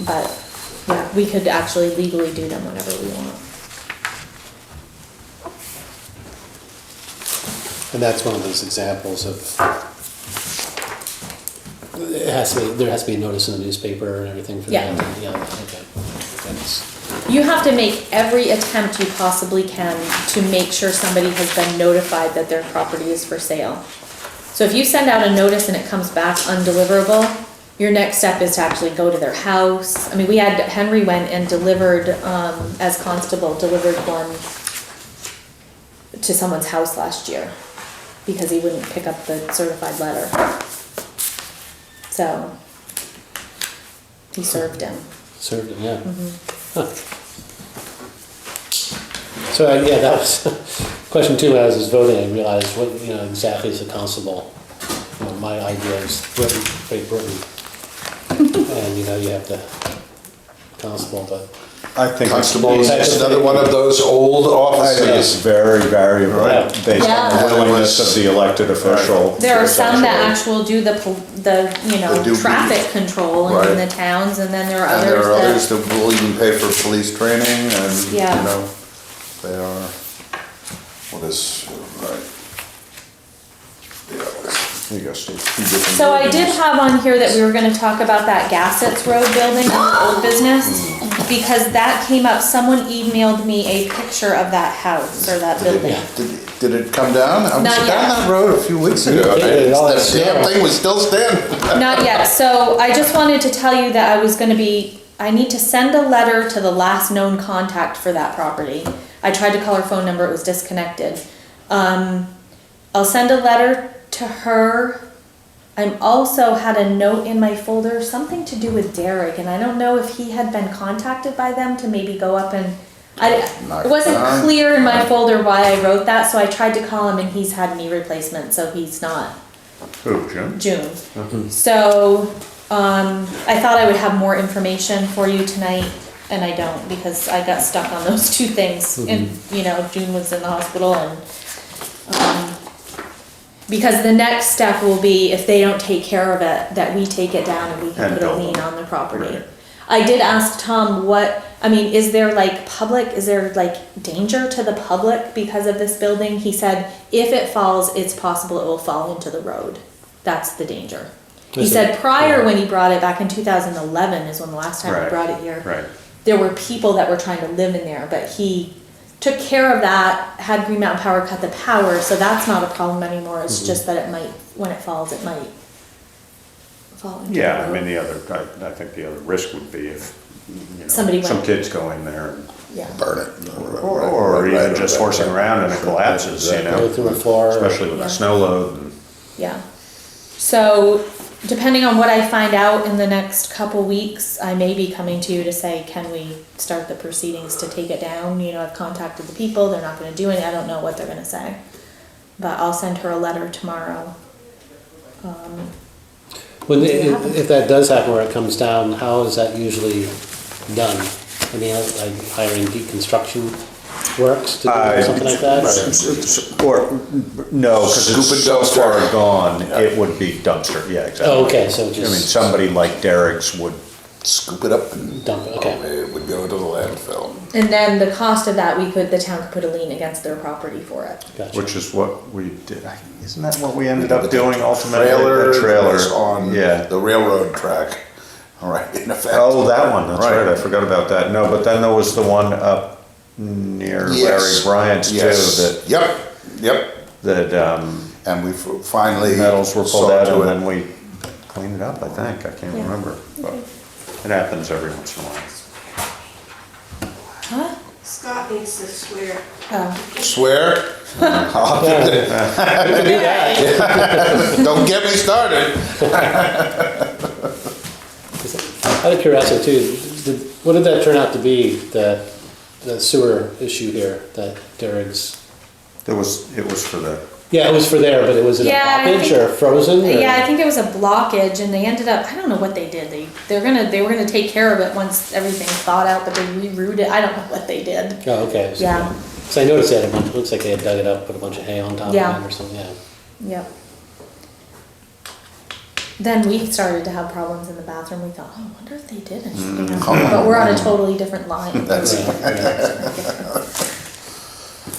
But, yeah, we could actually legally do them whenever we want. And that's one of those examples of, it has to be, there has to be a notice in the newspaper and everything for Yeah. that? Yeah, okay. That's, You have to make every attempt you possibly can to make sure somebody has been notified that their property is for sale. So if you send out a notice and it comes back undeliverable, your next step is to actually go to their house. I mean, Henry went and delivered, as constable, delivered one to someone's house last year because he wouldn't pick up the certified letter. So he served him. served it, yeah. Huh. So, yeah, that was, question 2, as I was voting, I realized what, exactly is a constable. My idea is Britain, Great Britain. And, you have the constable, but, I think Constable is just another one of those old I think it's offices. very variable Right. based on Yeah. the willingness of the elected official. There are some that essentially. actually do the They do traffic control in Right. the towns, and then there are And there are others others that will even pay for police training and, Yeah. they are, what is, right. Here you go, Steve. So I did have on here that we were gonna talk about that Gassett's Road building, the old business, because that came up, someone emailed me a picture of that house or that building. Did it come down? I was Not down yet. that road a few weeks ago. Yeah, it all That had snow. damn thing was still standing. Not yet, so I just wanted to tell you that I need to send a letter to the last known contact for that property. I tried to call her phone number, it was disconnected. I'll send a letter to her. I'm also had a note in my folder, something to do with Derek, and I don't know if he had been contacted by them to maybe go up and, it wasn't clear in my folder why I wrote that, so I tried to call him and he's had knee replacement, so he's not. Who, Jim? June. So, I thought I would have more information for you tonight, and I don't, because I got stuck on those 2 things. And, June was in the hospital, and, because the next step will be, if they don't take care of it, that we take it down and we can And put a bill lien them. on the property. Right. I did ask Tom is there danger to the public because of this building? He said, if it falls, it's possible it will fall into the road. That's the danger. He Is said it? prior, Yeah. when he brought it back in 2011 is when the last time he Right. brought it here. Right. There were people that were trying to live in there, but he took care of that, had Green Mountain Power cut the power, so that's not a problem anymore. It's just that it might, when it falls, it might fall into the Yeah, I road. mean, I think the other risk would be if, Somebody some went- kids go in there and Yeah. Burn it. or even just horsing around and it collapses, go through a floor. especially with Yeah. a snow load. And Yeah. So, depending on what I find out in the next couple weeks, I may be coming to you to say, can we start the proceedings to take it down? I've contacted the people, they're not gonna do anything, I don't know what they're gonna say. But I'll send her a letter tomorrow. When, Did it happen? if that does happen where it comes down, how is that usually done? I mean, like hiring deconstruction works to do something like that? Or, no, because Scoop it's it so dumpster. far gone, it would be dumpster, yeah, exactly. Oh, okay, so I mean, just somebody like Derek's would, Scoop it up and dump it, okay. it would go to the landfill. And then the cost of that, the town could put a lien against their property for it. Gotcha. which is what we did, isn't that what we ended up doing ultimately? Trailer, The trailer that's on yeah. the railroad track, all right, in effect. Oh, that one, that's Right. right, I forgot about that. No, but then there was the one up near Larry Yes. Bryant's too, Yes. Yep, that and we finally metals were pulled saw out to and it. then we cleaned it up, I think, I can't Yeah. remember. But it happens every once in a while. Huh? Scott needs to swear. Oh. Swear? Don't get me started. Out of curiosity too, what did that turn out to be, the sewer issue here, that Derek's? It was for the, Yeah, it was for there, but it was in a Yeah, I blockage think- or frozen? or- Yeah, I think it was a blockage and they ended up, I don't know what they did. They were gonna take care of it once everything thawed out, but they rerouted it. I don't know what they did. Oh, okay. Yeah. So I noticed they had a bunch, looks like they had dug it up, put a bunch of hay on top of Yeah. it or something, yeah. Yep. Then we started to have problems in the bathroom. We thought, oh, I wonder if they did anything. But we're on a totally different line. That's it.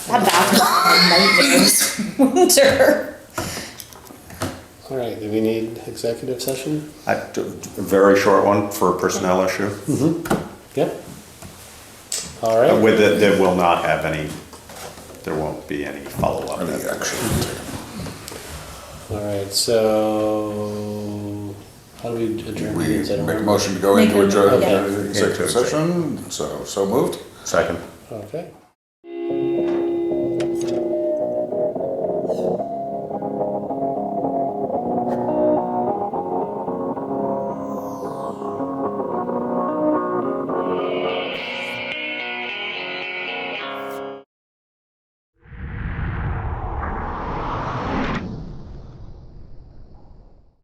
That bathroom was a nightmare this winter. All right, do we need executive session? a very short one for a personnel issue. Yep. All right. With it, there will not have any, there won't be any follow-up. Any action. All right, so how do we adjourn We meetings? I don't make a remember. motion to go Make into a- adjourn yeah. executive session, so moved. Second. Okay.